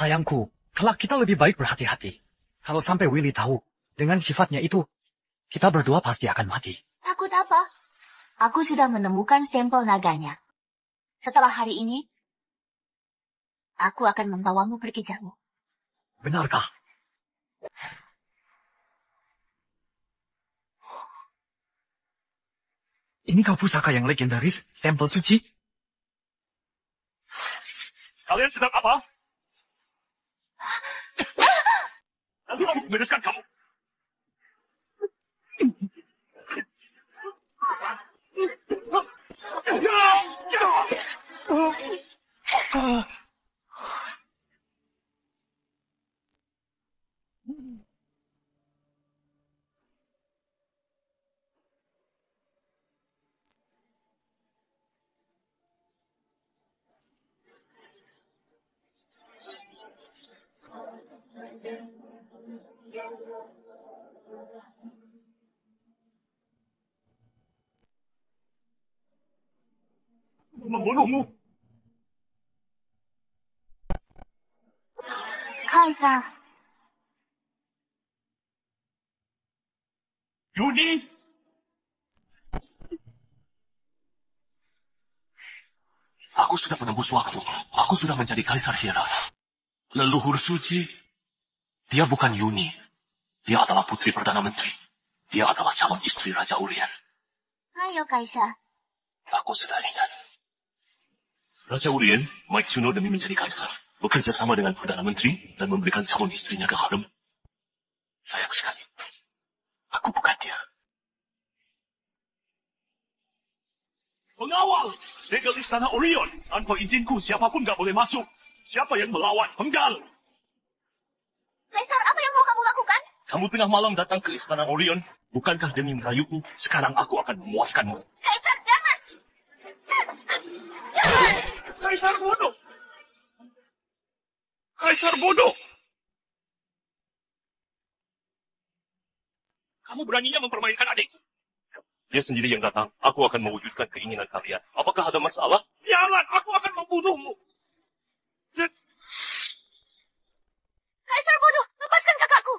Sayangku, kelak kita lebih baik berhati-hati. Kalau sampai Willy tahu, dengan sifatnya itu, kita berdua pasti akan mati. Takut apa? Aku sudah menemukan stempel naganya. Setelah hari ini, aku akan membawamu pergi jauh. Benarkah? Inikah pusaka yang legendaris, stempel suci? Kalian sedang apa? Nanti aku membereskan kamu. Membunuhmu. Kaisar, Yuni. Aku sudah menembus waktu. Aku sudah menjadi Kaisar Sierra. Leluhur suci. Dia bukan Yuni. Dia adalah putri Perdana Menteri. Dia adalah calon istri Raja Urien. ayo Kaisar. Aku sudah ingat. Raja Urien, Mike Juno demi menjadi Kaisar. Bekerja sama dengan Perdana Menteri dan memberikan calon istrinya ke harem. Sayang sekali. Aku bukan dia. Pengawal! Segel istana Orion. Tanpa izinku, siapapun gak boleh masuk. Siapa yang melawan, penggal. Kaisar, apa yang mau kamu lakukan? Kamu tengah malam datang ke istana Orion. Bukankah demi merayuku, sekarang aku akan memuaskanmu. Kaisar, jangan! Kaisar bodoh! Kaisar bodoh! Kamu beraninya mempermainkan adikku. Dia sendiri yang datang. Aku akan mewujudkan keinginan kalian. Apakah ada masalah? Jangan! Aku akan membunuhmu! Kaisar bodoh, lepaskan kakakku!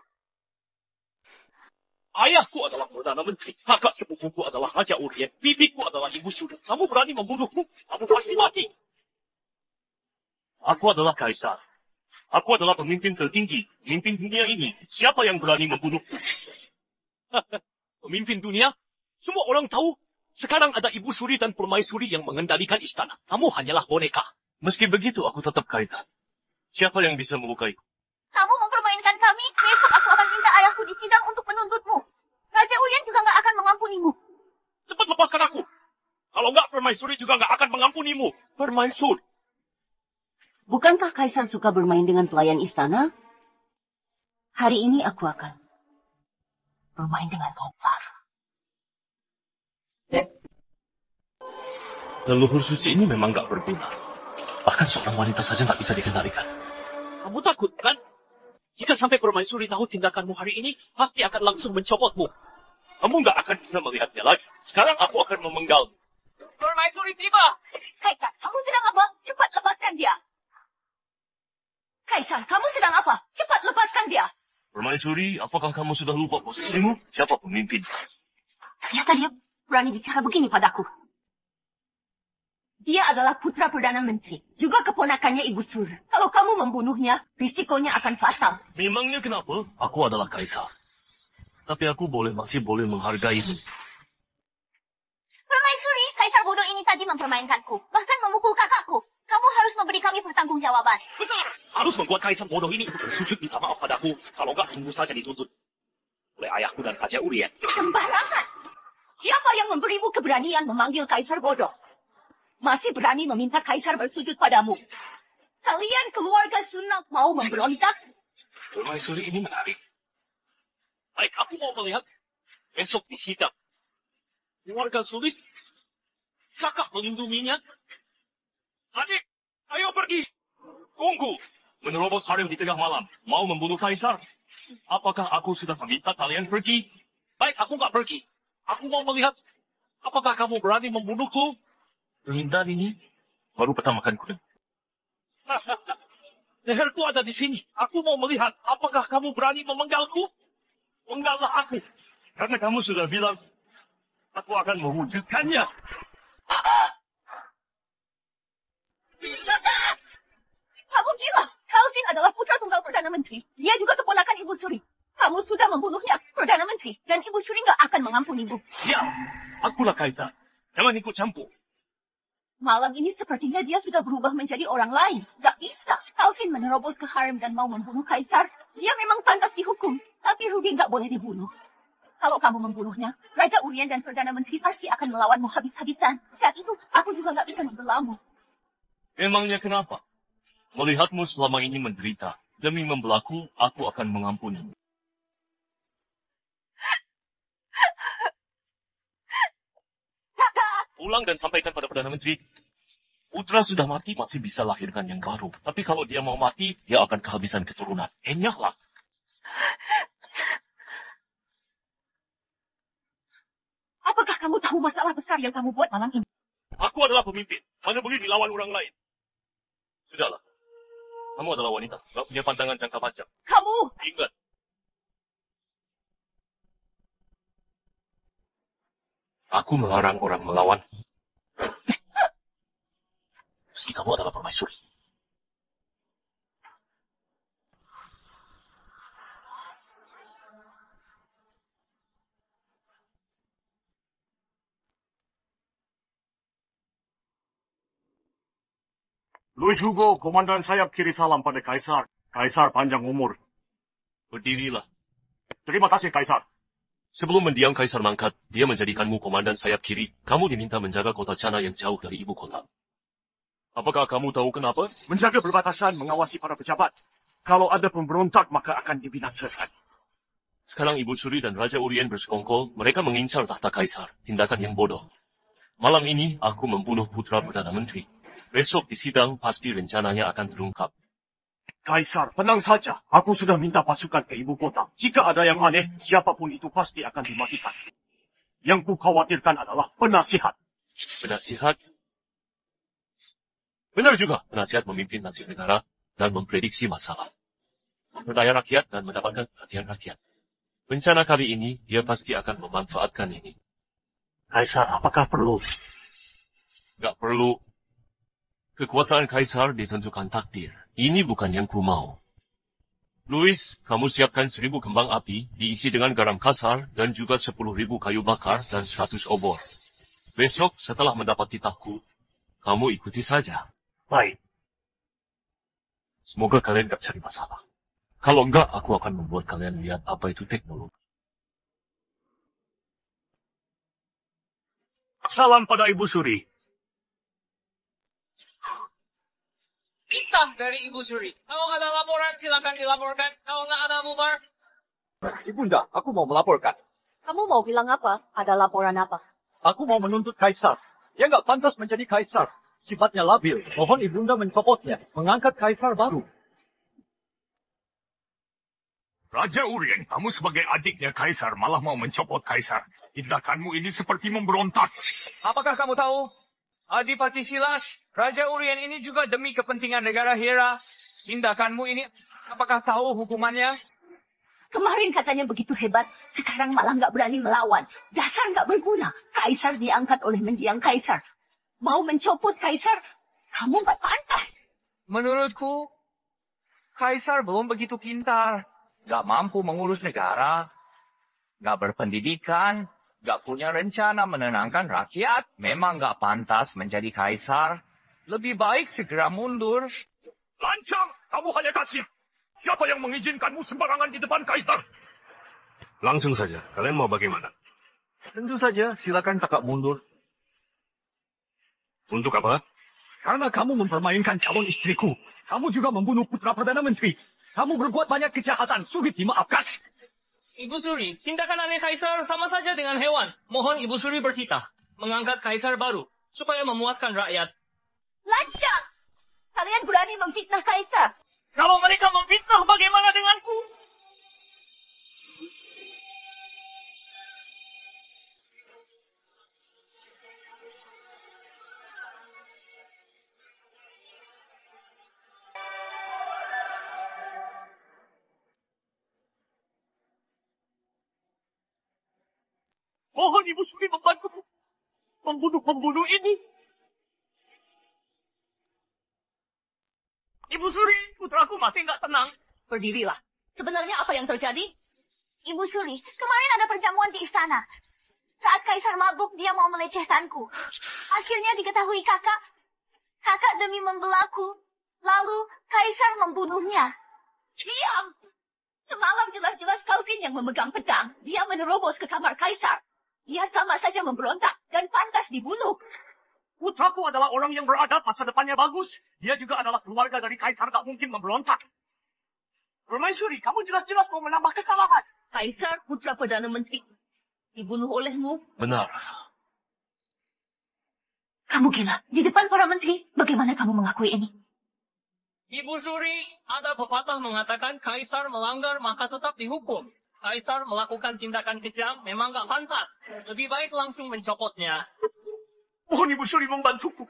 Ayahku adalah Perdana Menteri. Kakak sepupuku adalah Raja Urien. Bibiku adalah Ibu Suda. Kamu berani membunuhku? Kamu pasti mati. Aku adalah Kaisar. Aku adalah pemimpin tertinggi. Pemimpin dunia ini. Siapa yang berani membunuhku? Pemimpin dunia? Semua orang tahu. Sekarang ada Ibu Suri dan Permaisuri yang mengendalikan istana. Kamu hanyalah boneka. Meski begitu, aku tetap Kaisar. Siapa yang bisa melukaiku? Kamu mempermainkan kami, besok aku akan minta ayahku di sidang untuk menuntutmu. Raja Urien juga nggak akan mengampunimu. Cepat lepaskan aku. Kalau nggak, Permaisuri juga nggak akan mengampunimu. Permaisuri. Bukankah Kaisar suka bermain dengan pelayan istana? Hari ini aku akan bermain dengan Kaisar. Leluhur suci ini memang nggak berguna. Bahkan seorang wanita saja nggak bisa dikendalikan. Kamu takut, kan? Jika sampai Permaisuri tahu tindakanmu hari ini, pasti akan langsung mencopotmu. Kamu nggak akan bisa melihatnya lagi. Sekarang aku akan memenggalmu. Permaisuri tiba! Kaisar, kamu sedang apa? Cepat lepaskan dia. Kaisar, kamu sedang apa? Cepat lepaskan dia. Permaisuri, apakah kamu sudah lupa posisimu? Siapa pemimpin? Ternyata dia berani bicara begini padaku. Dia adalah putra Perdana Menteri, juga keponakannya Ibu Sur. Kalau kamu membunuhnya, risikonya akan fatal. Memangnya kenapa? Aku adalah Kaisar. Tapi aku masih boleh menghargaimu. Permaisuri, Kaisar bodoh ini tadi mempermainkanku. Bahkan memukul kakakku. Kamu harus memberi kami pertanggungjawaban. Benar! Harus membuat Kaisar bodoh ini untuk bersujud minta maaf padaku. Kalau enggak, tunggu saja dituntut oleh ayahku dan Raja Urien. Sembarangan! Siapa yang memberimu keberanian memanggil Kaisar bodoh? Masih berani meminta Kaisar bersujud padamu. Kalian keluarga Sunak mau memberontak? Permaisuri ini menarik. Baik, aku mau melihat besok di sidang. Keluarga sulit. Kakak melindunginya. Adik, ayo pergi. Tunggu. Menerobos harem di tengah malam. Mau membunuh Kaisar. Apakah aku sudah meminta kalian pergi? Baik, aku nggak pergi. Aku mau melihat. Apakah kamu berani membunuhku? Permintaan ini baru pertama kali ku dengar. Leherku ada di sini. Aku mau melihat apakah kamu berani memenggalku. Menggallah aku. Karena kamu sudah bilang, aku akan mewujudkannya. Kamu gila. Kaljin adalah putra tunggal Perdana Menteri. Dia juga keponakan Ibu Suri. Kamu sudah membunuhnya, Perdana Menteri. Dan Ibu Suri nggak akan mengampunimu. Ya, akulah Kaisar. Jangan ikut campur. Malam ini sepertinya dia sudah berubah menjadi orang lain. Gak bisa. Kaljin menerobos ke harem dan mau membunuh Kaisar. Dia memang pantas dihukum. Tapi Rudy nggak boleh dibunuh. Kalau kamu membunuhnya, Raja Urien dan Perdana Menteri pasti akan melawanmu habis-habisan. Saat itu, aku juga nggak bisa membelamu. Memangnya kenapa? Melihatmu selama ini menderita. Demi membelaku, aku akan mengampuni. Pulang dan sampaikan pada Perdana Menteri. Putra sudah mati, masih bisa lahirkan yang baru. Tapi kalau dia mau mati, dia akan kehabisan keturunan. Enyahlah. Apakah kamu tahu masalah besar yang kamu buat malam ini? Aku adalah pemimpin. Mana boleh dilawan orang lain. Sudahlah. Kamu adalah wanita. Gak punya pandangan jangka panjang. Kamu! Ingat. Aku melarang orang melawan. Meski kamu adalah permaisuri. Louis Hugo, komandan sayap kiri salam pada Kaisar. Kaisar panjang umur. Berdirilah. Terima kasih, Kaisar. Sebelum mendiang Kaisar mangkat, dia menjadikanmu komandan sayap kiri. Kamu diminta menjaga kota Chana yang jauh dari ibu kota. Apakah kamu tahu kenapa? Menjaga perbatasan, mengawasi para pejabat. Kalau ada pemberontak, maka akan dibinasakan. Sekarang Ibu Suri dan Raja Urien bersekongkol, mereka mengincar tahta Kaisar. Tindakan yang bodoh. Malam ini, aku membunuh putra Perdana Menteri. Besok di sidang, pasti rencananya akan terungkap. Kaisar, tenang saja. Aku sudah minta pasukan ke ibu kota. Jika ada yang aneh, siapapun itu pasti akan dimatikan. Yang ku khawatirkan adalah penasihat. Penasihat? Benar juga, penasihat memimpin nasib negara dan memprediksi masalah. Memperdaya rakyat dan mendapatkan perhatian rakyat. Rencana kali ini, dia pasti akan memanfaatkan ini. Kaisar, apakah perlu? Gak perlu. Kekuasaan Kaisar ditentukan takdir. Ini bukan yang ku mau. Louis, kamu siapkan 1000 kembang api, diisi dengan garam kasar, dan juga 10.000 kayu bakar dan 100 obor. Besok, setelah mendapat titahku, kamu ikuti saja. Baik. Semoga kalian gak cari masalah. Kalau enggak, aku akan membuat kalian lihat apa itu teknologi. Salam pada Ibu Suri. Kita dari Ibu Suri. Kalau nggak ada laporan, silakan dilaporkan. Kalau nggak ada bubar. Ibunda, aku mau melaporkan. Kamu mau bilang apa? Ada laporan apa? Aku mau menuntut Kaisar. Dia nggak pantas menjadi Kaisar. Sifatnya labil. Mohon Ibunda mencopotnya. Mengangkat Kaisar baru. Raja Urien, kamu sebagai adiknya Kaisar malah mau mencopot Kaisar. Tindakanmu ini seperti memberontak. Apakah kamu tahu? Adipati Silas, Raja Urien ini juga demi kepentingan negara Hera. Tindakanmu ini, apakah tahu hukumannya? Kemarin katanya begitu hebat, sekarang malah nggak berani melawan. Dasar nggak berguna. Kaisar diangkat oleh mendiang Kaisar. Mau mencopot Kaisar, kamu nggak pantas. Menurutku, Kaisar belum begitu pintar. Gak mampu mengurus negara. Gak berpendidikan. Gak punya rencana menenangkan rakyat. Memang gak pantas menjadi Kaisar. Lebih baik segera mundur. Lancang, kamu hanya kasih. Siapa yang mengizinkanmu sembarangan di depan Kaisar? Langsung saja, kalian mau bagaimana? Tentu saja, silakan kakak mundur. Untuk apa? Karena kamu mempermainkan calon istriku. Kamu juga membunuh putra Perdana Menteri. Kamu berbuat banyak kejahatan, sulit dimaafkan. Ibu Suri, tindakan aneh Kaisar sama saja dengan hewan. Mohon Ibu Suri bertitah. Mengangkat Kaisar baru. Supaya memuaskan rakyat. Lancang! Kalian berani memfitnah Kaisar. Kalau mereka memfitnah, bagaimana denganku? Ibu Suri membantuku membunuh ini. Ibu Suri, putraku masih nggak tenang. Berdirilah. Sebenarnya apa yang terjadi? Ibu Suri, kemarin ada perjamuan di istana. Saat Kaisar mabuk, dia mau melecehkanku. Akhirnya diketahui kakak. Kakak demi membelaku. Lalu Kaisar membunuhnya. Diam! Semalam jelas-jelas Calvin yang memegang pedang. Dia menerobos ke kamar Kaisar. Dia sama saja memberontak dan pantas dibunuh. Putraku adalah orang yang beradab, masa depannya bagus. Dia juga adalah keluarga dari Kaisar, gak mungkin memberontak. Permaisuri, kamu jelas-jelas mau menambah kesalahan. Kaisar, putra Perdana Menteri, dibunuh olehmu. Benar. Kamu gila. Di depan para menteri, bagaimana kamu mengakui ini? Ibu Suri, ada pepatah mengatakan Kaisar melanggar maka tetap dihukum. Kaisar melakukan tindakan kejam memang gak pantas. Lebih baik langsung mencopotnya. Mohon Ibu Suri membantuku.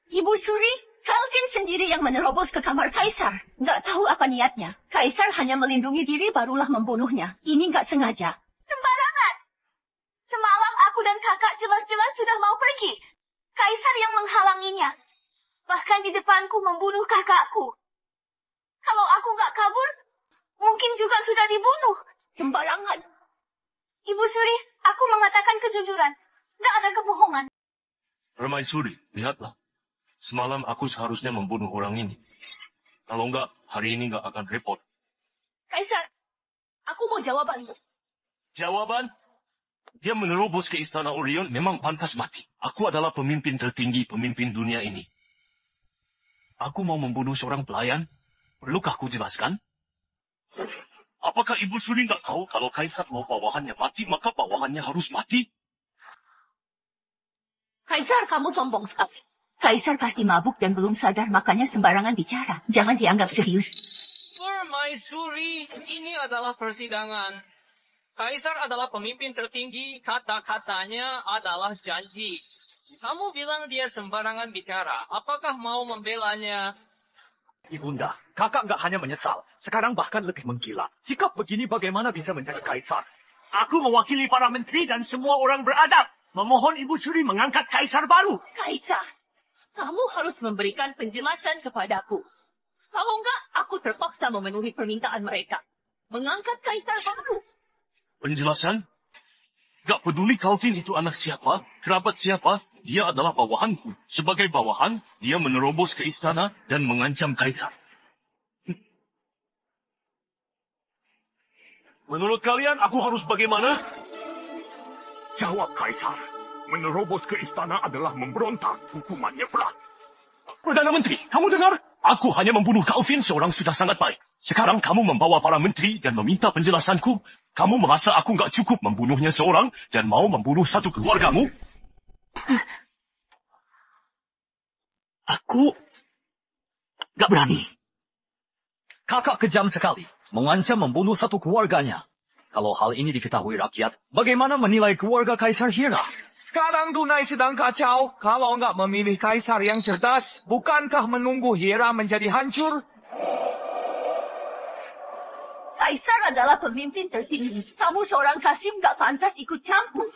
Ibu Suri, Calvin sendiri yang menerobos ke kamar Kaisar. Nggak tahu apa niatnya. Kaisar hanya melindungi diri barulah membunuhnya. Ini nggak sengaja. Sembarangan. Semalam aku dan kakak jelas-jelas sudah mau pergi. Kaisar yang menghalanginya. Bahkan di depanku membunuh kakakku. Kalau aku nggak kabur, mungkin juga sudah dibunuh. Sembarangan. Ibu Suri, aku mengatakan kejujuran. Nggak ada kebohongan. Permaisuri, lihatlah. Semalam aku seharusnya membunuh orang ini. Kalau enggak, hari ini enggak akan repot. Kaisar, aku mau jawabanmu. Jawaban? Dia menerobos ke istana Orion memang pantas mati. Aku adalah pemimpin tertinggi, pemimpin dunia ini. Aku mau membunuh seorang pelayan. Perlukah aku jelaskan? Apakah Ibu Suri nggak tahu kalau Kaisar mau bawahannya mati, maka bawahannya harus mati? Kaisar, kamu sombong sekali. Kaisar pasti mabuk dan belum sadar, makanya sembarangan bicara. Jangan dianggap serius. Permaisuri, ini adalah persidangan. Kaisar adalah pemimpin tertinggi, kata-katanya adalah janji. Kamu bilang dia sembarangan bicara. Apakah mau membelanya? Ibunda, kakak nggak hanya menyesal. Sekarang bahkan lebih menggila. Sikap begini bagaimana bisa menjadi kaisar? Aku mewakili para menteri dan semua orang beradab. Memohon Ibu Suri mengangkat Kaisar baru. Kaisar, kamu harus memberikan penjelasan kepadaku. Kalau enggak, aku terpaksa memenuhi permintaan mereka. Mengangkat Kaisar baru. Penjelasan? Gak peduli Calvin itu anak siapa, kerabat siapa, dia adalah bawahanku. Sebagai bawahan, dia menerobos ke istana dan mengancam Kaisar. Menurut kalian, aku harus bagaimana? Jawab Kaisar. Menerobos ke istana adalah memberontak. Hukumannya berat. Perdana Menteri, kamu dengar? Aku hanya membunuh Calvin, seorang sudah sangat baik. Sekarang kamu membawa para menteri dan meminta penjelasanku. Kamu merasa aku nggak cukup membunuhnya seorang dan mau membunuh satu keluargamu? Aku nggak berani. Kakak kejam sekali, mengancam membunuh satu keluarganya. Kalau hal ini diketahui rakyat, bagaimana menilai keluarga Kaisar Hera? Sekarang Dunai sedang kacau. Kalau enggak memilih Kaisar yang cerdas, bukankah menunggu Hera menjadi hancur? Kaisar adalah pemimpin tertinggi. Kamu seorang Kasim gak pantas ikut campur.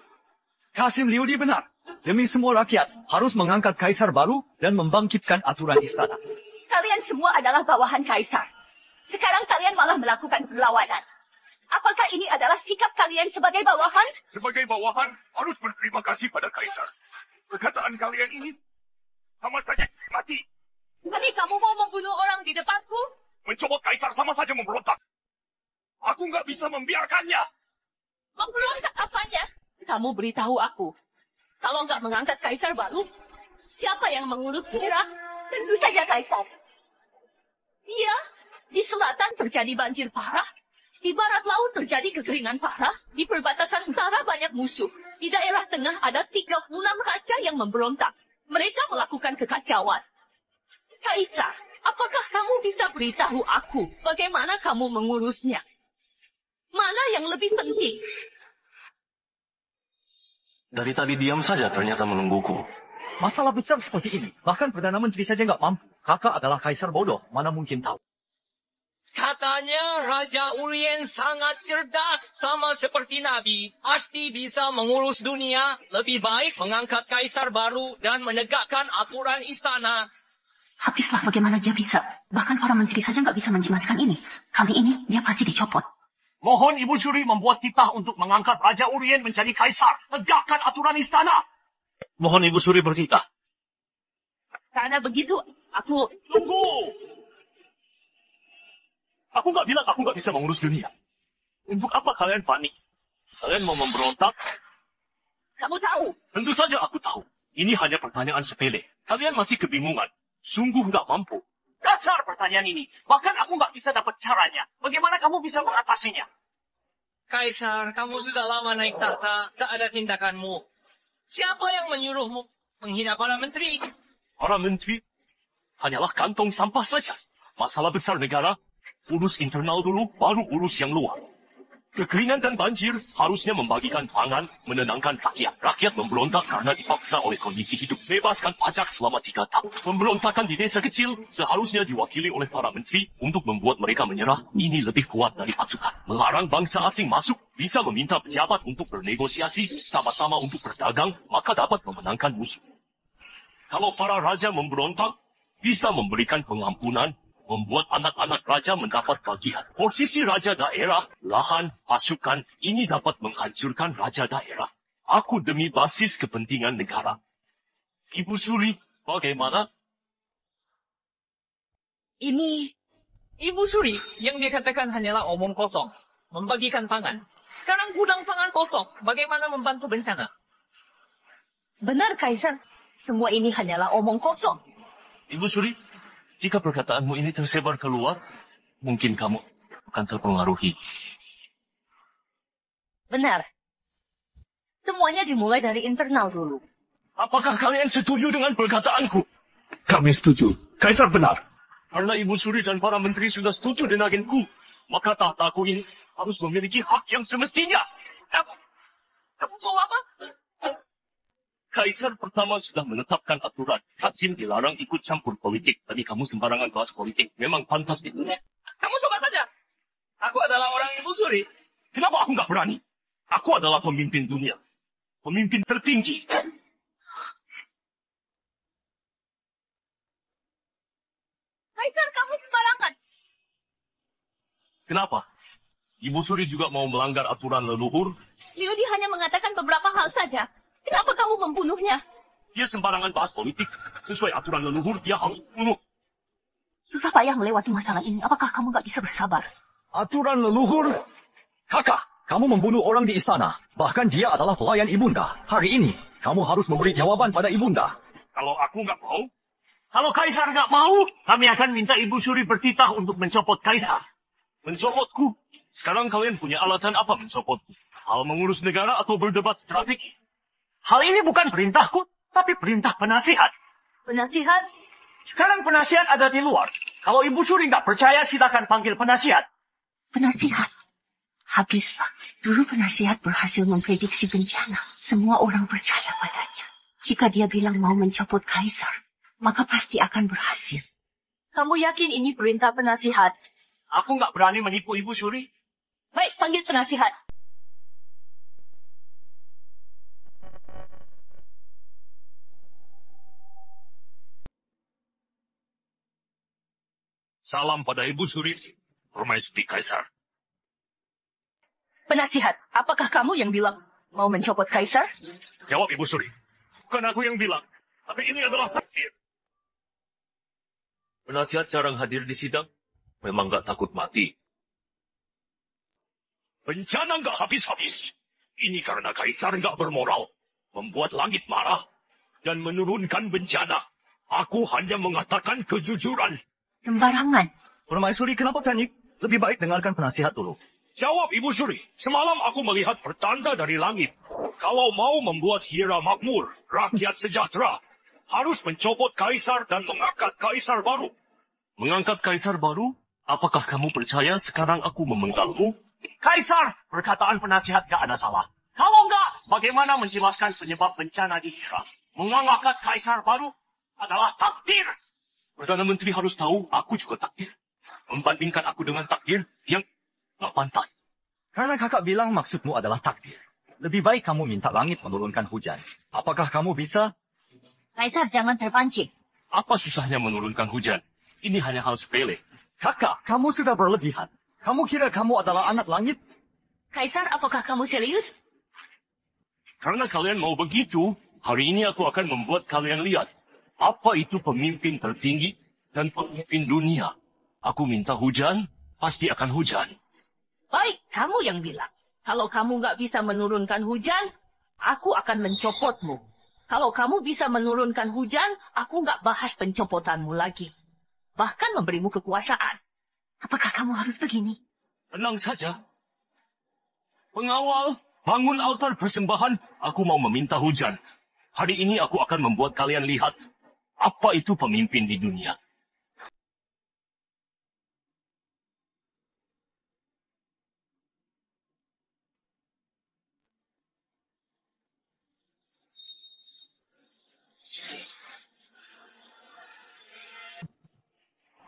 Kasim Liudi benar. Demi semua rakyat, harus mengangkat Kaisar baru dan membangkitkan aturan istana. Kalian semua adalah bawahan Kaisar. Sekarang kalian malah melakukan perlawanan. Apakah ini adalah sikap kalian sebagai bawahan? Sebagai bawahan, harus berterima kasih pada Kaisar. Perkataan kalian ini sama saja mati. Tadi kamu mau membunuh orang di depanku? Mencoba Kaisar sama saja memberontak. Aku nggak bisa membiarkannya. Memberontak apanya? Kamu beritahu aku. Kalau nggak mengangkat Kaisar baru, siapa yang mengurus Hera? Tentu saja Kaisar. Iya, di selatan terjadi banjir parah. Di barat laut terjadi kekeringan parah. Di perbatasan utara banyak musuh. Di daerah tengah ada 36 raja yang memberontak. Mereka melakukan kekacauan. Kaisar, apakah kamu bisa beritahu aku bagaimana kamu mengurusnya? Mana yang lebih penting? Dari tadi diam saja ternyata menungguku. Masalah besar seperti ini, bahkan Perdana Menteri saja nggak mampu. Kakak adalah Kaisar bodoh, mana mungkin tahu. Katanya Raja Urien sangat cerdas, sama seperti Nabi. Pasti bisa mengurus dunia. Lebih baik mengangkat kaisar baru dan menegakkan aturan istana. Habislah bagaimana dia bisa. Bahkan para menteri saja nggak bisa menjelaskan ini. Kali ini dia pasti dicopot. Mohon Ibu Suri membuat titah untuk mengangkat Raja Urien menjadi kaisar. Tegakkan aturan istana. Mohon Ibu Suri bertitah. Karena begitu, aku... Tunggu! Aku nggak bilang aku nggak bisa mengurus dunia. Untuk apa kalian panik? Kalian mau memberontak? Kamu tahu. Tentu saja aku tahu. Ini hanya pertanyaan sepele. Kalian masih kebingungan. Sungguh nggak mampu. Dasar pertanyaan ini. Bahkan aku nggak bisa dapat caranya. Bagaimana kamu bisa mengatasinya? Kaisar, kamu sudah lama naik tahta, tak ada tindakanmu. Siapa yang menyuruhmu menghina para menteri? Para menteri hanyalah kantong sampah saja. Masalah besar negara, urus internal dulu, baru urus yang luar. Kekeringan dan banjir harusnya membagikan pangan, menenangkan rakyat. Rakyat memberontak karena dipaksa oleh kondisi hidup. Bebaskan pajak selama 3 tahun. Pemberontakan di desa kecil seharusnya diwakili oleh para menteri untuk membuat mereka menyerah. Ini lebih kuat dari pasukan. Melarang bangsa asing masuk, bisa meminta pejabat untuk bernegosiasi, sama-sama untuk berdagang, maka dapat memenangkan musuh. Kalau para raja memberontak, bisa memberikan pengampunan, membuat anak-anak raja mendapat bagian. Posisi raja daerah, lahan, pasukan, ini dapat menghancurkan raja daerah. Aku demi basis kepentingan negara. Ibu Suri, bagaimana? Ini... Ibu Suri, yang dikatakan hanyalah omong kosong. Membagikan pangan. Sekarang gudang pangan kosong. Bagaimana membantu bencana? Benar, Kaisar. Semua ini hanyalah omong kosong. Ibu Suri, jika perkataanmu ini tersebar keluar, mungkin kamu akan terpengaruhi. Benar. Semuanya dimulai dari internal dulu. Apakah kalian setuju dengan perkataanku? Kami setuju. Kaisar benar. Karena Ibu Suri dan para menteri sudah setuju dengan agenku, maka tahtaku ini harus memiliki hak yang semestinya. Kamu mau apa? Kaisar pertama sudah menetapkan aturan. Hasim dilarang ikut campur politik. Tadi kamu sembarangan bahas politik. Memang pantas itu. Kamu coba saja. Aku adalah orang Ibu Suri. Kenapa aku nggak berani? Aku adalah pemimpin dunia. Pemimpin tertinggi. Kaisar, kamu sembarangan. Kenapa? Ibu Suri juga mau melanggar aturan leluhur? Liudi hanya mengatakan beberapa hal saja. Kenapa kamu membunuhnya? Dia sembarangan bahas politik. Sesuai aturan leluhur, dia harus bunuh. Susah payah melewati masalah ini. Apakah kamu nggak bisa bersabar? Aturan leluhur? Kakak, kamu membunuh orang di istana. Bahkan dia adalah pelayan ibunda. Hari ini, kamu harus memberi jawaban pada ibunda. Kalau aku nggak mau, kalau Kaisar nggak mau, kami akan minta Ibu Suri bertitah untuk mencopot Kaisar. Mencopotku? Sekarang kalian punya alasan apa mencopotku? Hal mengurus negara atau berdebat strategi? Hal ini bukan perintahku, tapi perintah penasihat. Penasihat? Sekarang penasihat ada di luar. Kalau Ibu Suri nggak percaya, silakan panggil penasihat. Penasihat? Habislah. Dulu penasihat berhasil memprediksi bencana. Semua orang percaya padanya. Jika dia bilang mau mencopot Kaisar, maka pasti akan berhasil. Kamu yakin ini perintah penasihat? Aku nggak berani menipu Ibu Suri. Baik, panggil penasihat. Salam pada Ibu Suri, Permaisuri Kaisar. Penasihat, apakah kamu yang bilang mau mencopot Kaisar? Jawab Ibu Suri. Bukan aku yang bilang, tapi ini adalah takdir. Penasihat jarang hadir di sidang, memang nggak takut mati. Bencana nggak habis-habis. Ini karena Kaisar nggak bermoral, membuat langit marah, dan menurunkan bencana. Aku hanya mengatakan kejujuran. Sembarangan. Permaisuri, kenapa panik? Lebih baik dengarkan penasihat dulu. Jawab Ibu Suri, semalam aku melihat pertanda dari langit. Kalau mau membuat Hira makmur, rakyat sejahtera, harus mencopot Kaisar dan mengangkat Kaisar baru. Mengangkat Kaisar baru? Apakah kamu percaya sekarang aku memenggalmu? Kaisar, perkataan penasihat gak ada salah. Kalau enggak, bagaimana menjelaskan penyebab bencana di Hira? Mengangkat Kaisar baru adalah takdir. Perdana Menteri harus tahu, aku juga takdir. membandingkan aku dengan takdir yang nggak pantas. Karena kakak bilang maksudmu adalah takdir. Lebih baik kamu minta langit menurunkan hujan. Apakah kamu bisa? Kaisar, jangan terpancing. Apa susahnya menurunkan hujan? Ini hanya hal sepele. Kakak, kamu sudah berlebihan. Kamu kira kamu adalah anak langit? Kaisar, apakah kamu serius? Karena kalian mau begitu, hari ini aku akan membuat kalian lihat apa itu pemimpin tertinggi dan pemimpin dunia. Aku minta hujan, pasti akan hujan. Baik, kamu yang bilang. Kalau kamu nggak bisa menurunkan hujan, aku akan mencopotmu. Kalau kamu bisa menurunkan hujan, aku nggak bahas pencopotanmu lagi. Bahkan memberimu kekuasaan. Apakah kamu harus begini? Tenang saja. Pengawal, bangun altar persembahan. Aku mau meminta hujan. Hari ini aku akan membuat kalian lihat apa itu pemimpin di dunia.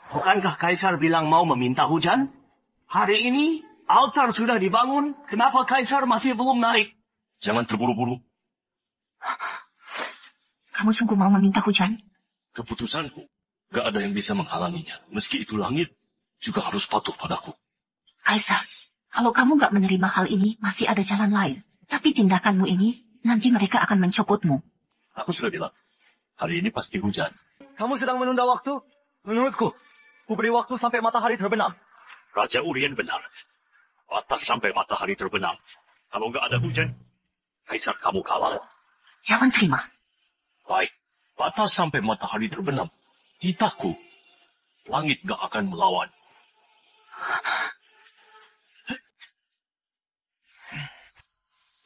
Bukankah Kaisar bilang mau meminta hujan? Hari ini altar sudah dibangun. Kenapa Kaisar masih belum naik? Jangan terburu-buru. Kamu sungguh mau meminta hujan? Keputusanku. Gak ada yang bisa menghalanginya. Meski itu langit, juga harus patuh padaku. Kaisar, kalau kamu nggak menerima hal ini, masih ada jalan lain. Tapi tindakanmu ini, nanti mereka akan mencopotmu. Aku sudah bilang, hari ini pasti hujan. Kamu sedang menunda waktu? Menurutku, ku beri waktu sampai matahari terbenam. Raja Urien benar. Batas sampai matahari terbenam. Kalau nggak ada hujan, Kaisar kamu kalah. Jangan terima. Baik, batas sampai matahari terbenam. Titahku, langit nggak akan melawan.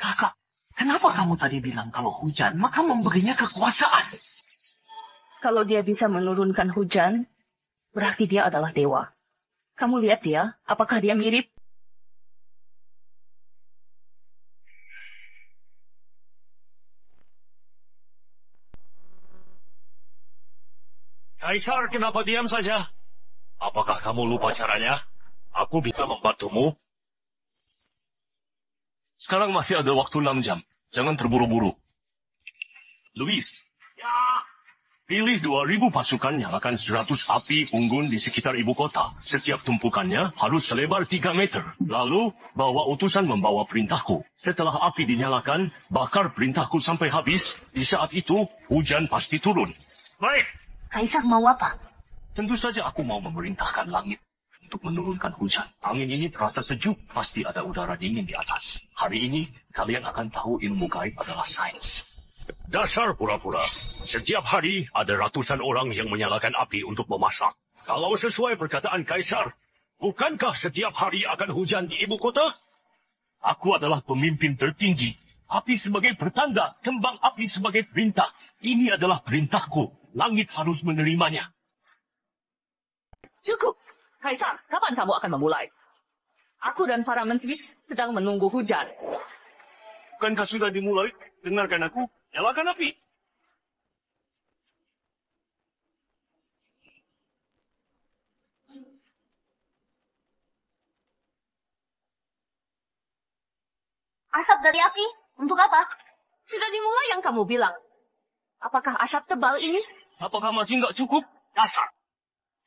Kakak, kenapa kamu tadi bilang kalau hujan, maka memberinya kekuasaan? Kalau dia bisa menurunkan hujan, berarti dia adalah dewa. Kamu lihat dia, apakah dia mirip? Kaisar, kenapa diam saja? Apakah kamu lupa caranya? Aku bisa membantumu. Sekarang masih ada waktu 6 jam. Jangan terburu-buru. Luis. Ya. Pilih 2.000 pasukan yang akan 100 api unggun di sekitar ibu kota. Setiap tumpukannya harus selebar 3 meter. Lalu, bawa utusan membawa perintahku. Setelah api dinyalakan, bakar perintahku sampai habis. Di saat itu, hujan pasti turun. Baik. Kaisar mau apa? Tentu saja aku mau memerintahkan langit untuk menurunkan hujan. Angin ini terasa sejuk, pasti ada udara dingin di atas. Hari ini, kalian akan tahu ilmu gaib adalah sains. Dasar pura-pura. Setiap hari ada ratusan orang yang menyalakan api untuk memasak. Kalau sesuai perkataan Kaisar, bukankah setiap hari akan hujan di ibu kota? Aku adalah pemimpin tertinggi. Api sebagai pertanda, kembang api sebagai perintah. Ini adalah perintahku. Langit harus menerimanya. Cukup. Kaisar, kapan kamu akan memulai? Aku dan para menteri sedang menunggu hujan. Bukankah sudah dimulai? Dengarkan aku. Nyalakan api. Asap dari api? Untuk apa? Sudah dimulai yang kamu bilang. Apakah asap tebal ini? Apakah masih nggak cukup? Dasar.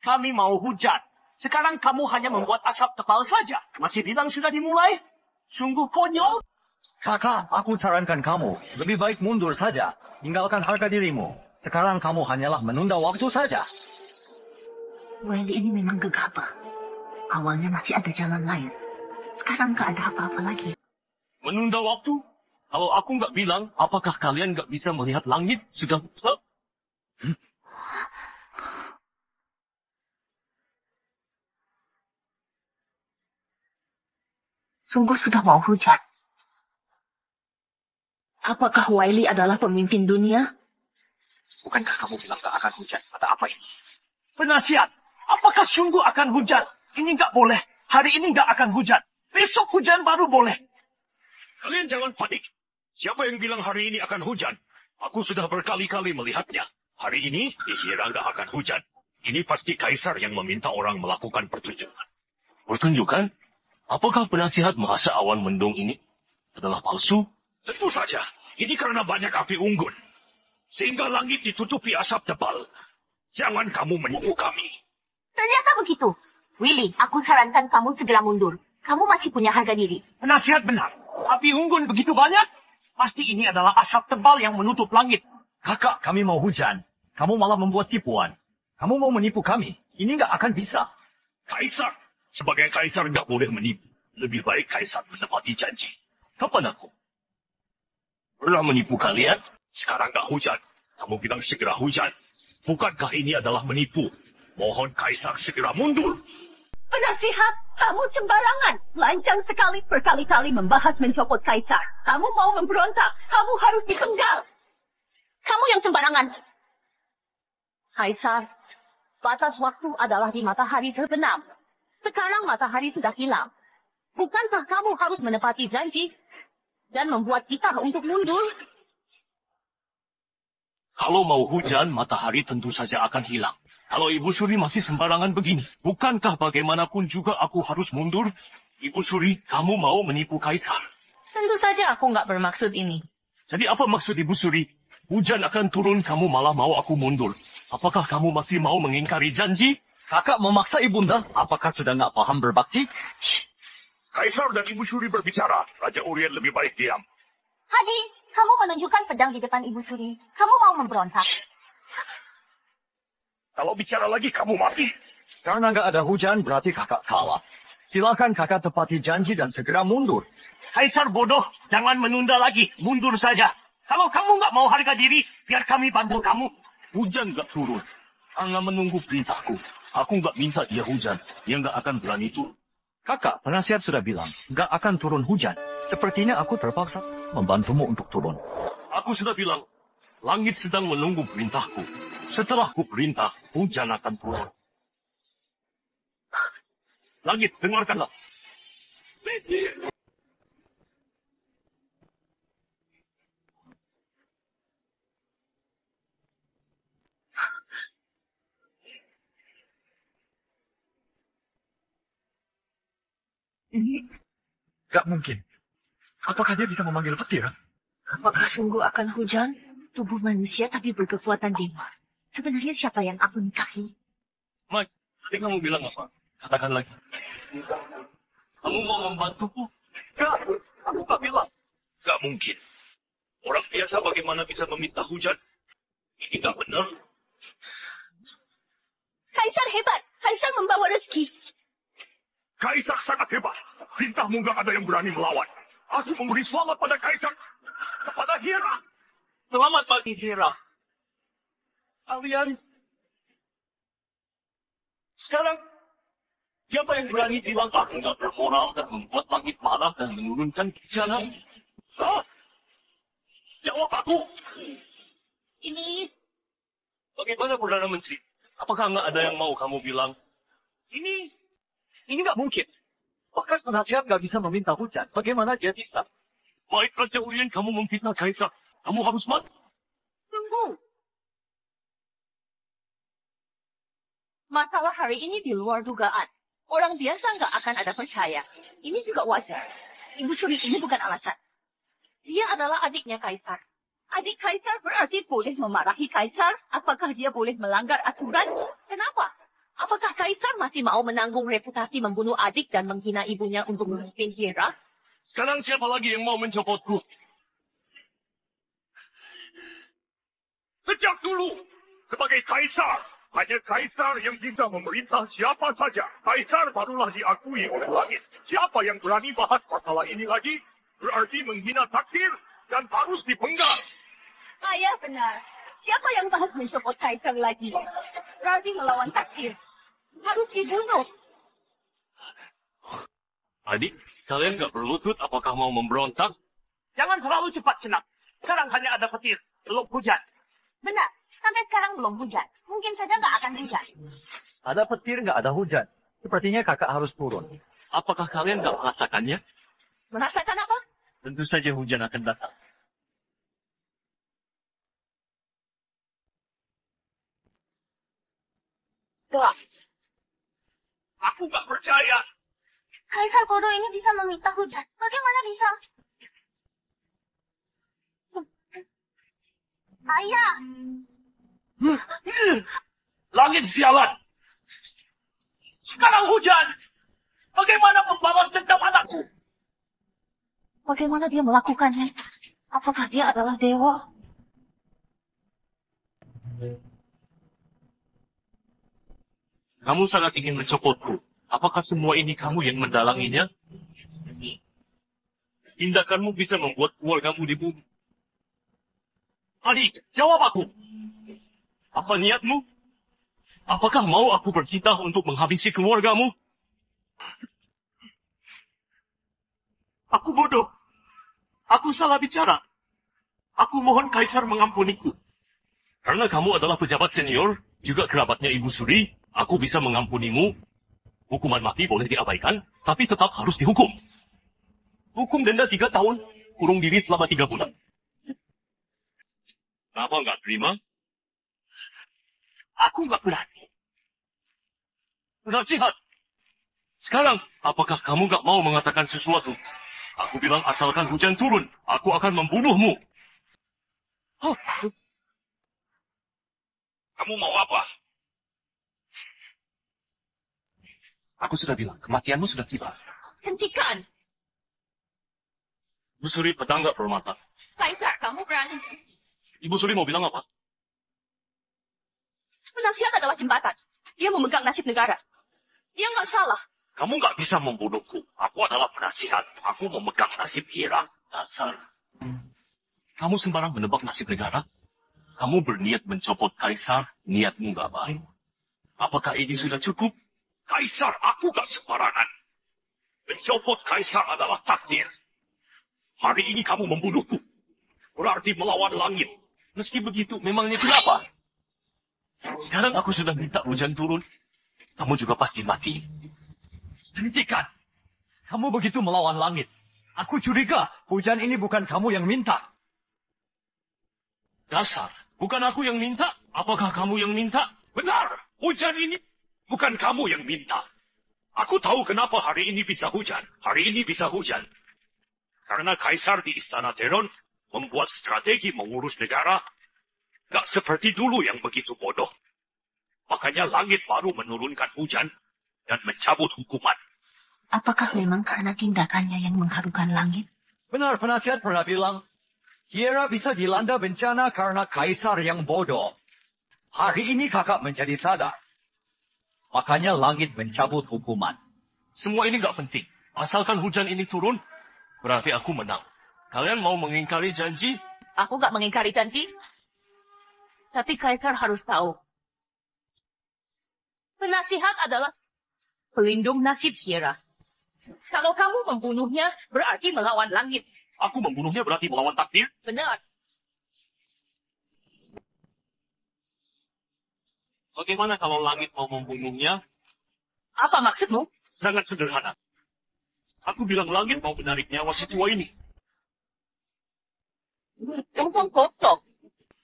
Kami mau hujan. Sekarang kamu hanya membuat asap tebal saja. Masih bilang sudah dimulai? Sungguh konyol. Kakak, aku sarankan kamu. Lebih baik mundur saja. Tinggalkan harga dirimu. Sekarang kamu hanyalah menunda waktu saja. Welly ini memang gegabah. Awalnya masih ada jalan lain. Sekarang nggak ada apa-apa lagi. Menunda waktu? Kalau aku nggak bilang, apakah kalian nggak bisa melihat langit sudah gelap? Sungguh sudah mau hujan. Apakah Wiley adalah pemimpin dunia? Bukankah kamu bilang gak akan hujan? Ada apa ini? Penasihat, apakah sungguh akan hujan? Ini nggak boleh. Hari ini nggak akan hujan. Besok hujan baru boleh. Kalian jangan panik. Siapa yang bilang hari ini akan hujan? Aku sudah berkali-kali melihatnya. Hari ini dikira nggak akan hujan. Ini pasti Kaisar yang meminta orang melakukan pertunjukan. Pertunjukan? Apakah penasihat merasa awan mendung ini adalah palsu? Tentu saja. Ini karena banyak api unggun. Sehingga langit ditutupi asap tebal. Jangan kamu menipu kami. Ternyata begitu. Willy, aku sarankan kamu segera mundur. Kamu masih punya harga diri. Penasihat benar. Api unggun begitu banyak. Pasti ini adalah asap tebal yang menutup langit. Kakak, kami mau hujan. Kamu malah membuat tipuan. Kamu mau menipu kami. Ini nggak akan bisa. Kaisar. Sebagai Kaisar nggak boleh menipu. Lebih baik Kaisar menepati janji. Kapan aku pernah menipu kalian? Sekarang nggak hujan. Kamu bilang segera hujan. Bukankah ini adalah menipu? Mohon Kaisar segera mundur. Penasihat, kamu sembarangan. Lancang sekali berkali-kali membahas mencopot kaisar. Kamu mau memberontak. Kamu harus dipenggal. Kamu yang sembarangan. Kaisar, batas waktu adalah di matahari terbenam. Sekarang matahari sudah hilang. Bukankah kamu harus menepati janji dan membuat kita untuk mundur? Kalau mau hujan, matahari tentu saja akan hilang. Kalau Ibu Suri masih sembarangan begini, bukankah bagaimanapun juga aku harus mundur? Ibu Suri, kamu mau menipu Kaisar. Tentu saja aku nggak bermaksud ini. Jadi apa maksud Ibu Suri? Hujan akan turun, kamu malah mau aku mundur. Apakah kamu masih mau mengingkari janji? Kakak memaksa ibunda. Apakah sudah nggak paham berbakti? Kaisar dan Ibu Suri berbicara. Raja Urien lebih baik diam. Hadi, kamu menunjukkan pedang di depan Ibu Suri. Kamu mau memberontak. Kalau bicara lagi kamu mati. Karena nggak ada hujan, berarti kakak kalah. Silakan kakak tepati janji dan segera mundur. Kaisar bodoh, jangan menunda lagi. Mundur saja. Kalau kamu nggak mau harga diri, biar kami bantu kamu. Hujan nggak turun. Karena menunggu perintahku. Aku nggak minta dia hujan. Dia nggak akan berani turun. Kakak, penasihat sudah bilang, nggak akan turun hujan. Sepertinya aku terpaksa membantumu untuk turun. Aku sudah bilang, langit sedang menunggu perintahku. Setelah ku perintah, hujan akan turun. Langit, dengarkanlah. Gak mungkin. Apakah dia bisa memanggil petir? Apakah sungguh akan hujan? Tubuh manusia tapi berkekuatan dewa. Sebenarnya siapa yang aku nikahi? Mike, tadi kamu bilang apa? Katakan lagi. Kamu mau membantuku? Gak, aku gak bilang. Gak mungkin. Orang biasa bagaimana bisa meminta hujan? Ini gak benar. Kaisar hebat. Kaisar membawa rezeki. Kaisar sangat hebat. Perintahmu gak ada yang berani melawan. Aku memberi selamat pada Kaisar. Kepada Hera. Selamat pagi, Hera. Kalian... Sekarang, siapa yang berani bilang aku nggak bermoral dan membuat langit marah dan menurunkan bencana? Hah? Jawab aku. Ini... Bagaimana Perdana Menteri? Apakah nggak ada yang mau kamu bilang? Ini nggak mungkin. Bahkan penasihat nggak bisa meminta hujan. Bagaimana dia bisa? Baik Raja Urien, kamu memfitnah Kaisar. Kamu harus mati. Tunggu. Masalah hari ini di luar dugaan. Orang biasa nggak akan ada percaya. Ini juga wajar. Ibu Suri ini bukan alasan. Dia adalah adiknya Kaisar. Adik Kaisar berarti boleh memarahi Kaisar. Apakah dia boleh melanggar aturan? Kenapa? Apakah Kaisar masih mau menanggung reputasi membunuh adik dan menghina ibunya untuk memimpin Hera? Sekarang siapa lagi yang mau mencopotku? Sejak dulu, sebagai Kaisar, hanya Kaisar yang bisa memerintah siapa saja. Kaisar barulah diakui oleh langit. Siapa yang berani bahas masalah ini lagi, berarti menghina takdir dan harus dipenggal. Ayah benar. Siapa yang bahas mencopot Kaisar lagi? Berarti melawan takdir. Harus dibunuh. Adik, kalian nggak berlutut apakah mau memberontak? Jangan terlalu cepat senang. Sekarang hanya ada petir, belum hujan. Benar. Sampai sekarang belum hujan. Mungkin saja nggak akan hujan. Ada petir, nggak ada hujan. Sepertinya kakak harus turun. Apakah kalian nggak merasakannya? Merasakan apa? Tentu saja hujan akan datang. Enggak. Aku nggak percaya. Kaisar bodoh ini bisa meminta hujan. Bagaimana bisa? Ayah, Langit sialan. Sekarang hujan. Bagaimana membalas dendam anakku? Bagaimana dia melakukannya? Apakah dia adalah dewa? Kamu sangat ingin mencopotku. Apakah semua ini kamu yang mendalanginya? Tindakanmu bisa membuat keluargamu dibunuh. Adik, jawab aku. Apa niatmu? Apakah mau aku bercinta untuk menghabisi keluargamu? Aku bodoh. Aku salah bicara. Aku mohon Kaisar mengampuniku. Karena kamu adalah pejabat senior, juga kerabatnya Ibu Suri, aku bisa mengampunimu. Hukuman mati boleh diabaikan, tapi tetap harus dihukum. Hukum denda 3 tahun, kurung diri selama 3 bulan. Kenapa nggak terima? Aku nggak berani. Nasihat. Sekarang, apakah kamu nggak mau mengatakan sesuatu? Aku bilang asalkan hujan turun, aku akan membunuhmu. Kamu mau apa? Aku sudah bilang, kematianmu sudah tiba. Hentikan! Ibu Suri pedang nggak bermata. Kaisar, kamu berani. Ibu Suri mau bilang apa? Penasihat adalah jembatan. Dia memegang nasib negara. Dia nggak salah. Kamu nggak bisa membunuhku. Aku adalah penasihat. Aku memegang nasib Hira. Dasar. Kamu sembarang menebak nasib negara? Kamu berniat mencopot Kaisar, niatmu nggak baik. Apakah ini sudah cukup? Kaisar, aku gak sembarangan. Mencopot Kaisar adalah takdir. Hari ini kamu membunuhku. Berarti melawan langit. Meski begitu, memangnya kenapa? Sekarang aku sudah minta hujan turun. Kamu juga pasti mati. Hentikan. Kamu begitu melawan langit. Aku curiga hujan ini bukan kamu yang minta. Dasar, bukan aku yang minta. Apakah kamu yang minta? Benar, hujan ini bukan kamu yang minta. Aku tahu kenapa hari ini bisa hujan. Hari ini bisa hujan. Karena Kaisar di Istana Teron membuat strategi mengurus negara gak seperti dulu yang begitu bodoh. Makanya langit baru menurunkan hujan dan mencabut hukuman. Apakah memang karena tindakannya yang mengharukan langit? Benar, penasihat pernah bilang, Hira bisa dilanda bencana karena Kaisar yang bodoh. Hari ini kakak menjadi sadar. Makanya langit mencabut hukuman. Semua ini nggak penting. Asalkan hujan ini turun, berarti aku menang. Kalian mau mengingkari janji? Aku nggak mengingkari janji. Tapi Kaisar harus tahu. Penasihat adalah pelindung nasib Hira. Kalau kamu membunuhnya, berarti melawan langit. Aku membunuhnya berarti melawan takdir? Benar. Bagaimana kalau langit mau membunuhnya? Apa maksudmu? Sangat sederhana. Aku bilang langit mau menarik nyawa si tua ini. Omong kosong.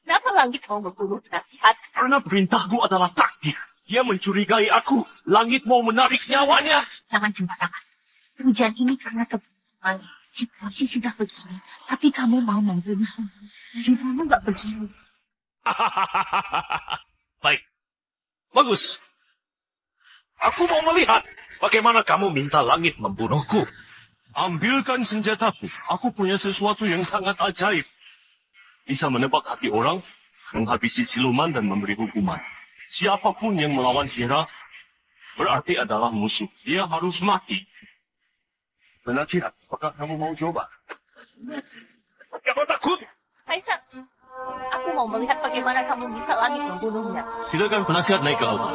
Kenapa langit mau membunuh penasihat? Karena perintahku adalah takdir. Dia mencurigai aku. Langit mau menarik nyawanya. Jangan sembarangan. Hujan ini karena kebetulan. Situasi sudah begini. Tapi kamu mau membunuhnya. Kamu nggak begini. Baik. Bagus. Aku mau melihat bagaimana kamu minta langit membunuhku. Ambilkan senjataku. Aku punya sesuatu yang sangat ajaib. Bisa menebak hati orang, menghabisi siluman dan memberi hukuman. Siapapun yang melawan Hira, berarti adalah musuh. Dia harus mati. Benar tidak? Apakah kamu mau coba? Jangan takut. Kaisar, aku mau melihat bagaimana kamu bisa langit membunuhnya. Silakan penasihat naik ke altar.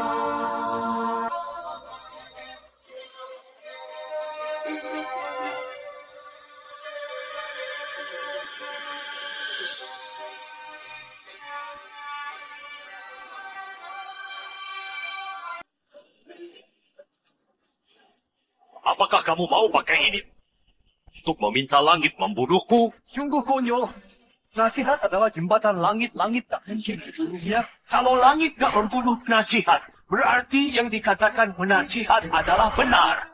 Apakah kamu mau pakai ini untuk meminta langit membunuhku? Sungguh konyol. Nasihat adalah jembatan langit-langit tak mungkin dibunuhnya. Kalau langit gak membunuh nasihat, berarti yang dikatakan penasihat adalah benar.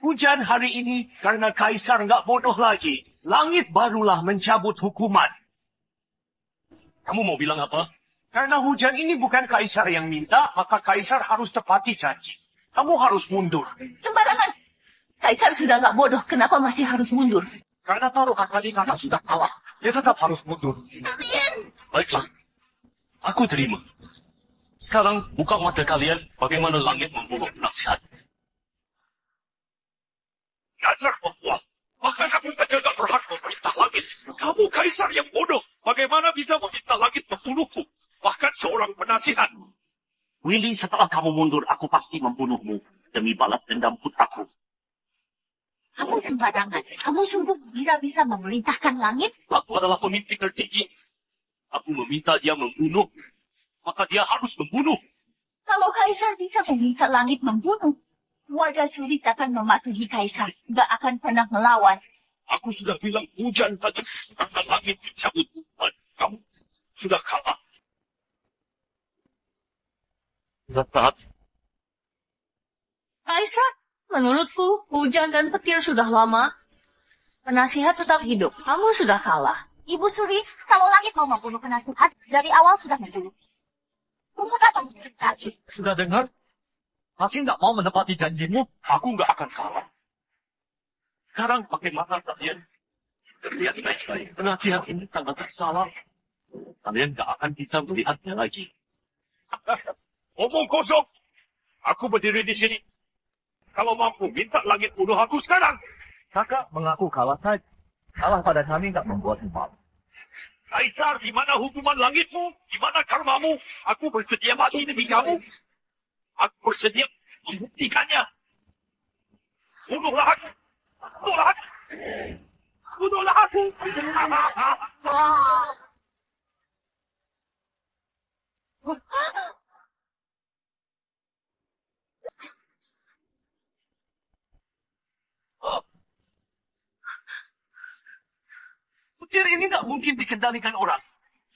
Hujan hari ini karena kaisar gak bodoh lagi. Langit barulah mencabut hukuman. Kamu mau bilang apa? Karena hujan ini bukan kaisar yang minta, maka kaisar harus tepati janji. Kamu harus mundur. Sembarangan. Kaisar sudah nggak bodoh, kenapa masih harus mundur? Karena taruhan tadi kakak sudah kalah. Dia tetap harus mundur. Kalian! Baiklah. Aku terima. Sekarang buka mata kalian bagaimana langit membunuh nasihat. Dasar pembuang. Bahkan kamu saja gak berhak memerintah langit. Kamu kaisar yang bodoh. Bagaimana bisa meminta langit membunuhku? Bahkan seorang penasihat. Willy, setelah kamu mundur, aku pasti membunuhmu demi balas dendam putraku. Kamu sembarangan. Kamu sungguh bisa memerintahkan langit? Aku adalah pemimpin tertinggi. Aku meminta dia membunuh, maka dia harus membunuh. Kalau kaisar bisa meminta langit membunuh, warga sulit akan mematuhi kaisar. Gak akan pernah melawan. Aku sudah bilang hujan tadi karena langit dicabut. Dan kamu sudah kalah. Tetap. Kaisar, menurutku hujan dan petir sudah lama. Penasihat tetap hidup. Kamu sudah kalah. Ibu Suri, kalau langit mau membunuh penasihat, dari awal sudah membunuh. Untuk apa? Sudah dengar? Masih nggak mau menepati janjimu? Aku nggak akan kalah. Sekarang bagaimana kalian? Lihat baik-baik. Penasihat ini sangat salah. Kalian gak akan bisa melihatnya lagi. Omong kosong. Aku berdiri di sini. Kalau mampu, minta langit bunuh aku sekarang. Kakak mengaku kalah saja. Kalah pada kami nggak membuat malu. Kaisar, di mana hukuman langitmu? Di mana karmamu? Aku bersedia mati demi kamu. Aku bersedia membuktikannya. Bunuhlah aku. Bunuhlah aku. Bunuhlah aku. Petir ini nggak mungkin dikendalikan orang.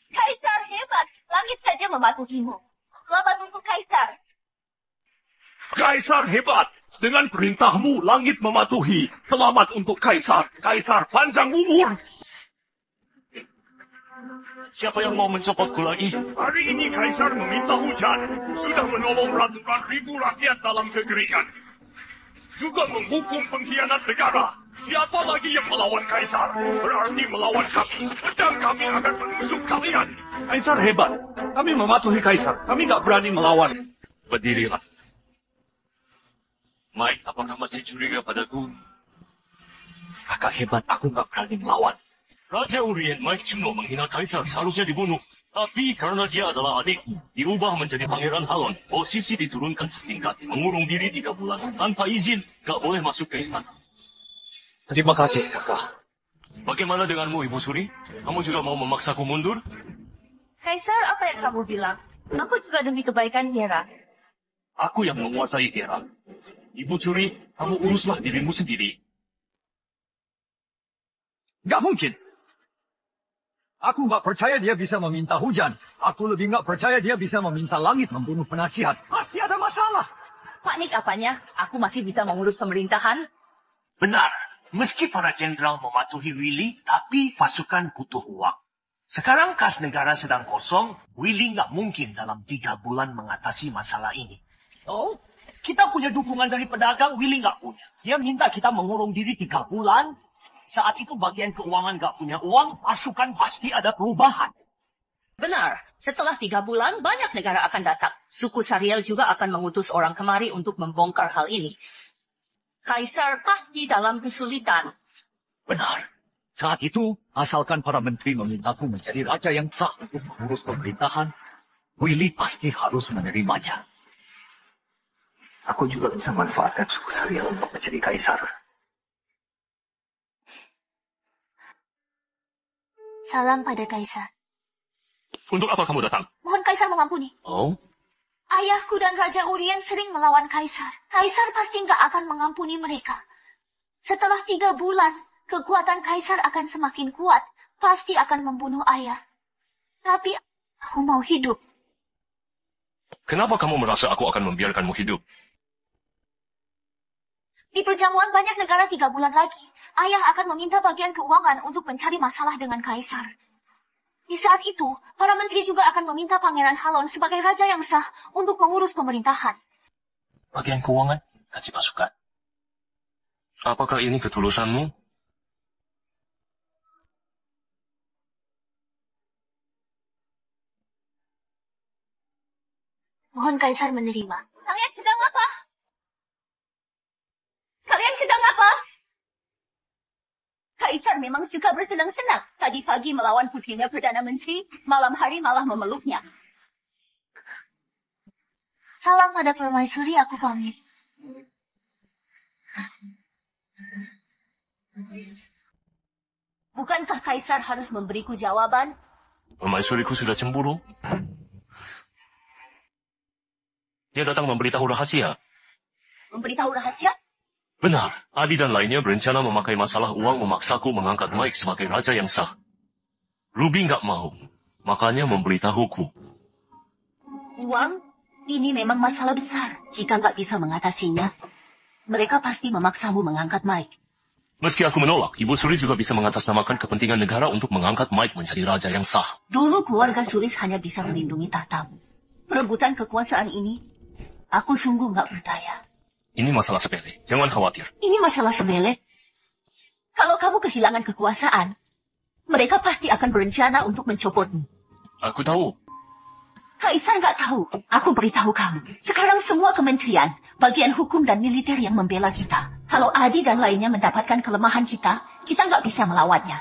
Kaisar hebat. Langit saja mematuhimu. Selamat untuk Kaisar. Kaisar hebat. Dengan perintahmu, langit mematuhi. Selamat untuk Kaisar. Kaisar panjang umur. Siapa yang mau mencopotku lagi? Hari ini Kaisar meminta hujan. Sudah menolong ratusan ribu rakyat dalam kekeringan. Juga menghukum pengkhianat negara. Siapa lagi yang melawan Kaisar? Berarti melawan kami. Pedang kami akan menusuk kalian. Kaisar hebat. Kami mematuhi kaisar. Kami nggak berani melawan. Berdirilah. Mike, apakah masih curiga padaku? Kakak hebat, aku nggak berani melawan. Raja Urien Mike Cimno menghina Kaisar seharusnya dibunuh. Tapi karena dia adalah adikku, diubah menjadi Pangeran Halon. Posisi diturunkan setingkat. Mengurung diri 3 bulan. Tanpa izin, gak boleh masuk ke istana. Terima kasih, kakak. Bagaimana denganmu, Ibu Suri? Kamu juga mau memaksaku mundur? Kaisar, apa yang kamu bilang? Aku juga demi kebaikan Hera. Aku yang menguasai Hera. Ibu Suri, kamu uruslah dirimu sendiri. Nggak mungkin. Aku nggak percaya dia bisa meminta hujan. Aku lebih nggak percaya dia bisa meminta langit membunuh penasihat. Pasti ada masalah. Panik apanya? Aku masih bisa mengurus pemerintahan. Benar. Meski para jenderal mematuhi Willy, tapi pasukan butuh uang. Sekarang kas negara sedang kosong, Willy nggak mungkin dalam 3 bulan mengatasi masalah ini. Oh, kita punya dukungan dari pedagang, Willy nggak punya. Dia minta kita mengurung diri 3 bulan. Saat itu bagian keuangan nggak punya uang, pasukan pasti ada perubahan. Benar. Setelah 3 bulan, banyak negara akan datang. Suku Sariel juga akan mengutus orang kemari untuk membongkar hal ini. Kaisar pasti dalam kesulitan. Benar. Saat itu, asalkan para menteri memintaku menjadi raja yang sah untuk mengurus pemerintahan, Willy pasti harus menerimanya. Aku juga bisa manfaatkan suku Sariel untuk menjadi kaisar. Salam pada Kaisar. Untuk apa kamu datang? Mohon Kaisar mengampuni. Oh? Ayahku dan Raja Urien sering melawan Kaisar. Kaisar pasti nggak akan mengampuni mereka. Setelah 3 bulan, kekuatan Kaisar akan semakin kuat. pasti akan membunuh ayah. Tapi aku mau hidup. Kenapa kamu merasa aku akan membiarkanmu hidup? Di perjamuan banyak negara 3 bulan lagi, ayah akan meminta bagian keuangan untuk mencari masalah dengan kaisar. Di saat itu, para menteri juga akan meminta Pangeran Halon sebagai raja yang sah untuk mengurus pemerintahan. Bagian keuangan, gaji pasukan. Apakah ini ketulusanmu? Mohon kaisar menerima. Kalian sedang apa? Kalian sedang apa? Kaisar memang suka bersenang-senang. Tadi pagi melawan putrinya Perdana Menteri, malam hari malah memeluknya. Salam pada permaisuri, aku pamit. Bukankah kaisar harus memberiku jawaban? Permaisuriku sudah cemburu. Dia datang memberitahu rahasia. Memberitahu rahasia? Benar, Adi dan lainnya berencana memakai masalah uang memaksaku mengangkat Mike sebagai raja yang sah. Ruby nggak mau, makanya memberitahuku. Uang? Ini memang masalah besar. Jika nggak bisa mengatasinya, mereka pasti memaksamu mengangkat Mike. Meski aku menolak, Ibu Suri juga bisa mengatasnamakan kepentingan negara untuk mengangkat Mike menjadi raja yang sah. Dulu keluarga Sulis hanya bisa melindungi tahtamu. Perebutan kekuasaan ini, aku sungguh nggak berdaya. Ini masalah sepele, jangan khawatir. Ini masalah sepele. Kalau kamu kehilangan kekuasaan, mereka pasti akan berencana untuk mencopotmu. Aku tahu. Kaisar nggak tahu. Aku beritahu kamu. Sekarang semua kementerian, bagian hukum dan militer yang membela kita. Kalau Adi dan lainnya mendapatkan kelemahan kita nggak bisa melawannya.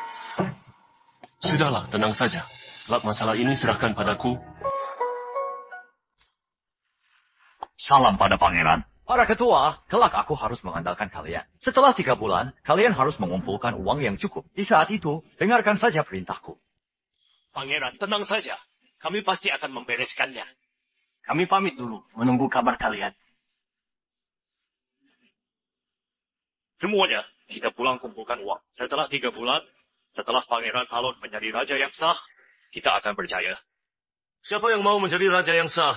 Sudahlah, tenang saja. Kelak masalah ini serahkan padaku. Salam pada pangeran. Para ketua, kelak aku harus mengandalkan kalian. Setelah 3 bulan, kalian harus mengumpulkan uang yang cukup. Di saat itu, dengarkan saja perintahku. Pangeran, tenang saja. Kami pasti akan membereskannya. Kami pamit dulu, menunggu kabar kalian. Semuanya, kita pulang kumpulkan uang. Setelah 3 bulan, setelah Pangeran Halon menjadi raja yang sah, kita akan berjaya. Siapa yang mau menjadi raja yang sah?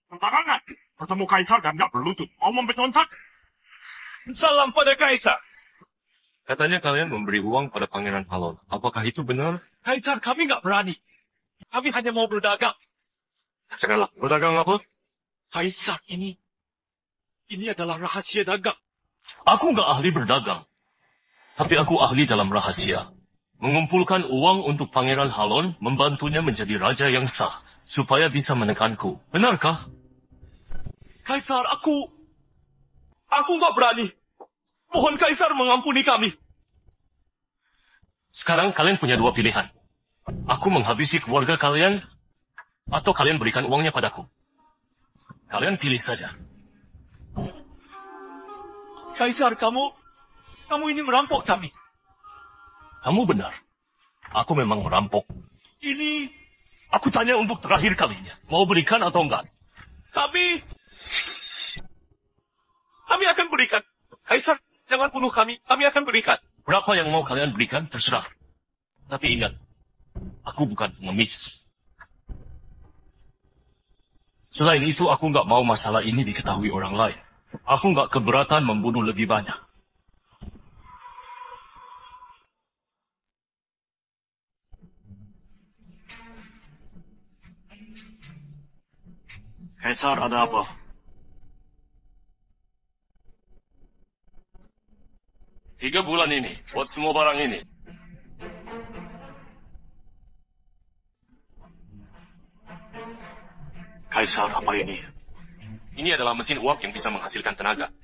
Sembarangan. Bertemu kaisar dan nggak berlutut. Mau memberontak? Salam pada Kaisar. Katanya kalian memberi uang pada Pangeran Halon. Apakah itu benar? Kaisar, kami nggak berani. Kami hanya mau berdagang. Sekarang, berdagang apa? Kaisar, ini adalah rahasia dagang. Aku nggak ahli berdagang. Tapi aku ahli dalam rahasia. Mengumpulkan uang untuk Pangeran Halon, membantunya menjadi raja yang sah. Supaya bisa menekanku. Benarkah? Kaisar, aku nggak berani. Mohon Kaisar mengampuni kami. Sekarang kalian punya 2 pilihan. Aku menghabisi keluarga kalian, atau kalian berikan uangnya padaku. Kalian pilih saja. Kaisar, kamu ini merampok kami. Kamu benar. Aku memang merampok. Ini Aku tanya untuk terakhir kalinya. Mau berikan atau enggak? kami akan berikan. Kaisar, jangan bunuh kami. Kami akan berikan. Berapa yang mau kalian berikan, terserah. Tapi ingat, aku bukan pengemis. Selain itu, aku nggak mau masalah ini diketahui orang lain. Aku nggak keberatan membunuh lebih banyak. Kaisar, ada apa? Tiga bulan ini, buat semua barang ini. Kaisar, apa ini? Ini adalah mesin uap yang bisa menghasilkan tenaga.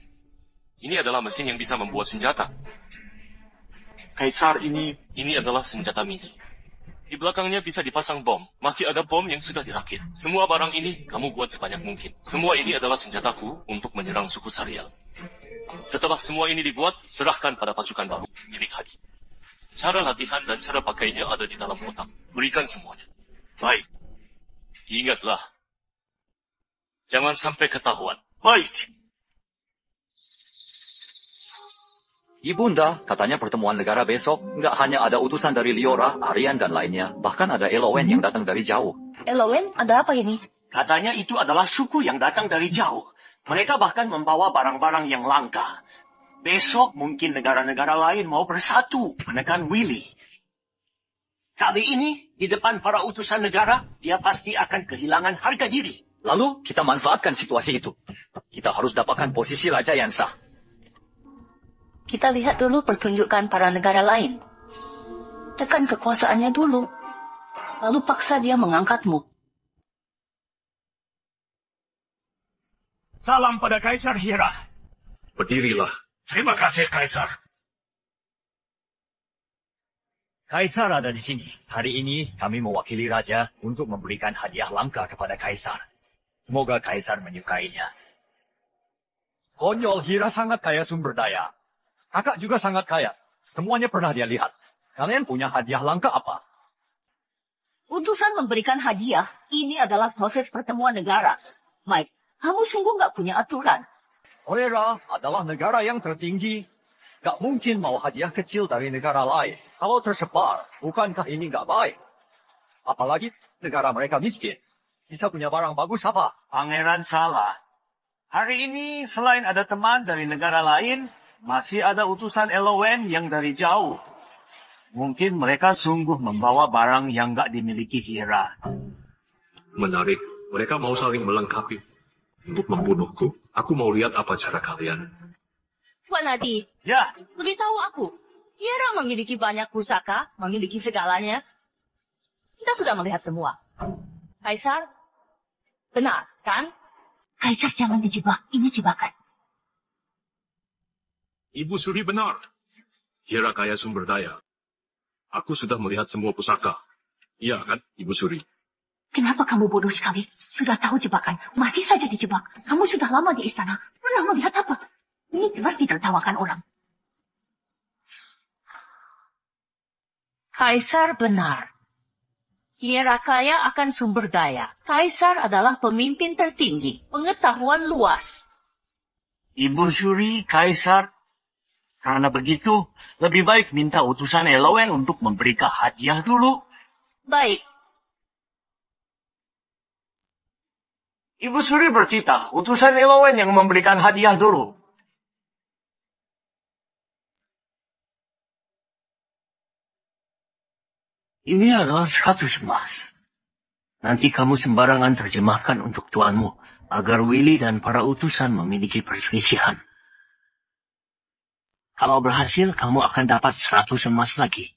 Ini adalah mesin yang bisa membuat senjata. Kaisar, ini adalah senjata mini. Di belakangnya bisa dipasang bom. Masih ada bom yang sudah dirakit. Semua barang ini kamu buat sebanyak mungkin. Semua ini adalah senjataku untuk menyerang suku Sariel. Setelah semua ini dibuat, serahkan pada pasukan baru milik Hadi. Cara latihan dan cara pakainya ada di dalam kotak. Berikan semuanya. Baik. Ingatlah. Jangan sampai ketahuan. Baik. Ibunda, katanya pertemuan negara besok nggak hanya ada utusan dari Liora, Aryan, dan lainnya. Bahkan ada Elowen yang datang dari jauh. Elowen, ada apa ini? Katanya itu adalah suku yang datang dari jauh. Mereka bahkan membawa barang-barang yang langka. Besok mungkin negara-negara lain mau bersatu menekan Willy. Kali ini, di depan para utusan negara, dia pasti akan kehilangan harga diri. Lalu kita manfaatkan situasi itu. Kita harus dapatkan posisi raja yang sah. Kita lihat dulu pertunjukan para negara lain. Tekan kekuasaannya dulu. Lalu paksa dia mengangkatmu. Salam pada Kaisar Hira. Berdirilah. Terima kasih, Kaisar. Kaisar ada di sini. Hari ini kami mewakili raja untuk memberikan hadiah langka kepada Kaisar. Semoga Kaisar menyukainya. Konyol, Hira sangat kaya sumber daya. Kakak juga sangat kaya. Semuanya pernah dia lihat. Kalian punya hadiah langka apa? Utusan memberikan hadiah, ini adalah proses pertemuan negara. Mike, kamu sungguh nggak punya aturan. Oera adalah negara yang tertinggi. Gak mungkin mau hadiah kecil dari negara lain. Kalau tersebar, bukankah ini gak baik? Apalagi negara mereka miskin. Bisa punya barang bagus apa? Pangeran salah. Hari ini, selain ada teman dari negara lain, masih ada utusan Elowen yang dari jauh. Mungkin mereka sungguh membawa barang yang gak dimiliki Hira. Menarik. Mereka mau saling melengkapi. Untuk membunuhku, aku mau lihat apa cara kalian. Tuan Adi, Ya, beritahu aku. Hira memiliki banyak pusaka, memiliki segalanya. Kita sudah melihat semua. Kaisar, benar, kan? Kaisar jangan dijebak, ini jebakan. Ibu Suri benar. Hira kaya sumber daya. Aku sudah melihat semua pusaka. Iya kan, Ibu Suri? Kenapa kamu bodoh sekali? Sudah tahu jebakan, masih saja dijebak. Kamu sudah lama di istana, pernah melihat apa? Ini jelas ditertawakan orang. Kaisar benar. Hira kaya akan sumber daya. Kaisar adalah pemimpin tertinggi, pengetahuan luas. Ibu Suri, Kaisar. Karena begitu, lebih baik minta utusan Elowen untuk memberikan hadiah dulu. Baik, Ibu Suri bercita, utusan Elowen yang memberikan hadiah dulu. Ini adalah 100 emas. Nanti kamu sembarangan terjemahkan untuk tuanmu, agar Willy dan para utusan memiliki perselisihan. Kalau berhasil, kamu akan dapat 100 emas lagi.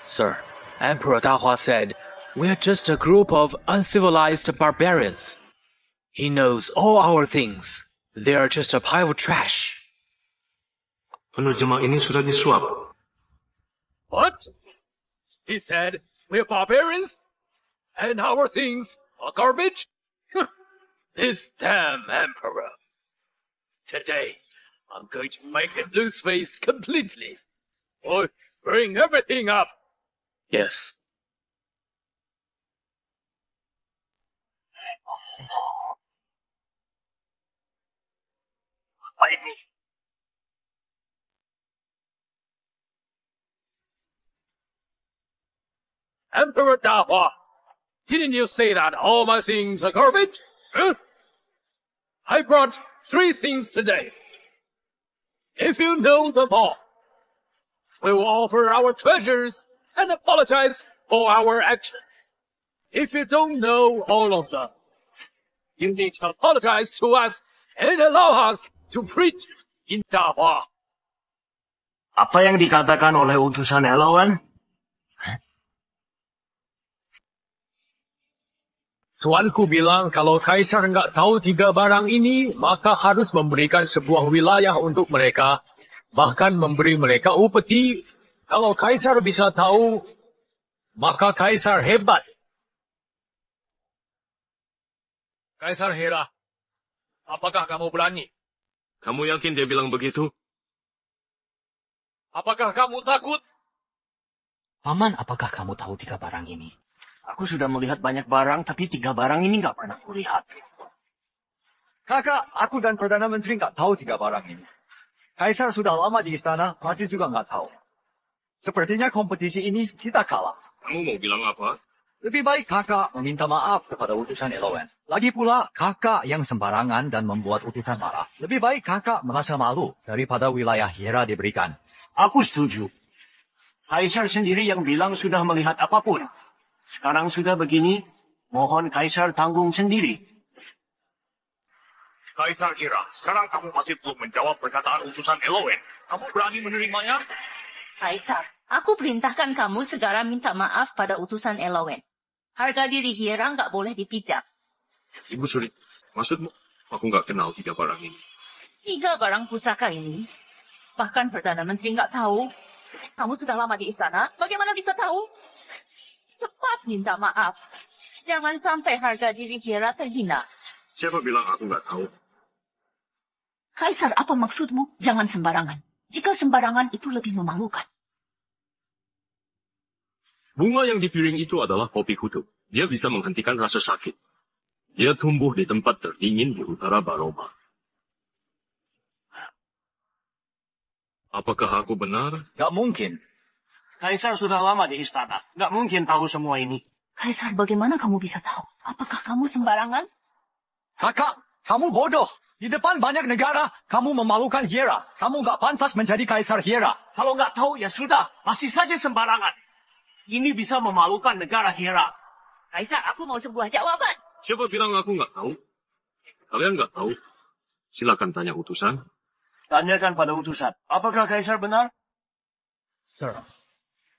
Sir, Emperor Dahua said, "We're just a group of uncivilized barbarians. He knows all our things. They are just a pile of trash." Penerjemah ini sudah disuap. What? He said, "We're barbarians? And our things are garbage?" This damn Emperor. Today, I'm going to make him lose face completely. Or bring everything up. Yes. Apa ini? Emperor Dahua, didn't you say that all my things are garbage? Huh? I brought 3 things today. If you know them all, we will offer our treasures and apologize for our actions. If you don't know all of them, you need to apologize to us and allow us to preach in Dahua. Apa yang dikatakan oleh utusan Elowen? Tuanku bilang kalau Kaisar nggak tahu 3 barang ini, maka harus memberikan sebuah wilayah untuk mereka, bahkan memberi mereka upeti. Kalau Kaisar bisa tahu, maka Kaisar hebat. Kaisar Hera, apakah kamu berani? Kamu yakin dia bilang begitu? Apakah kamu takut? Paman, apakah kamu tahu 3 barang ini? Aku sudah melihat banyak barang, tapi 3 barang ini nggak pernah kulihat. Kakak, aku dan Perdana Menteri nggak tahu 3 barang ini. Kaisar sudah lama di istana, Pati juga nggak tahu. Sepertinya kompetisi ini kita kalah. Kamu mau bilang apa? Lebih baik kakak meminta maaf kepada utusan Elowen. Lagi pula, kakak yang sembarangan dan membuat utusan marah. Lebih baik kakak merasa malu daripada wilayah Hiera diberikan. Aku setuju. Kaisar sendiri yang bilang sudah melihat apapun. Sekarang sudah begini, mohon Kaisar tanggung sendiri. Kaisar Hiera, sekarang kamu masih belum menjawab perkataan utusan Elowen. Kamu berani menerimanya? Kaisar, aku perintahkan kamu segera minta maaf pada utusan Elowen. Harga diri Hiera nggak boleh dipijak. Ibu Suri, maksudmu? Aku nggak kenal 3 barang ini. 3 barang pusaka ini, bahkan Perdana Menteri nggak tahu. Kamu sudah lama di istana, bagaimana bisa tahu? Cepat minta maaf. Jangan sampai harga diri Hiera terhina. Siapa bilang aku nggak tahu? Kaisar, apa maksudmu? Jangan sembarangan. Jika sembarangan itu lebih memalukan. Bunga yang di piring itu adalah popi kutub. Dia bisa menghentikan rasa sakit. Dia tumbuh di tempat terdingin di utara Baroma. Apakah aku benar? Nggak mungkin. Kaisar sudah lama di istana. Nggak mungkin tahu semua ini. Kaisar, bagaimana kamu bisa tahu? Apakah kamu sembarangan? Kakak, kamu bodoh. Di depan banyak negara, kamu memalukan Hiera. Kamu nggak pantas menjadi Kaisar Hiera. Kalau nggak tahu, ya sudah. Masih saja sembarangan. Ini bisa memalukan negara Hiera. Kaisar, aku mau sebuah jawaban. Siapa bilang aku nggak tahu? Kalian nggak tahu? Silakan tanya utusan. Tanyakan pada utusan. Apakah Kaisar benar? Sir,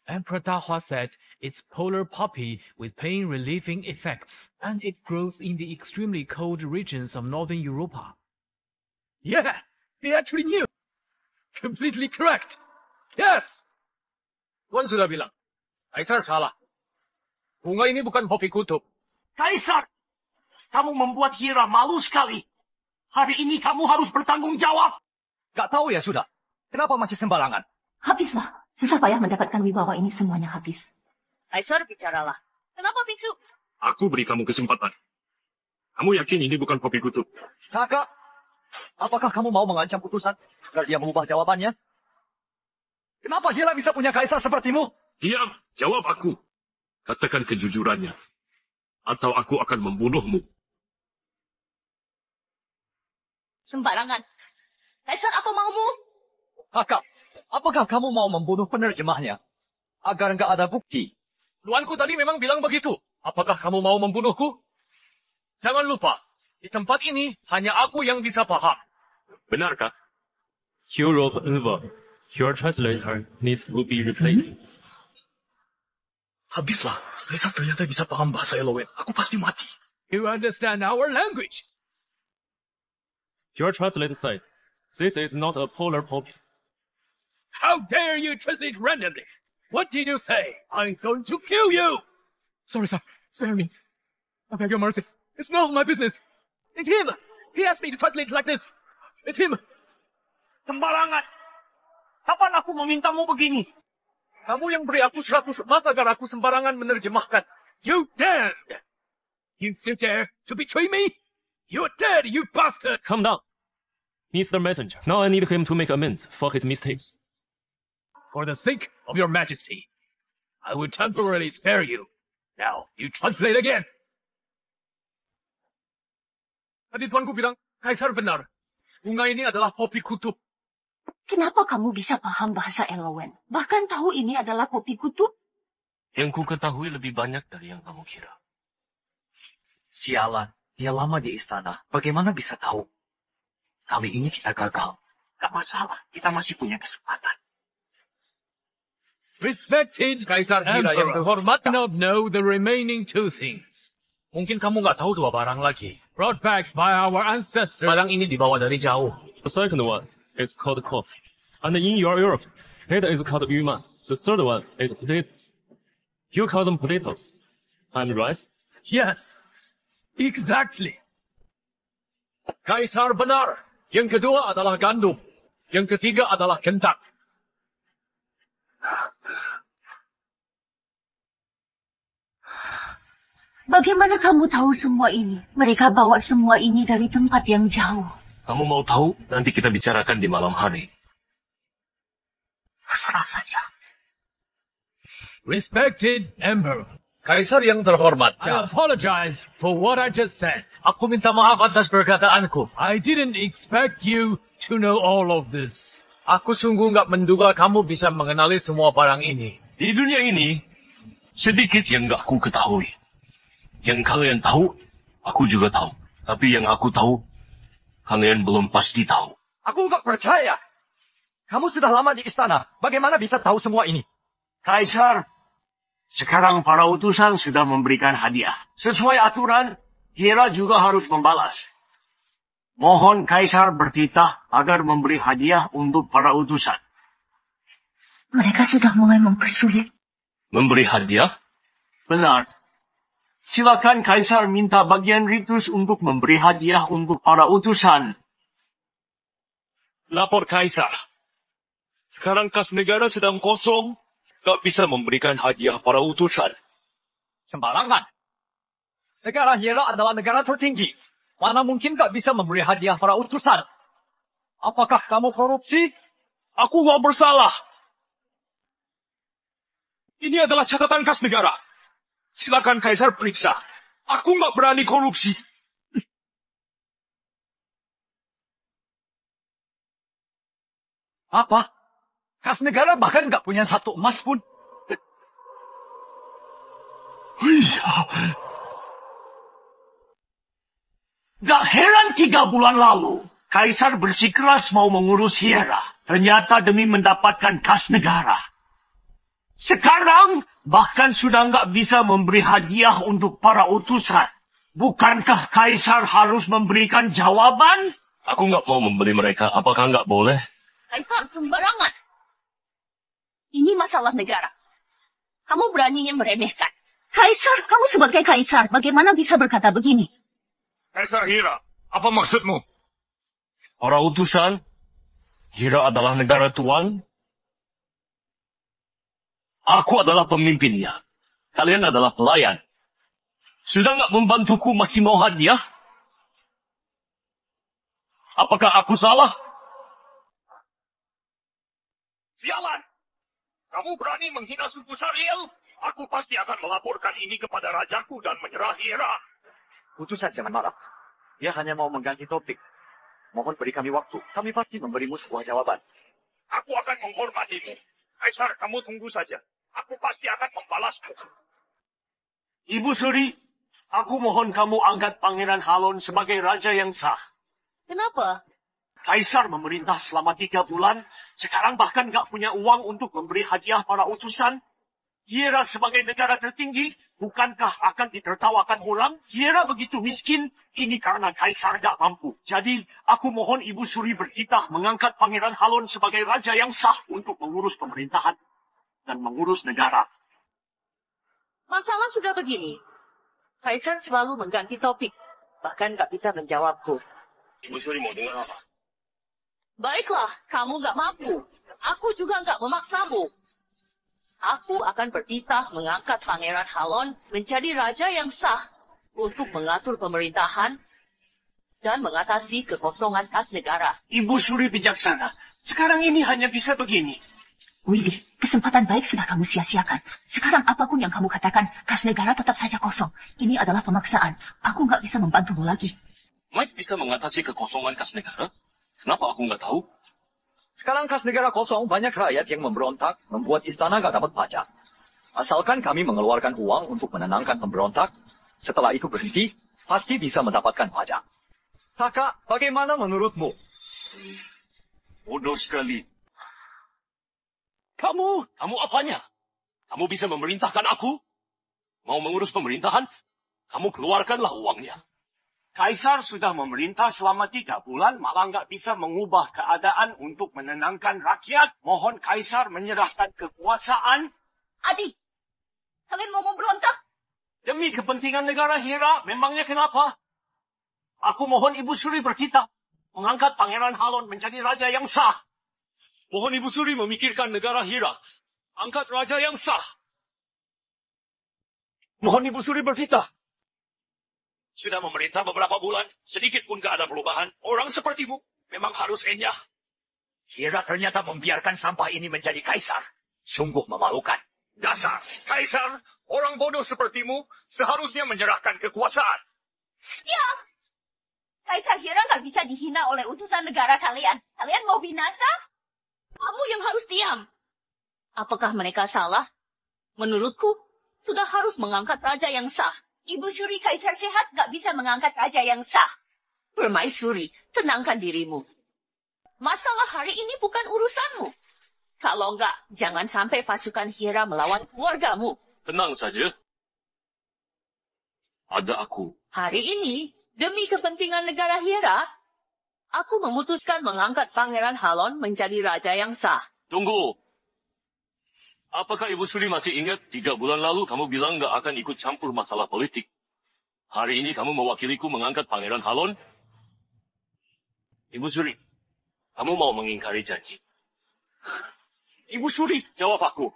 Emperor Dahua said it's polar poppy with pain-relieving effects, and it grows in the extremely cold regions of northern Europa. Yeah, he actually knew. Completely correct. Yes! Tuan sudah bilang. Kaisar salah. Bunga ini bukan popi kutub. Kaisar! Kamu membuat Hiera malu sekali. Hari ini kamu harus bertanggung jawab. Nggak tahu ya sudah. Kenapa masih sembarangan? Habislah. Susah payah mendapatkan wibawa ini semuanya habis. Kaisar, bicaralah. Kenapa bisu? Aku beri kamu kesempatan. Kamu yakin ini bukan popi kutub? Kakak, apakah kamu mau mengancam utusan agar dia mengubah jawabannya? Kenapa Hiera bisa punya kaisar sepertimu? Diam, jawab aku. Katakan kejujurannya. Atau aku akan membunuhmu. Sembarangan. Kaisar, apa maumu? Kakak, apakah kamu mau membunuh penerjemahnya? Agar nggak ada bukti. Tuanku tadi memang bilang begitu. Apakah kamu mau membunuhku? Jangan lupa, di tempat ini hanya aku yang bisa paham. Benarkah? Hero of Enver, your translator needs to be replaced. Habislah. Kaisar ternyata bisa paham bahasa Elowen. Aku pasti mati. You understand our language? Your translator said, this is not a polar poppy. How dare you translate randomly? What did you say? I'm going to kill you! Sorry, sir. Spare me. I beg your mercy. It's none of my business. It's him. He asked me to translate like this. It's him. Sembarangan. Kapan aku memintamu begini? Kamu yang beri aku 100 emas agar aku sembarangan menerjemahkan. You dared! You still dare to betray me? You're dead, you bastard! Calm down. Mr. Messenger, now I need him to make amends for his mistakes. For the sake of your majesty, I will temporarily spare you. Now, you translate again. Tadi tuanku bilang, Kaisar benar. Bunga ini adalah popi kutub. Kenapa kamu bisa paham bahasa Elowen? Bahkan tahu ini adalah popi kutub? Yang ku ketahui lebih banyak dari yang kamu kira. Sialan, dia lama di istana. Bagaimana bisa tahu? Kali ini kita gagal. Gak masalah, kita masih punya kesempatan. Respected Kaisar Hiera yang terhormat. cannot know the remaining 2 things. Mungkin kamu nggak tahu 2 barang lagi. Brought back by our ancestors. Barang ini dibawa dari jauh. The second one is called coffee. And in your Europe, it is called yuman. The third one is potatoes. You call them potatoes. I'm right? Yes, exactly. Kaisar benar. Yang kedua adalah gandum. Yang ketiga adalah kentang. Bagaimana kamu tahu semua ini? Mereka bawa semua ini dari tempat yang jauh. Kamu mau tahu? Nanti kita bicarakan di malam hari. Terserah saja. Respected Emperor, Kaisar yang terhormat, I apologize for what I just said. aku minta maaf atas perkataanku. I didn't expect you to know all of this. Aku sungguh nggak menduga kamu bisa mengenali semua barang ini. Di dunia ini, sedikit yang nggak aku ketahui. Yang kalian tahu, aku juga tahu. Tapi yang aku tahu, kalian belum pasti tahu. Aku nggak percaya. Kamu sudah lama di istana. Bagaimana bisa tahu semua ini? Kaisar, sekarang para utusan sudah memberikan hadiah. Sesuai aturan, Hera juga harus membalas. Mohon Kaisar bertitah agar memberi hadiah untuk para utusan. Mereka sudah mulai mempersulit. Memberi hadiah? Benar. Silakan Kaisar minta bagian ritus untuk memberi hadiah untuk para utusan. Lapor Kaisar. Sekarang kas negara sedang kosong. Gak bisa memberikan hadiah para utusan. Sembarangan. Negara Hera adalah negara tertinggi. Mana mungkin gak bisa memberi hadiah para utusan? Apakah kamu korupsi? Aku gak bersalah. Ini adalah catatan kas negara. Silakan Kaisar periksa. Aku gak berani korupsi. Apa? Kas negara bahkan gak punya satu emas pun. Gak heran 3 bulan lalu, Kaisar bersikeras mau mengurus Hera. Ternyata demi mendapatkan kas negara. Sekarang, bahkan sudah nggak bisa memberi hadiah untuk para utusan. Bukankah Kaisar harus memberikan jawaban? Aku nggak mau membeli mereka. Apakah nggak boleh? Kaisar sembarangan. Ini masalah negara. Kamu beraninya meremehkan. Kaisar, kamu sebagai kaisar, bagaimana bisa berkata begini? Kaisar Hera, apa maksudmu? Para utusan, Hera adalah negara tuan. Aku adalah pemimpinnya. Kalian adalah pelayan. Sudah nggak membantuku masih mau hadiah? Apakah aku salah? Sialan! Kamu berani menghina suku Sariel? Aku pasti akan melaporkan ini kepada rajaku dan menyerah Hera. Utusan jangan marah. Dia hanya mau mengganti topik. Mohon beri kami waktu. Kami pasti memberimu sebuah jawaban. Aku akan menghormatimu. Kaisar, kamu tunggu saja. Aku pasti akan membalasmu. Ibu Suri, aku mohon kamu angkat Pangeran Halon sebagai raja yang sah. Kenapa? Kaisar memerintah selama 3 bulan, sekarang bahkan nggak punya uang untuk memberi hadiah para utusan. Hera sebagai negara tertinggi, bukankah akan ditertawakan orang? Hera begitu miskin, ini karena Kaisar nggak mampu. Jadi, aku mohon Ibu Suri bertitah mengangkat Pangeran Halon sebagai raja yang sah untuk mengurus pemerintahan dan mengurus negara. Masalah sudah begini. Kaisar selalu mengganti topik, bahkan nggak bisa menjawabku. Ibu Suri mau dengar apa? Baiklah, kamu nggak mampu. Aku juga nggak memaksamu. Aku akan bertitah mengangkat Pangeran Halon menjadi raja yang sah untuk mengatur pemerintahan dan mengatasi kekosongan kas negara. Ibu Suri bijaksana. Sekarang ini hanya bisa begini. Willy, kesempatan baik sudah kamu sia-siakan. Sekarang apapun yang kamu katakan, kas negara tetap saja kosong. Ini adalah pemaksaan. Aku nggak bisa membantumu lagi. Mike bisa mengatasi kekosongan kas negara? Kenapa aku nggak tahu? Sekarang kas negara kosong, banyak rakyat yang memberontak, membuat istana gak dapat pajak. Asalkan kami mengeluarkan uang untuk menenangkan pemberontak, setelah itu berhenti, pasti bisa mendapatkan pajak. Kakak, bagaimana menurutmu? Bodoh sekali. Kamu apanya? Kamu bisa memerintahkan aku? Mau mengurus pemerintahan? Kamu keluarkanlah uangnya. Kaisar sudah memerintah selama 3 bulan, malah nggak bisa mengubah keadaan untuk menenangkan rakyat. Mohon Kaisar menyerahkan kekuasaan. Adi, kalian mau memberontak? Demi kepentingan negara Hera, memangnya kenapa? Aku mohon Ibu Suri bertitah mengangkat Pangeran Halon menjadi raja yang sah. Mohon Ibu Suri memikirkan negara Hera. Angkat raja yang sah. Mohon Ibu Suri bertitah. Sudah memerintah beberapa bulan, sedikit pun gak ada perubahan. Orang sepertimu memang harus enyah. Hira ternyata membiarkan sampah ini menjadi kaisar. Sungguh memalukan. Dasar kaisar, orang bodoh sepertimu seharusnya menyerahkan kekuasaan. Diam! Kaisar Hira nggak bisa dihina oleh utusan negara kalian. Kalian mau binasa? Kamu yang harus diam. Apakah mereka salah? Menurutku, sudah harus mengangkat raja yang sah. Ibu Suri Kaisar sehat nggak bisa mengangkat raja yang sah. Permaisuri, tenangkan dirimu. Masalah hari ini bukan urusanmu. Kalau enggak, jangan sampai pasukan Hira melawan keluargamu. Tenang saja. Ada aku. Hari ini, demi kepentingan negara Hira, aku memutuskan mengangkat Pangeran Halon menjadi raja yang sah. Tunggu. Apakah Ibu Suri masih ingat 3 bulan lalu kamu bilang nggak akan ikut campur masalah politik? Hari ini kamu mewakiliku mengangkat Pangeran Halon? Ibu Suri, kamu mau mengingkari janji? Ibu Suri, jawab aku.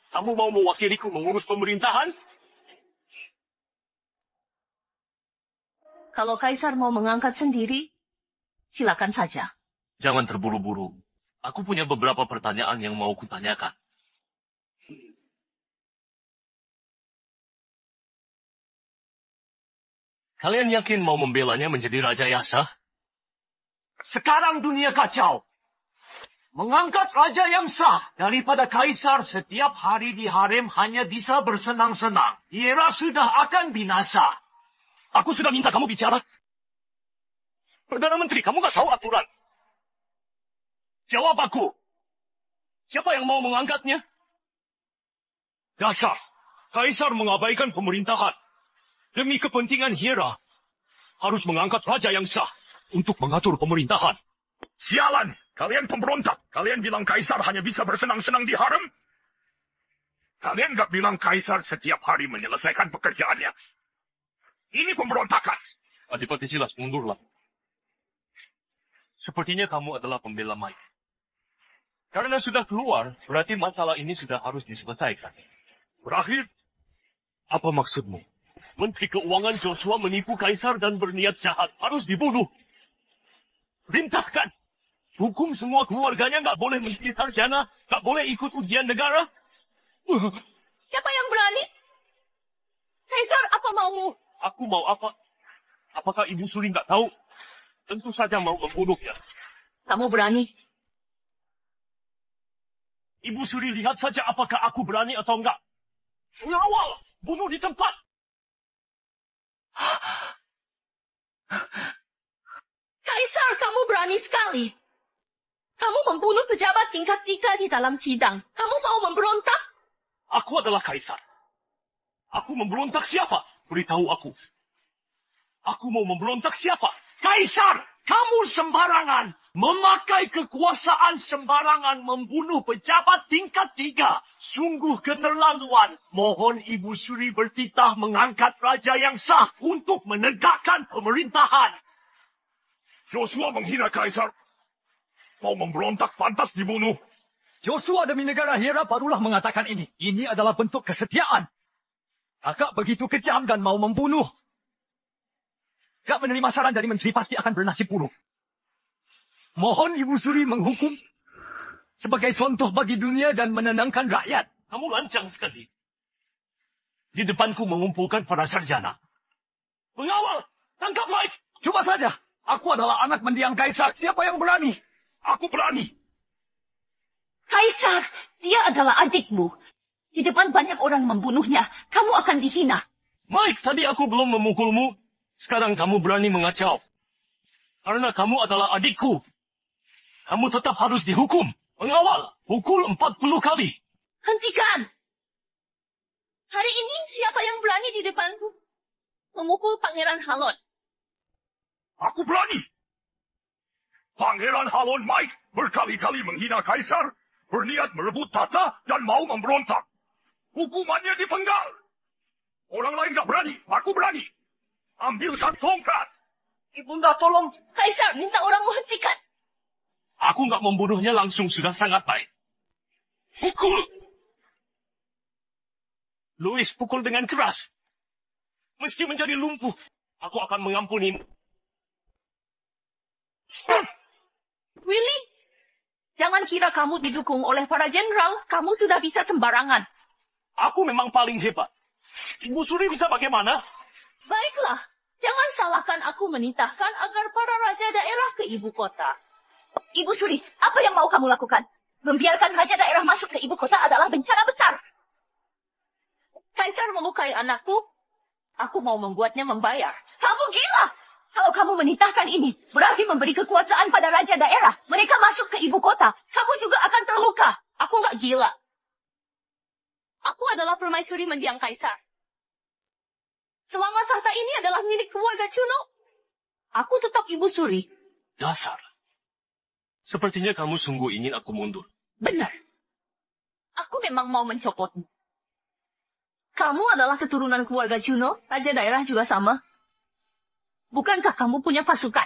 Kamu mau mewakiliku mengurus pemerintahan? Kalau Kaisar mau mengangkat sendiri, silakan saja. Jangan terburu-buru. Aku punya beberapa pertanyaan yang mau kutanyakan. Kalian yakin mau membelanya menjadi Raja yang sah? Sekarang dunia kacau. Mengangkat raja yang sah daripada kaisar setiap hari di harem hanya bisa bersenang-senang. Hira sudah akan binasa. Aku sudah minta kamu bicara. Perdana Menteri, kamu gak tahu aturan. Jawab aku. Siapa yang mau mengangkatnya? Dasar. Kaisar mengabaikan pemerintahan. Demi kepentingan Hira, harus mengangkat raja yang sah untuk mengatur pemerintahan. Sialan! Kalian pemberontak. Kalian bilang kaisar hanya bisa bersenang-senang di harem? Kalian gak bilang kaisar setiap hari menyelesaikan pekerjaannya. Ini pemberontakan. Adipati Silas, mundurlah. Sepertinya kamu adalah pembela Mike. Karena sudah keluar, berarti masalah ini sudah harus diselesaikan. Berakhir? Apa maksudmu? Menteri Keuangan Joshua menipu kaisar dan berniat jahat. Harus dibunuh. Perintahkan. Hukum semua keluarganya nggak boleh menjadi sarjana, nggak boleh ikut ujian negara. Siapa yang berani? Kaisar, apa maumu? Aku mau apa? Apakah Ibu Suri nggak tahu? Tentu saja mau membunuhnya. Kamu berani? Ibu Suri lihat saja apakah aku berani atau enggak. Mengawal, bunuh di tempat. Kaisar, kamu berani sekali. Kamu membunuh pejabat tingkat 3 di dalam sidang. Kamu mau memberontak? Aku adalah kaisar. Aku memberontak siapa? Beritahu aku. Aku mau memberontak siapa? Kaisar! Kamu sembarangan. Memakai kekuasaan sembarangan membunuh pejabat tingkat 3. Sungguh keterlaluan. Mohon Ibu Suri bertitah mengangkat raja yang sah untuk menegakkan pemerintahan. Joshua menghina kaisar. Mau memberontak pantas dibunuh. Joshua demi negara Hira barulah mengatakan ini. Ini adalah bentuk kesetiaan. Kakak begitu kejam dan mau membunuh. Gak menerima saran dari menteri pasti akan bernasib buruk. Mohon Ibu Suri menghukum sebagai contoh bagi dunia dan menenangkan rakyat. Kamu lancang sekali. Di depanku mengumpulkan para sarjana. Mengawal! Tangkap Mike! Coba saja. Aku adalah anak mendiang kaisar. Siapa yang berani? Aku berani. Kaisar, dia adalah adikmu. Di depan banyak orang membunuhnya. Kamu akan dihina. Mike, tadi aku belum memukulmu. Sekarang kamu berani mengacau. Karena kamu adalah adikku. Kamu tetap harus dihukum. Mengawal. Pukul 40 kali. Hentikan! Hari ini siapa yang berani di depanku memukul Pangeran Halon? Aku berani. Pangeran Halon Mike berkali-kali menghina kaisar, berniat merebut tata, dan mau memberontak. Hukumannya dipenggal. Orang lain gak berani, aku berani. Ambilkan tongkat. Ibunda tolong. Kaisar, minta orang menghentikan. Aku gak membunuhnya langsung sudah sangat baik. Pukul! Louis pukul dengan keras. Meski menjadi lumpuh, aku akan mengampunimu. Willy, jangan kira kamu didukung oleh para jenderal. Kamu sudah bisa sembarangan. Aku memang paling hebat. Ibu Suri bisa bagaimana? Baiklah, jangan salahkan aku menitahkan agar para raja daerah ke ibu kota. Ibu Suri, apa yang mau kamu lakukan? Membiarkan raja daerah masuk ke ibu kota adalah bencana besar. Kaisar melukai anakku. Aku mau membuatnya membayar. Kamu gila! Kalau kamu menitahkan ini, berarti memberi kekuasaan pada raja daerah. Mereka masuk ke ibu kota. Kamu juga akan terluka. Aku nggak gila. Aku adalah permaisuri mendiang kaisar. Selama tahta ini adalah milik keluarga Cuno, aku tetap ibu suri. Dasar. Sepertinya kamu sungguh ingin aku mundur. Benar. Aku memang mau mencopotmu. Kamu adalah keturunan keluarga Cuno, raja daerah juga sama. Bukankah kamu punya pasukan?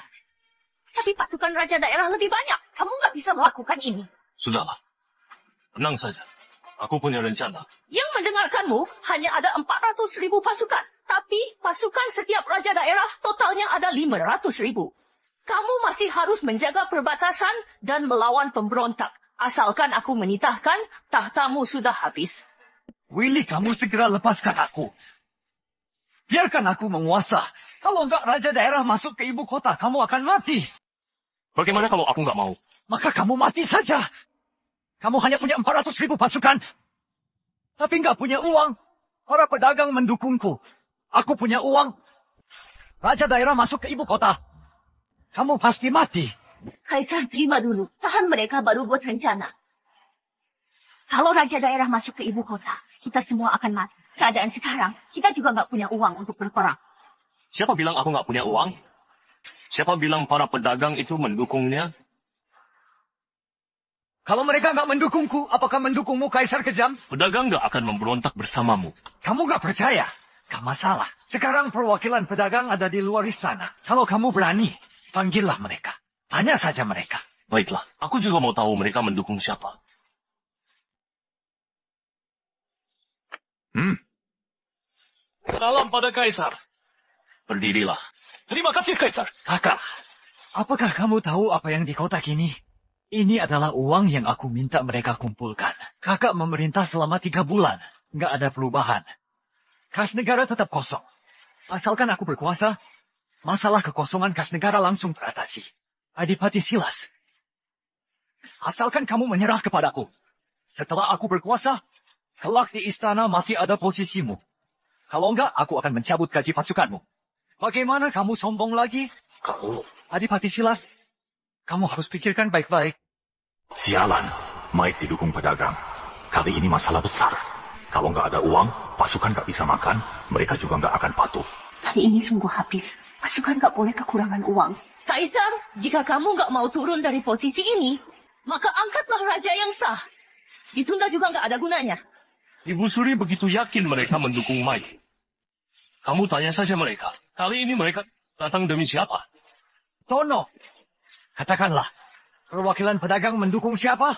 Tapi pasukan raja daerah lebih banyak. Kamu nggak bisa melakukan ini. Sudahlah. Tenang saja. Aku punya rencana. Yang mendengarkanmu hanya ada 400.000 pasukan. Tapi pasukan setiap raja daerah totalnya ada 500.000. Kamu masih harus menjaga perbatasan dan melawan pemberontak. Asalkan aku menitahkan, tahtamu sudah habis. Willy, kamu segera lepaskan aku. Biarkan aku menguasa. Kalau enggak raja daerah masuk ke ibu kota, kamu akan mati. Bagaimana kalau aku nggak mau? Maka kamu mati saja. Kamu hanya punya 400.000 pasukan. Tapi nggak punya uang. Para pedagang mendukungku. Aku punya uang. Raja daerah masuk ke ibu kota. Kamu pasti mati. Kaisar, terima dulu. Tahan mereka baru buat rencana. Kalau raja daerah masuk ke ibu kota, kita semua akan mati. Keadaan sekarang, kita juga nggak punya uang untuk berperang. Siapa bilang aku nggak punya uang? Siapa bilang para pedagang itu mendukungnya? Kalau mereka nggak mendukungku, apakah mendukungmu Kaisar kejam? Pedagang nggak akan memberontak bersamamu. Kamu nggak percaya? Gak masalah. Sekarang perwakilan pedagang ada di luar istana. Kalau kamu berani, panggillah mereka. Tanya saja mereka. Baiklah, aku juga mau tahu mereka mendukung siapa. Salam pada Kaisar. Berdirilah. Terima kasih, Kaisar. Kakak, apakah kamu tahu apa yang di kotak ini? Ini adalah uang yang aku minta mereka kumpulkan. Kakak memerintah selama 3 bulan. Nggak ada perubahan. Kas negara tetap kosong. Asalkan aku berkuasa, masalah kekosongan kas negara langsung teratasi. Adipati Silas. Asalkan kamu menyerah kepadaku. Setelah aku berkuasa, kelak di istana masih ada posisimu. Kalau enggak, aku akan mencabut gaji pasukanmu. Bagaimana kamu sombong lagi? Kamu, Adipati Silas, kamu harus pikirkan baik-baik. sialan. Mike didukung pedagang. Kali ini masalah besar. Kalau nggak ada uang, pasukan nggak bisa makan, mereka juga nggak akan patuh. Kali ini sungguh habis. Pasukan nggak boleh kekurangan uang. Kaisar, jika kamu nggak mau turun dari posisi ini, maka angkatlah raja yang sah. Ditunda juga nggak ada gunanya. Ibu Suri begitu yakin mereka mendukung Mike. Kamu tanya saja mereka. Kali ini mereka datang demi siapa? Tono, katakanlah, perwakilan pedagang mendukung siapa?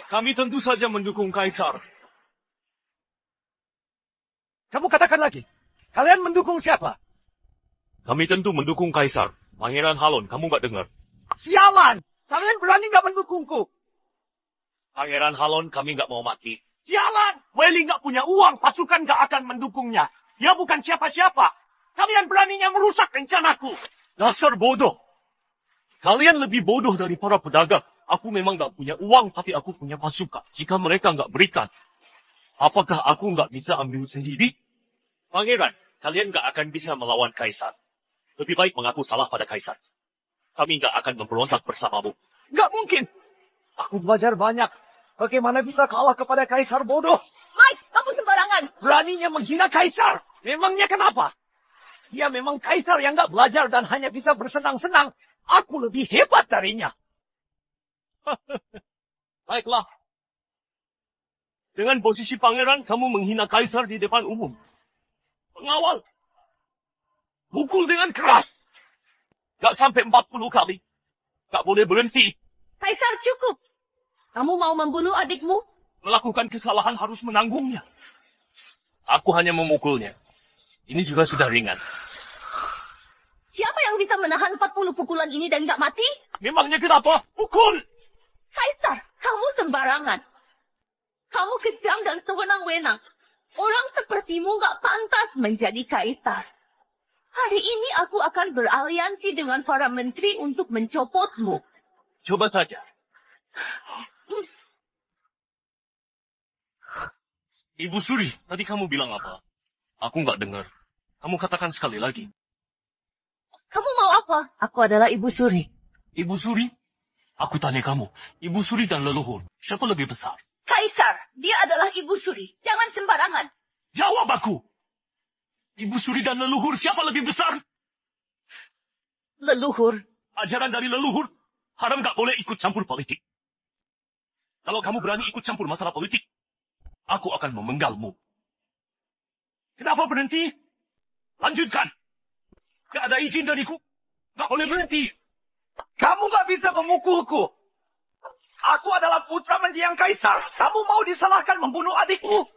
Kami tentu saja mendukung Kaisar. Kamu katakan lagi, kalian mendukung siapa? Kami tentu mendukung Kaisar. Pangeran Halon, kamu nggak dengar? Sialan! Kalian berani nggak mendukungku? Pangeran Halon, kami nggak mau mati. Sialan! Welly nggak punya uang, pasukan nggak akan mendukungnya. Dia bukan siapa-siapa. Kalian beraninya merusak rencanaku. Dasar bodoh. Kalian lebih bodoh dari para pedagang. Aku memang nggak punya uang, tapi aku punya pasukan. Jika mereka nggak berikan, apakah aku nggak bisa ambil sendiri? Pangeran, kalian nggak akan bisa melawan Kaisar. Lebih baik mengaku salah pada Kaisar. Kami nggak akan memberontak bersamamu. Nggak mungkin. Aku belajar banyak. Bagaimana bisa kalah kepada Kaisar bodoh? Mike, kamu sembarangan. Beraninya menghina Kaisar. Memangnya kenapa? Dia memang Kaisar yang nggak belajar dan hanya bisa bersenang-senang. Aku lebih hebat darinya. Baiklah. Dengan posisi pangeran, kamu menghina Kaisar di depan umum. Pengawal. Pukul dengan keras. Gak sampai 40 kali. Gak boleh berhenti. Kaisar, cukup. Kamu mau membunuh adikmu? Melakukan kesalahan harus menanggungnya. Aku hanya memukulnya. Ini juga sudah ringan. Siapa yang bisa menahan 40 pukulan ini dan nggak mati? Memangnya kenapa? Pukul! Kaisar, kamu sembarangan. Kamu kejam dan sewenang-wenang. Orang sepertimu nggak pantas menjadi kaisar. Hari ini aku akan beraliansi dengan para menteri untuk mencopotmu. Coba saja. Ibu Suri, tadi kamu bilang apa? Aku nggak dengar. Kamu katakan sekali lagi. Kamu mau apa? Aku adalah Ibu Suri. Ibu Suri? Aku tanya kamu, Ibu Suri dan leluhur, siapa lebih besar? Kaisar, dia adalah Ibu Suri. Jangan sembarangan. Jawab aku! Ibu Suri dan leluhur, siapa lebih besar? Leluhur. Ajaran dari leluhur, haram nggak boleh ikut campur politik. Kalau kamu berani ikut campur masalah politik, aku akan memenggalmu. Kenapa berhenti? Lanjutkan. Gak ada izin dariku. Gak boleh berhenti. Kamu gak bisa memukulku. Aku adalah putra mendiang kaisar. Kamu mau disalahkan membunuh adikku?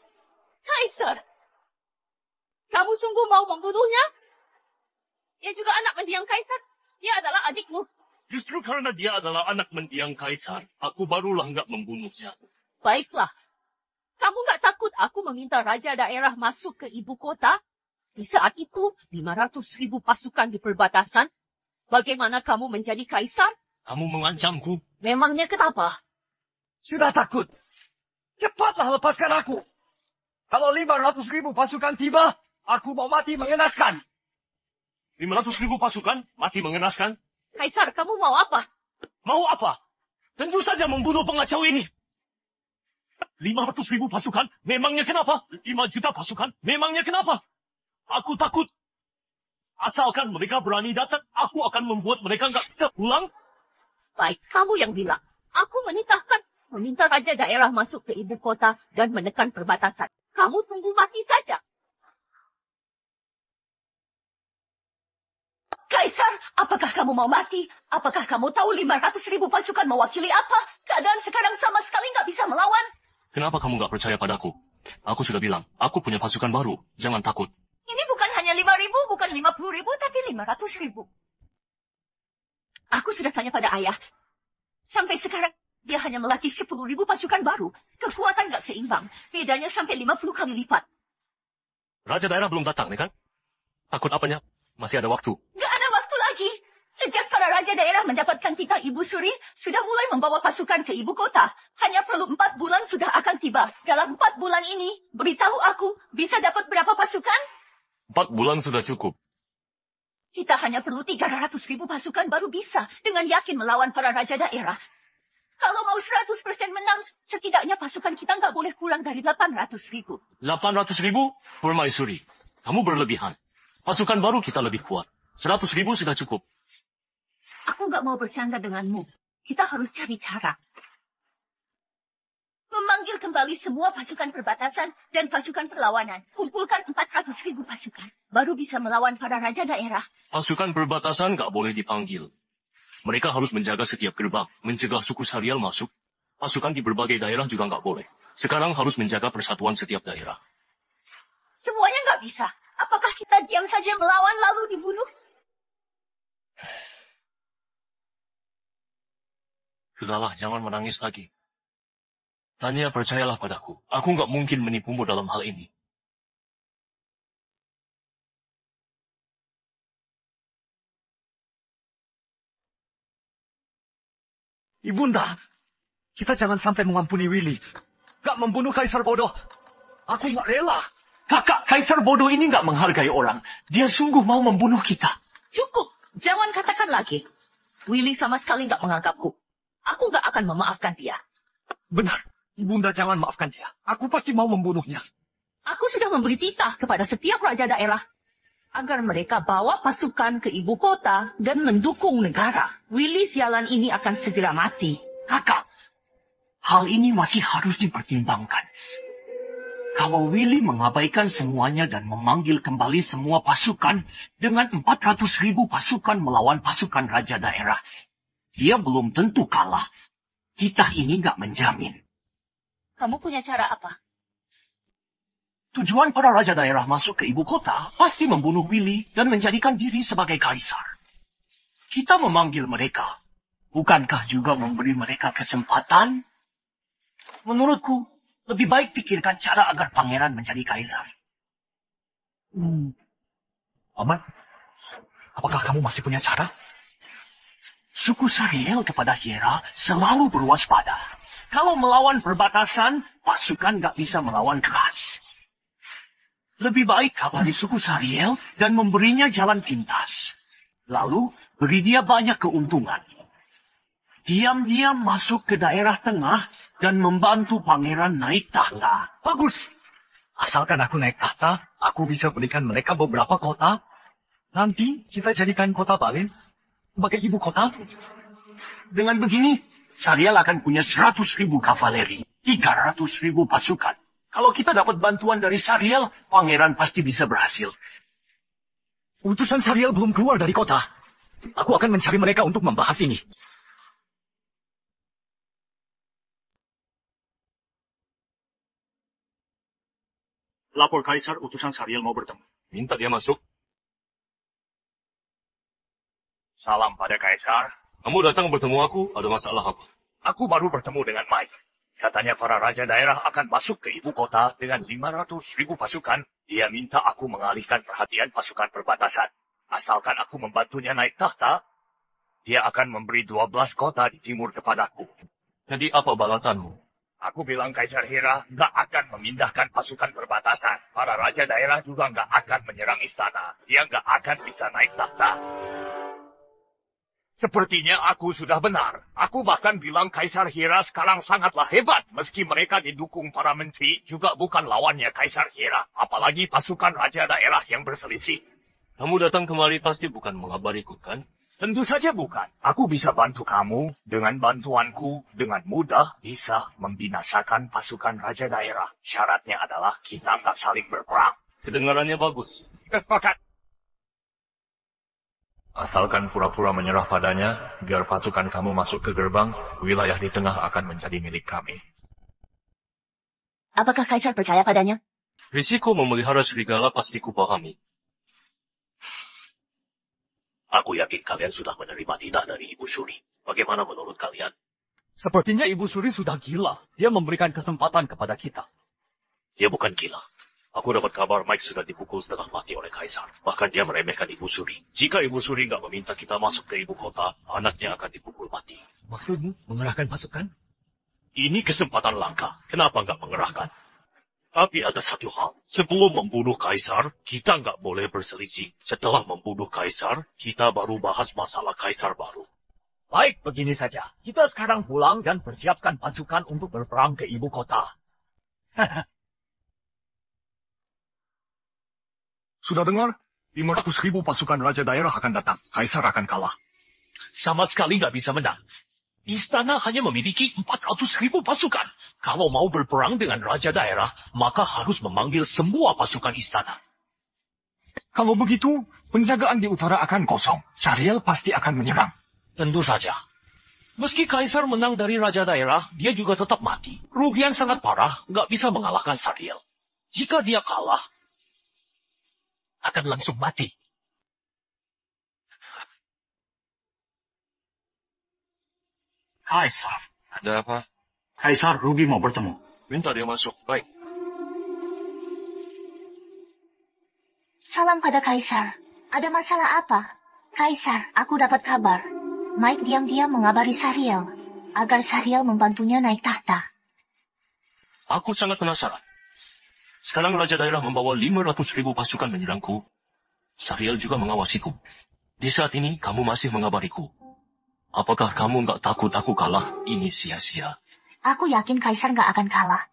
Kaisar, kamu sungguh mau membunuhnya? Dia juga anak mendiang kaisar. Dia adalah adikmu. Justru karena dia adalah anak mendiang kaisar, aku barulah nggak membunuhnya. Baiklah. Kamu nggak takut aku meminta raja daerah masuk ke ibu kota? Di saat itu, 500.000 pasukan di perbatasan. Bagaimana kamu menjadi kaisar? Kamu mengancamku. Memangnya kenapa? Sudah takut. Cepatlah lepaskan aku. Kalau 500.000 pasukan tiba, aku mau mati mengenaskan. 500.000 pasukan mati mengenaskan? Kaisar, kamu mau apa? Mau apa? Tentu saja membunuh pengacau ini. 500.000 pasukan, memangnya kenapa? 5 juta pasukan, memangnya kenapa? Aku takut. Asalkan mereka berani datang, aku akan membuat mereka nggak bisa pulang. Baik, kamu yang bilang. Aku menitahkan meminta raja daerah masuk ke ibu kota dan menekan perbatasan. Kamu tunggu mati saja. Kaisar, apakah kamu mau mati? Apakah kamu tahu 500.000 pasukan mewakili apa? Keadaan sekarang sama sekali nggak bisa melawan. Kenapa kamu nggak percaya padaku? Aku sudah bilang, aku punya pasukan baru. Jangan takut. Ini bukan hanya 5.000, bukan 50.000, tapi 500.000. Aku sudah tanya pada ayah. Sampai sekarang, dia hanya melatih 10.000 pasukan baru. Kekuatan nggak seimbang. Bedanya sampai 50 kali lipat. Raja daerah belum datang, kan? Takut apanya? Masih ada waktu. Nggak ada waktu lagi. Sejak para raja daerah mendapatkan titah Ibu Suri, sudah mulai membawa pasukan ke ibu kota. Hanya perlu 4 bulan sudah akan tiba. Dalam 4 bulan ini, beritahu aku, bisa dapat berapa pasukan? 4 bulan sudah cukup. Kita hanya perlu 300.000 pasukan baru bisa dengan yakin melawan para raja daerah. Kalau mau 100% menang, setidaknya pasukan kita nggak boleh kurang dari 800.000. 800.000? Permaisuri, kamu berlebihan. Pasukan baru kita lebih kuat. 100.000 sudah cukup. Aku nggak mau bercanda denganmu. Kita harus cari cara. Memanggil kembali semua pasukan perbatasan dan pasukan perlawanan. Kumpulkan 400.000 pasukan. Baru bisa melawan para raja daerah. Pasukan perbatasan nggak boleh dipanggil. Mereka harus menjaga setiap gerbang, mencegah suku Sarial masuk. Pasukan di berbagai daerah juga nggak boleh. Sekarang harus menjaga persatuan setiap daerah. Semuanya nggak bisa. Apakah kita diam saja melawan lalu dibunuh? Sudahlah, jangan menangis lagi. Tanya, percayalah padaku. Aku nggak mungkin menipumu dalam hal ini. Ibunda, kita jangan sampai mengampuni Willy. Gak membunuh kaisar bodoh. Aku nggak rela. Kakak, kaisar bodoh ini nggak menghargai orang. Dia sungguh mau membunuh kita. Cukup. Jangan katakan lagi. Willy sama sekali nggak menganggapku. Aku nggak akan memaafkan dia. Benar. Ibunda jangan maafkan dia. Aku pasti mau membunuhnya. Aku sudah memberi titah kepada setiap raja daerah agar mereka bawa pasukan ke ibu kota dan mendukung negara. Willy sialan ini akan segera mati. Kakak, hal ini masih harus dipertimbangkan. Kalau Willy mengabaikan semuanya dan memanggil kembali semua pasukan dengan 400.000 pasukan melawan pasukan raja daerah, dia belum tentu kalah. Titah ini nggak menjamin. Kamu punya cara apa? Tujuan para raja daerah masuk ke ibu kota pasti membunuh Willy dan menjadikan diri sebagai kaisar. Kita memanggil mereka. Bukankah juga memberi mereka kesempatan? Menurutku, lebih baik pikirkan cara agar pangeran menjadi kaisar. Paman, apakah kamu masih punya cara? Suku Sariel kepada Hiera selalu berwaspada. Kalau melawan perbatasan, pasukan gak bisa melawan keras. Lebih baik kabari suku Sariel dan memberinya jalan pintas. Lalu, beri dia banyak keuntungan. Diam-diam masuk ke daerah tengah dan membantu pangeran naik tahta. Bagus. Asalkan aku naik tahta, aku bisa berikan mereka beberapa kota. Nanti kita jadikan kota Balin sebagai ibu kota. Dengan begini, Sariel akan punya 100.000 kavaleri, 300.000 pasukan. Kalau kita dapat bantuan dari Sariel, pangeran pasti bisa berhasil. Utusan Sariel belum keluar dari kota. Aku akan mencari mereka untuk membahas ini. Lapor Kaisar, utusan Sariel mau bertemu. Minta dia masuk. Salam pada Kaisar. Kamu datang bertemu aku, ada masalah apa? Aku baru bertemu dengan Mike. Katanya para raja daerah akan masuk ke ibu kota dengan 500.000 pasukan. Dia minta aku mengalihkan perhatian pasukan perbatasan. Asalkan aku membantunya naik tahta, dia akan memberi 12 kota di timur kepadaku. Jadi apa balasanmu? Aku bilang Kaisar Hira nggak akan memindahkan pasukan perbatasan. Para raja daerah juga nggak akan menyerang istana. Dia nggak akan bisa naik tahta. Sepertinya aku sudah benar. Aku bahkan bilang Kaisar Hira sekarang sangatlah hebat. Meski mereka didukung para menteri, juga bukan lawannya Kaisar Hira. Apalagi pasukan raja daerah yang berselisih. Kamu datang kemari pasti bukan mengabariku, kan? Tentu saja bukan. Aku bisa bantu kamu. Dengan bantuanku, dengan mudah bisa membinasakan pasukan raja daerah. Syaratnya adalah kita nggak saling berperang. Kedengarannya bagus. Sepakat. Asalkan pura-pura menyerah padanya, biar pasukan kamu masuk ke gerbang, wilayah di tengah akan menjadi milik kami. Apakah Kaisar percaya padanya? Risiko memelihara serigala pasti kupahami. Aku yakin kalian sudah menerima titah dari Ibu Suri. Bagaimana menurut kalian? Sepertinya Ibu Suri sudah gila. Dia memberikan kesempatan kepada kita. Dia bukan gila. Aku dapat kabar Mike sudah dipukul setengah mati oleh Kaisar. Bahkan dia meremehkan Ibu Suri. Jika Ibu Suri nggak meminta kita masuk ke ibu kota, anaknya akan dipukul mati. Maksudmu mengerahkan pasukan? Ini kesempatan langka. Kenapa nggak mengerahkan? Tapi ada satu hal. Sebelum membunuh Kaisar, kita nggak boleh berselisih. Setelah membunuh Kaisar, kita baru bahas masalah Kaisar baru. Baik, begini saja. Kita sekarang pulang dan persiapkan pasukan untuk berperang ke ibu kota. Sudah dengar? 500.000 pasukan raja daerah akan datang. Kaisar akan kalah. Sama sekali nggak bisa menang. Istana hanya memiliki 400.000 pasukan. Kalau mau berperang dengan raja daerah, maka harus memanggil semua pasukan istana. Kalau begitu, penjagaan di utara akan kosong. Sariel pasti akan menyerang. Tentu saja. Meski Kaisar menang dari raja daerah, dia juga tetap mati. Kerugian sangat parah, nggak bisa mengalahkan Sariel. Jika dia kalah, akan langsung mati. Kaisar. Ada apa? Kaisar, Ruby mau bertemu. Minta dia masuk. Baik. Salam pada Kaisar. Ada masalah apa? Kaisar, aku dapat kabar. Mike diam-diam mengabari Sariel agar Sariel membantunya naik tahta. Aku sangat penasaran. Sekarang raja daerah membawa 500.000 pasukan menyerangku. Sariel juga mengawasiku. Di saat ini, kamu masih mengabariku. Apakah kamu nggak takut aku kalah? Ini sia-sia. Aku yakin Kaisar nggak akan kalah.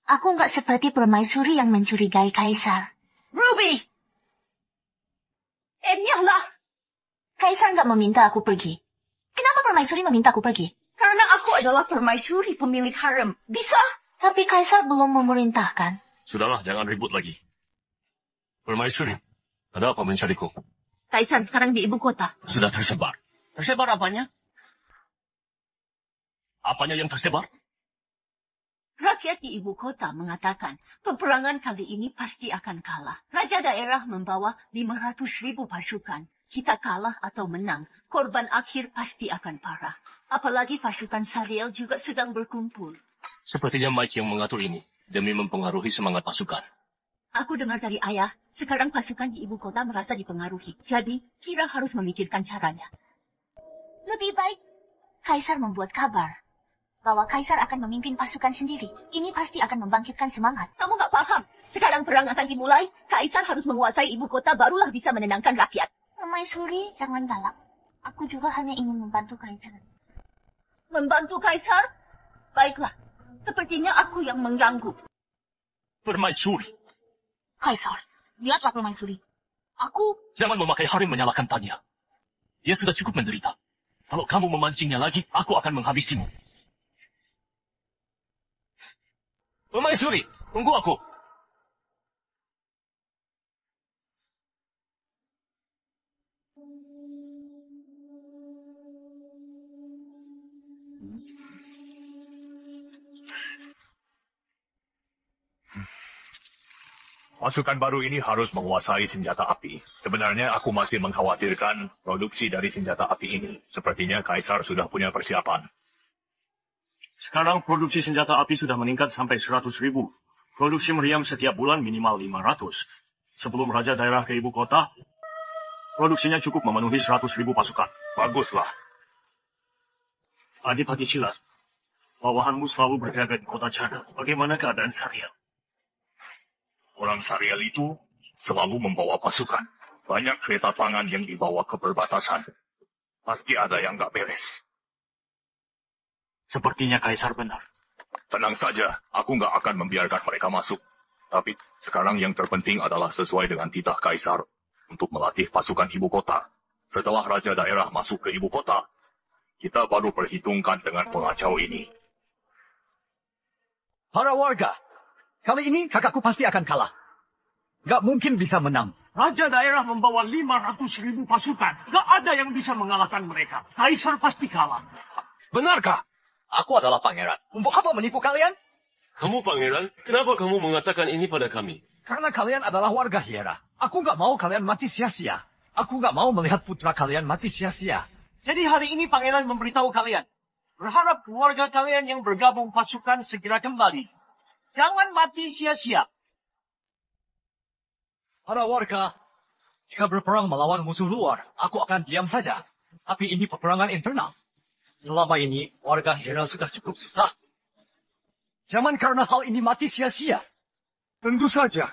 Aku nggak seperti permaisuri yang mencurigai Kaisar. Ruby! Nyala! Kaisar nggak meminta aku pergi. Kenapa permaisuri meminta aku pergi? Karena aku adalah permaisuri pemilik harem. Bisa? Tapi Kaisar belum memerintahkan. Sudahlah, jangan ribut lagi. Permaisuri, ada apa mencariku? Kaisar sekarang di ibu kota. Sudah tersebar. Tersebar apanya? Apanya yang tersebar? Rakyat di ibu kota mengatakan peperangan kali ini pasti akan kalah. Raja daerah membawa 500,000 pasukan. Kita kalah atau menang, korban akhir pasti akan parah. Apalagi pasukan Sariel juga sedang berkumpul. Sepertinya Mike yang mengatur ini demi mempengaruhi semangat pasukan. Aku dengar dari ayah, sekarang pasukan di ibu kota merasa dipengaruhi. Jadi, Kira harus memikirkan caranya. Lebih baik Kaisar membuat kabar bahwa Kaisar akan memimpin pasukan sendiri. Ini pasti akan membangkitkan semangat. Kamu nggak paham. Sekarang perang akan dimulai, Kaisar harus menguasai ibu kota barulah bisa menenangkan rakyat. Permaisuri, jangan galak. Aku juga hanya ingin membantu Kaisar. Membantu Kaisar? Baiklah. Sepertinya aku yang mengganggu. Permaisuri. Kaisar, lihatlah Permaisuri. Aku... Jangan memakai Harim menyalahkan Tanya. Dia sudah cukup menderita. Kalau kamu memancingnya lagi, aku akan menghabisimu. Permaisuri, tunggu aku. Pasukan baru ini harus menguasai senjata api. Sebenarnya aku masih mengkhawatirkan produksi dari senjata api ini. Sepertinya Kaisar sudah punya persiapan. Sekarang produksi senjata api sudah meningkat sampai 100,000. Produksi meriam setiap bulan minimal 500. Sebelum Raja daerah ke ibu kota, produksinya cukup memenuhi 100,000 pasukan. Baguslah. Adipati Silas, bawahanmu selalu berjaga di kota Chana. Bagaimana keadaan kalian? Orang Sariel itu selalu membawa pasukan. Banyak kereta tangan yang dibawa ke perbatasan. Pasti ada yang nggak beres. Sepertinya Kaisar benar. Tenang saja, aku nggak akan membiarkan mereka masuk. Tapi sekarang yang terpenting adalah sesuai dengan titah Kaisar untuk melatih pasukan ibu kota. Setelah Raja daerah masuk ke ibu kota, kita baru perhitungkan dengan pengacau ini. Para warga, kali ini kakakku pasti akan kalah. Gak mungkin bisa menang. Raja daerah membawa 500,000 pasukan. Gak ada yang bisa mengalahkan mereka. Kaisar pasti kalah. Benarkah? Aku adalah pangeran. Untuk apa menipu kalian? Kamu pangeran, kenapa kamu mengatakan ini pada kami? Karena kalian adalah warga Hiera. Aku gak mau kalian mati sia-sia. Aku gak mau melihat putra kalian mati sia-sia. Jadi hari ini pangeran memberitahu kalian. Berharap keluarga kalian yang bergabung pasukan segera kembali. Jangan mati sia-sia. Para warga, jika berperang melawan musuh luar, aku akan diam saja. Tapi ini peperangan internal. Selama ini, warga Hera sudah cukup susah. Jangan karena hal ini mati sia-sia. Tentu saja.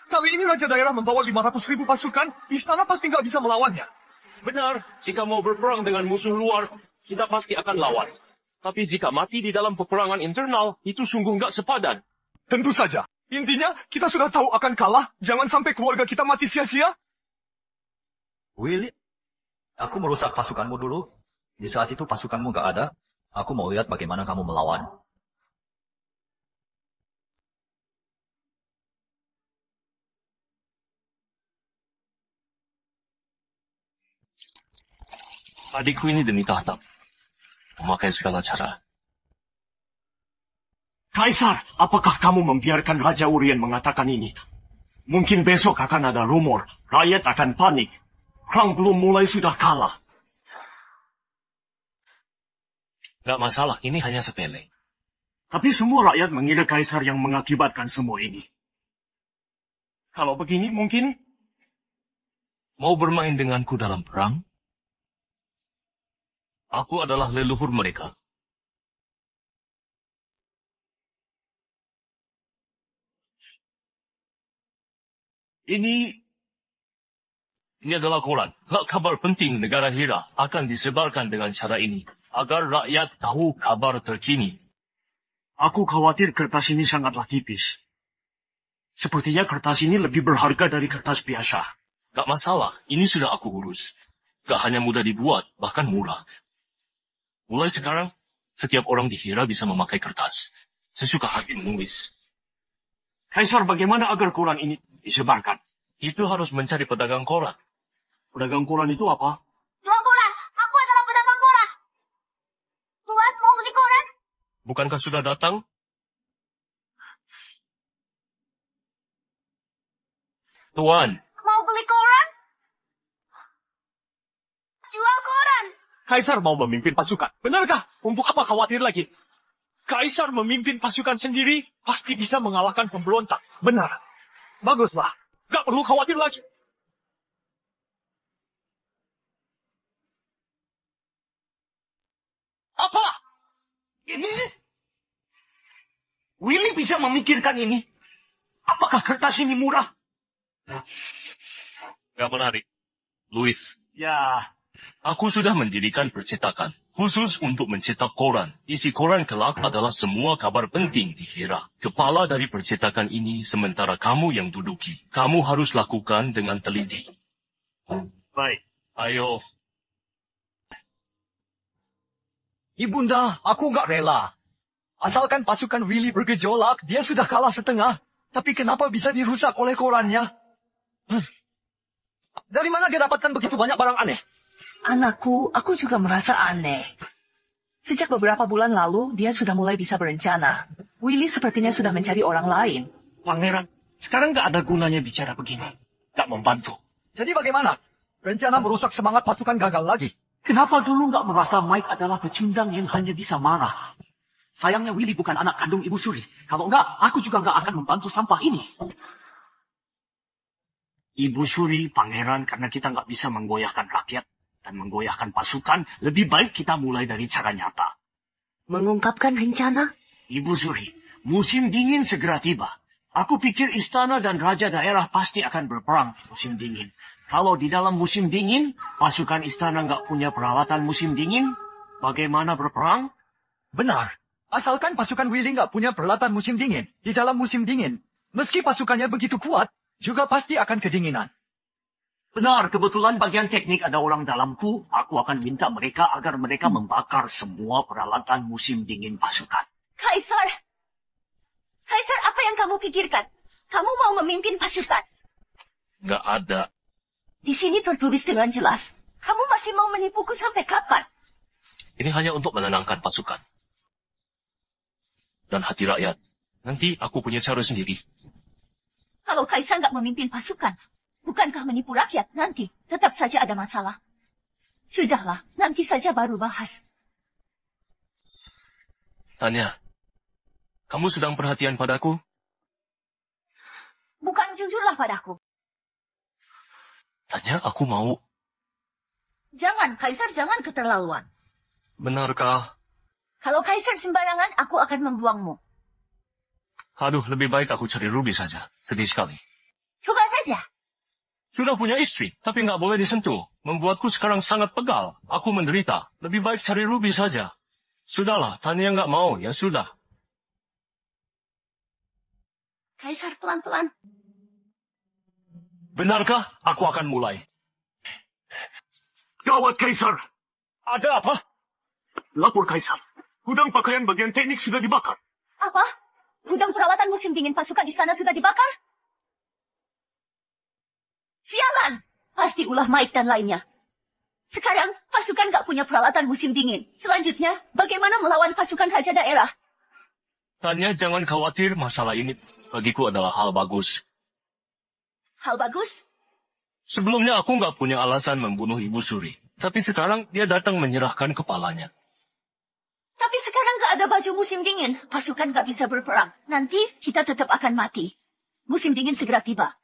Kali ini Raja daerah membawa 500,000 pasukan, istana pasti nggak bisa melawannya. Benar, jika mau berperang dengan musuh luar, kita pasti akan lawan. Tapi jika mati di dalam peperangan internal, itu sungguh nggak sepadan. Tentu saja. Intinya, kita sudah tahu akan kalah. Jangan sampai keluarga kita mati sia-sia. Willy, aku merusak pasukanmu dulu. Di saat itu pasukanmu gak ada. Aku mau lihat bagaimana kamu melawan. Adikku ini demi tahta. Memakai segala cara. Kaisar, apakah kamu membiarkan Raja Urien mengatakan ini? Mungkin besok akan ada rumor, rakyat akan panik. Perang belum mulai sudah kalah. Gak masalah, ini hanya sepele. Tapi semua rakyat mengira Kaisar yang mengakibatkan semua ini. Kalau begini mungkin... Mau bermain denganku dalam perang? Aku adalah leluhur mereka. Ini adalah koran. Kabar penting negara Hira akan disebarkan dengan cara ini, agar rakyat tahu kabar terkini. Aku khawatir kertas ini sangatlah tipis. Sepertinya kertas ini lebih berharga dari kertas biasa. Gak masalah, ini sudah aku urus. Gak hanya mudah dibuat, bahkan murah. Mulai sekarang, setiap orang di Hira bisa memakai kertas. Saya suka hati menulis. Kaisar, bagaimana agar koran ini disebarkan? Itu harus mencari pedagang koran. Pedagang koran itu apa? Jual koran. Aku adalah pedagang koran. Tuan mau beli koran? Bukankah sudah datang? Tuan, Mau beli koran? Jual koran. Kaisar mau memimpin pasukan. Benarkah? Untuk apa khawatir lagi? Kaisar memimpin pasukan sendiri pasti bisa mengalahkan pemberontak. Benar. Baguslah. Gak perlu khawatir lagi. Apa? Ini? Willy bisa memikirkan ini? Apakah kertas ini murah? gak menarik. Louis, Ya, aku sudah mendirikan percetakan khusus untuk mencetak koran. Isi koran kelak adalah semua kabar penting di Hira. Kepala dari percetakan ini sementara kamu yang duduki. Kamu harus lakukan dengan teliti. baik. Ayo, Ibunda, aku nggak rela. Asalkan pasukan Willy bergejolak, dia sudah kalah setengah. Tapi kenapa bisa dirusak oleh korannya? Dari mana dia dapatkan begitu banyak barang aneh? Anakku, aku juga merasa aneh. Sejak beberapa bulan lalu, dia sudah mulai bisa berencana. Willy sepertinya sudah mencari orang lain. Pangeran, sekarang gak ada gunanya bicara begini. Gak membantu. Jadi bagaimana? Rencana merusak semangat pasukan gagal lagi. Kenapa dulu gak merasa Mike adalah pecundang yang hanya bisa marah? Sayangnya Willy bukan anak kandung Ibu Suri. Kalau enggak, aku juga gak akan membantu sampah ini. Ibu Suri, Pangeran, karena kita gak bisa menggoyahkan rakyat dan menggoyahkan pasukan, lebih baik kita mulai dari cara nyata. Mengungkapkan rencana? Ibu Suri, musim dingin segera tiba. Aku pikir istana dan raja daerah pasti akan berperang di musim dingin. Kalau di dalam musim dingin, pasukan istana nggak punya peralatan musim dingin, bagaimana berperang? Benar. Asalkan pasukan Willy nggak punya peralatan musim dingin di dalam musim dingin, meski pasukannya begitu kuat, juga pasti akan kedinginan. Benar, kebetulan bagian teknik ada orang dalamku. Aku akan minta mereka agar mereka membakar semua peralatan musim dingin pasukan. Kaisar! Kaisar, apa yang kamu pikirkan? Kamu mau memimpin pasukan. gak ada. Di sini tertulis dengan jelas. Kamu masih mau menipuku sampai kapan? Ini hanya untuk menenangkan pasukan. Dan hati rakyat. Nanti aku punya cara sendiri. Kalau Kaisar nggak memimpin pasukan, bukankah menipu rakyat? Nanti tetap saja ada masalah. Sudahlah, nanti saja baru bahas. Tanya, kamu sedang perhatian padaku? Bukan jujurlah padaku. Tanya, aku mau. Jangan, Kaisar jangan keterlaluan. Benarkah? Kalau Kaisar sembarangan, aku akan membuangmu. Aduh, lebih baik aku cari Ruby saja. Sedih sekali. Coba saja. Sudah punya istri, tapi nggak boleh disentuh. Membuatku sekarang sangat pegal. Aku menderita. Lebih baik cari Ruby saja. Sudahlah, Tania nggak mau, ya sudah. Kaisar pelan-pelan. Benarkah? Aku akan mulai. Gawat, Kaisar! Ada apa? Lapor, Kaisar. Gudang pakaian bagian teknik sudah dibakar. Apa? Gudang peralatan musim dingin pasukan istana sudah dibakar? Sialan! Pasti ulah Mike dan lainnya. Sekarang, pasukan gak punya peralatan musim dingin. Selanjutnya, bagaimana melawan pasukan raja daerah? Tanya, jangan khawatir, masalah ini bagiku adalah hal bagus. Hal bagus? Sebelumnya aku nggak punya alasan membunuh Ibu Suri. Tapi sekarang dia datang menyerahkan kepalanya. Tapi sekarang gak ada baju musim dingin. Pasukan gak bisa berperang. Nanti kita tetap akan mati. Musim dingin segera tiba.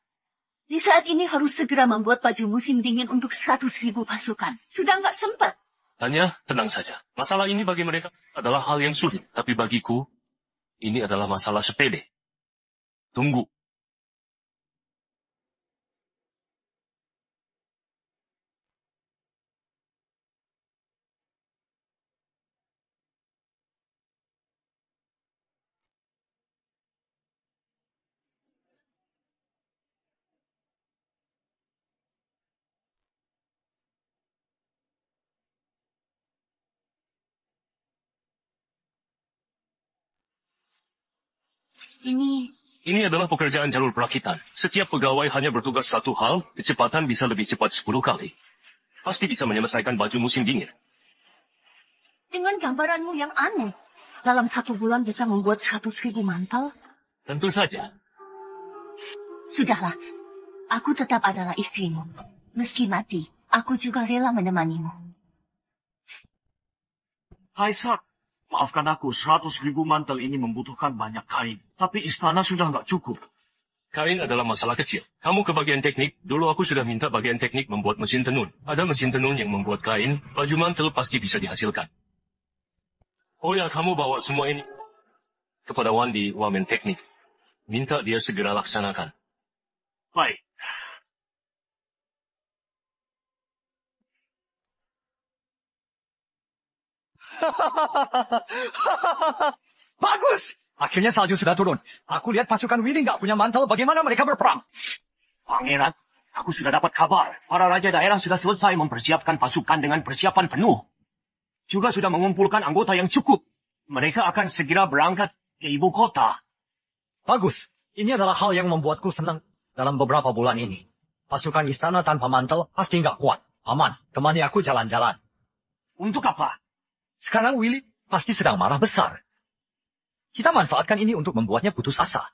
Di saat ini harus segera membuat baju musim dingin untuk 100.000 pasukan. Sudah gak sempat. Tanya, tenang saja. Masalah ini bagi mereka adalah hal yang sulit. Tapi bagiku, ini adalah masalah sepele. Tunggu. Ini adalah pekerjaan jalur perakitan. Setiap pegawai hanya bertugas satu hal, kecepatan bisa lebih cepat 10 kali. Pasti bisa menyelesaikan baju musim dingin. Dengan gambaranmu yang aneh. Dalam 1 bulan bisa membuat 100.000 mantel? Tentu saja. Sudahlah. Aku tetap adalah istrimu. Meski mati, aku juga rela menemanimu. Kaisar, maafkan aku, 100.000 mantel ini membutuhkan banyak kain. Tapi istana sudah nggak cukup. Kain adalah masalah kecil. Kamu ke bagian teknik, dulu aku sudah minta bagian teknik membuat mesin tenun. Ada mesin tenun yang membuat kain, baju mantel pasti bisa dihasilkan. Oh ya, kamu bawa semua ini kepada Wandi, wamen teknik. Minta dia segera laksanakan. Baik. Bagus! Akhirnya salju sudah turun. Aku lihat pasukan Willy nggak punya mantel. Bagaimana mereka berperang? Pangeran, aku sudah dapat kabar. Para raja daerah sudah selesai mempersiapkan pasukan dengan persiapan penuh. Juga sudah mengumpulkan anggota yang cukup. Mereka akan segera berangkat ke ibu kota. Bagus. Ini adalah hal yang membuatku senang dalam beberapa bulan ini. Pasukan istana tanpa mantel pasti nggak kuat. Aman, temani aku jalan-jalan. Untuk apa? Sekarang Willy pasti sedang marah besar. Kita manfaatkan ini untuk membuatnya putus asa.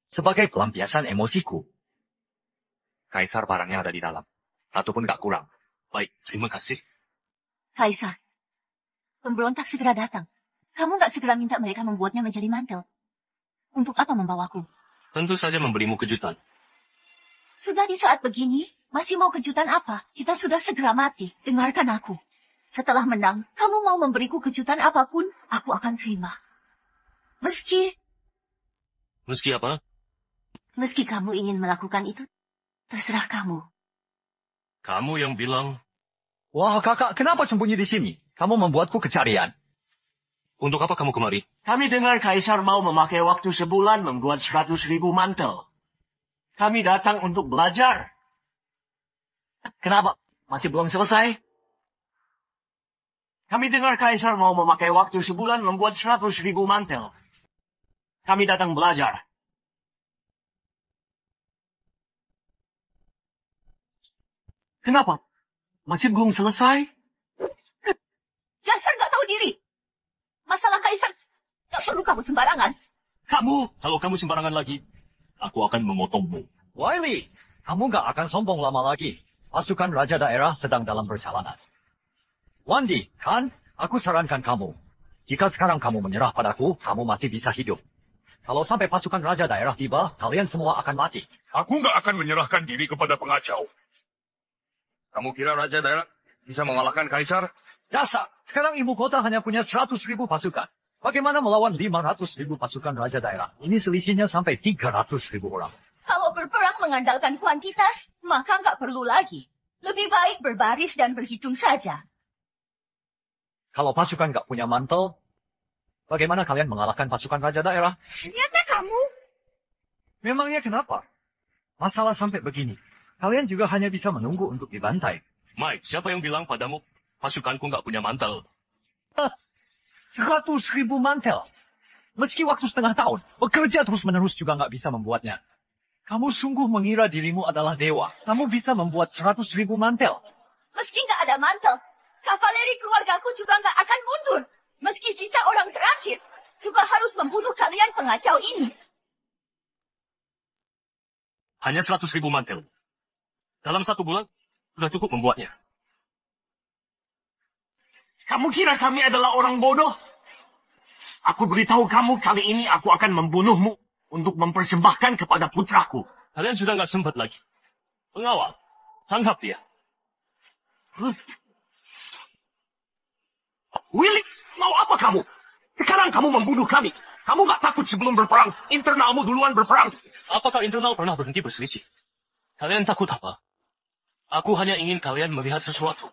Sebagai pelampiasan emosiku. Kaisar barangnya ada di dalam. Satu pun gak kurang. Baik, terima kasih. Kaisar, pemberontak segera datang. Kamu nggak segera minta mereka membuatnya menjadi mantel? Untuk apa membawaku? Tentu saja memberimu kejutan. Sudah di saat begini, masih mau kejutan apa? Kita sudah segera mati. Dengarkan aku. Setelah menang, kamu mau memberiku kejutan apapun, aku akan terima. Meski apa? Meski kamu ingin melakukan itu, terserah kamu. Kamu yang bilang. Wah kakak, kenapa sembunyi di sini? Kamu membuatku kecarian. Untuk apa kamu kemari? Kami dengar Kaisar mau memakai waktu sebulan membuat 100.000 mantel. Kami datang untuk belajar. Kenapa? Masih belum selesai? Kami dengar Kaisar mau memakai waktu sebulan membuat 100.000 mantel. Kami datang belajar. Kenapa? Masih belum selesai? Kaisar nggak tahu diri. Masalah Kaisar nggak perlu kamu sembarangan. Kalau kamu sembarangan lagi, aku akan memotongmu. Wiley, kamu nggak akan sombong lama lagi. Pasukan raja daerah sedang dalam perjalanan. Wandi, kan? Aku sarankan kamu. Jika sekarang kamu menyerah padaku, kamu masih bisa hidup. Kalau sampai pasukan raja daerah tiba, kalian semua akan mati. Aku nggak akan menyerahkan diri kepada pengacau. Kamu kira raja daerah bisa mengalahkan kaisar? Dasar, sekarang ibu kota hanya punya 100.000 pasukan. Bagaimana melawan 500.000 pasukan raja daerah? Ini selisihnya sampai 300.000 orang. Kalau berperang mengandalkan kuantitas, maka nggak perlu lagi. Lebih baik berbaris dan berhitung saja. Kalau pasukan nggak punya mantel, bagaimana kalian mengalahkan pasukan raja daerah? Ternyata kamu. Memangnya kenapa? Masalah sampai begini. Kalian juga hanya bisa menunggu untuk dibantai. Mike, siapa yang bilang padamu pasukanku nggak punya mantel? 100.000 mantel. Meski waktu setengah tahun, bekerja terus-menerus juga nggak bisa membuatnya. Kamu sungguh mengira dirimu adalah dewa. Kamu bisa membuat 100.000 mantel. Meski nggak ada mantel, kavaleri keluargaku juga nggak akan mundur. Meski sisa orang terakhir, juga harus membunuh kalian pengacau ini. Hanya 100.000 mantel. Dalam 1 bulan, sudah cukup membuatnya. Kamu kira kami adalah orang bodoh? Aku beritahu kamu kali ini aku akan membunuhmu untuk mempersembahkan kepada putraku. Kalian sudah nggak sempat lagi. Pengawal, tangkap dia. Willy, mau apa kamu? Sekarang kamu membunuh kami. Kamu nggak takut sebelum berperang? Internalmu duluan berperang. Apakah internal pernah berhenti berselisih? Kalian takut apa? Aku hanya ingin kalian melihat sesuatu.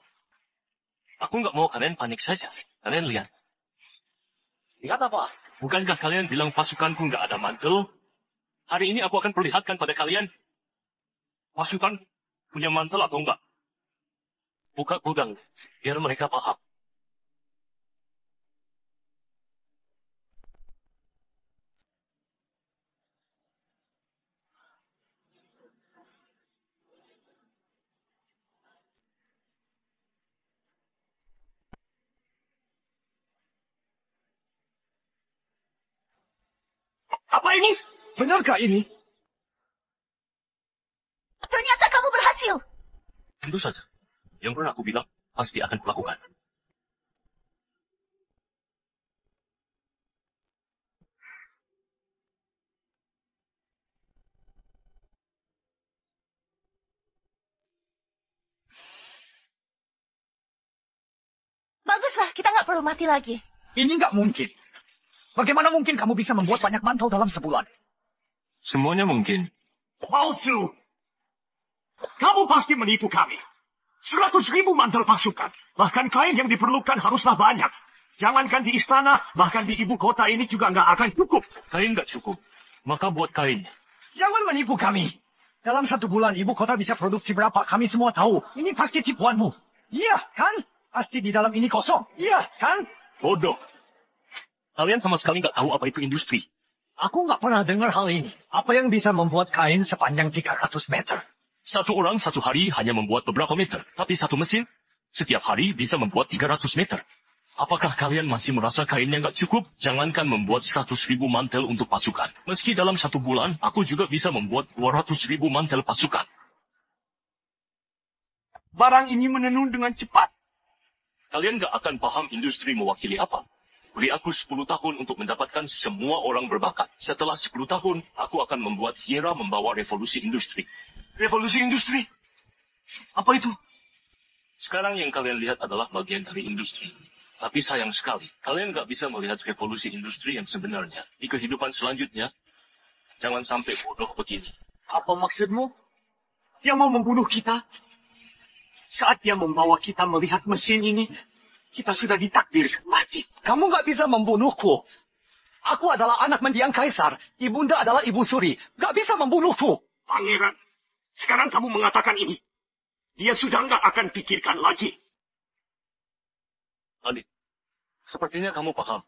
Aku nggak mau kalian panik saja. Kalian lihat. Lihat apa? Bukankah kalian bilang pasukanku nggak ada mantel? Hari ini aku akan perlihatkan pada kalian. Pasukan punya mantel atau enggak. Buka gudang, biar mereka paham. Apa ini? Benarkah ini? Tentu saja. Yang pernah aku bilang, pasti akan kulakukan. Baguslah, kita nggak perlu mati lagi. Ini nggak mungkin. Bagaimana mungkin kamu bisa membuat banyak mantel dalam sebulan? Semuanya mungkin. Palsu! Kamu pasti menipu kami. 100.000 mantel pasukan. Bahkan kain yang diperlukan haruslah banyak. Jangankan di istana, bahkan di ibu kota ini juga nggak akan cukup. Kain nggak cukup. Maka buat kain. Jangan menipu kami. Dalam 1 bulan ibu kota bisa produksi berapa? Kami semua tahu. Ini pasti tipuanmu. Iya, kan? Pasti di dalam ini kosong. Iya, kan? Bodoh. Kalian sama sekali nggak tahu apa itu industri. Aku nggak pernah dengar hal ini. Apa yang bisa membuat kain sepanjang 300 meter? Satu orang satu hari hanya membuat beberapa meter. Tapi satu mesin setiap hari bisa membuat 300 meter. Apakah kalian masih merasa kainnya nggak cukup? Jangankan membuat 100.000 mantel untuk pasukan. Meski dalam 1 bulan, aku juga bisa membuat 200.000 mantel pasukan. Barang ini menenun dengan cepat. Kalian nggak akan paham industri mewakili apa. Beri aku 10 tahun untuk mendapatkan semua orang berbakat. Setelah 10 tahun, aku akan membuat Hiera membawa revolusi industri. Revolusi industri? Apa itu? Sekarang yang kalian lihat adalah bagian dari industri. Tapi sayang sekali, kalian nggak bisa melihat revolusi industri yang sebenarnya. Di kehidupan selanjutnya, jangan sampai bodoh begini. Apa maksudmu? Dia mau membunuh kita? Saat dia membawa kita melihat mesin ini, kita sudah ditakdir mati. Kamu nggak bisa membunuhku. Aku adalah anak mendiang kaisar. Ibunda adalah ibu suri. Nggak bisa membunuhku. Pangeran, sekarang kamu mengatakan ini. Dia sudah nggak akan pikirkan lagi. Adik, sepertinya kamu paham.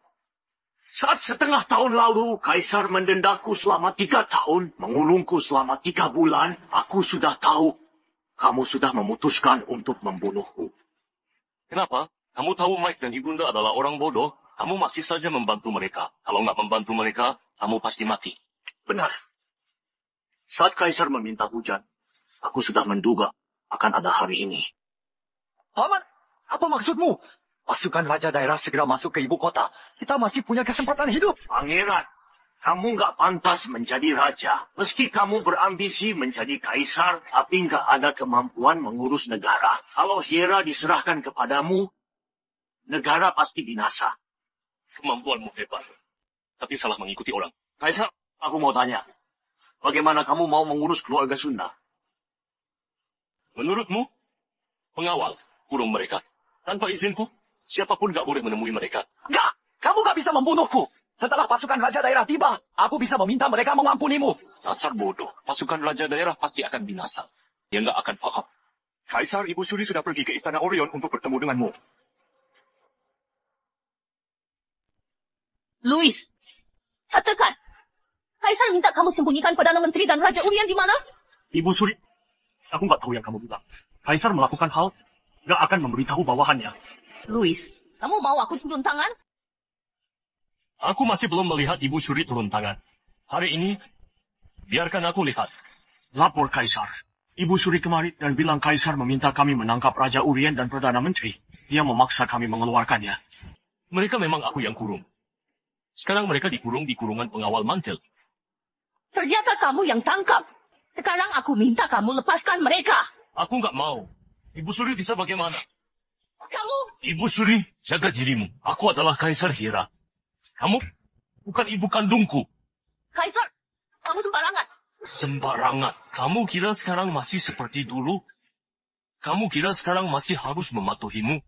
Saat setengah tahun lalu, Kaisar mendendaku selama 3 tahun, mengulungku selama 3 bulan, aku sudah tahu. Kamu sudah memutuskan untuk membunuhku. Kenapa? Kamu tahu Mike dan Ibunda adalah orang bodoh, kamu masih saja membantu mereka. Kalau nggak membantu mereka, kamu pasti mati. Benar. Saat Kaisar meminta hujan, aku sudah menduga akan ada hari ini. Paman, apa maksudmu? Pasukan raja daerah segera masuk ke ibu kota. Kita masih punya kesempatan hidup. Pangeran, kamu nggak pantas menjadi raja. Meski kamu berambisi menjadi kaisar, tapi nggak ada kemampuan mengurus negara. Kalau Hiera diserahkan kepadamu, negara pasti binasa. Kemampuanmu hebat, tapi salah mengikuti orang. Kaisar, aku mau tanya. Bagaimana kamu mau mengurus keluarga Sunda? Menurutmu, pengawal, kurung mereka. Tanpa izinku, siapapun gak boleh menemui mereka. Enggak, kamu gak bisa membunuhku. Setelah pasukan raja daerah tiba, aku bisa meminta mereka mengampunimu. Dasar bodoh, pasukan raja daerah pasti akan binasa. Dia gak akan paham. Kaisar Ibu Suri sudah pergi ke Istana Orion untuk bertemu denganmu. Louis, katakan. Kaisar minta kamu sembunyikan Perdana Menteri dan Raja Urian di mana? Ibu Suri, aku nggak tahu yang kamu bilang. Kaisar melakukan hal, nggak akan memberitahu bawahannya. Louis, kamu mau aku turun tangan? Aku masih belum melihat Ibu Suri turun tangan. Hari ini, biarkan aku lihat. Lapor Kaisar. Ibu Suri kemari dan bilang Kaisar meminta kami menangkap Raja Urian dan Perdana Menteri. Dia memaksa kami mengeluarkannya. Mereka memang aku yang kurung. Sekarang mereka dikurung di kurungan pengawal mantel. Ternyata kamu yang tangkap. Sekarang aku minta kamu lepaskan mereka. Aku nggak mau. Ibu Suri bisa bagaimana? Kamu... Ibu Suri, jaga dirimu. Aku adalah Kaisar Hiera. Kamu bukan ibu kandungku. Kaisar, kamu sembarangan. Sembarangan. Kamu kira sekarang masih seperti dulu? Kamu kira sekarang masih harus mematuhimu?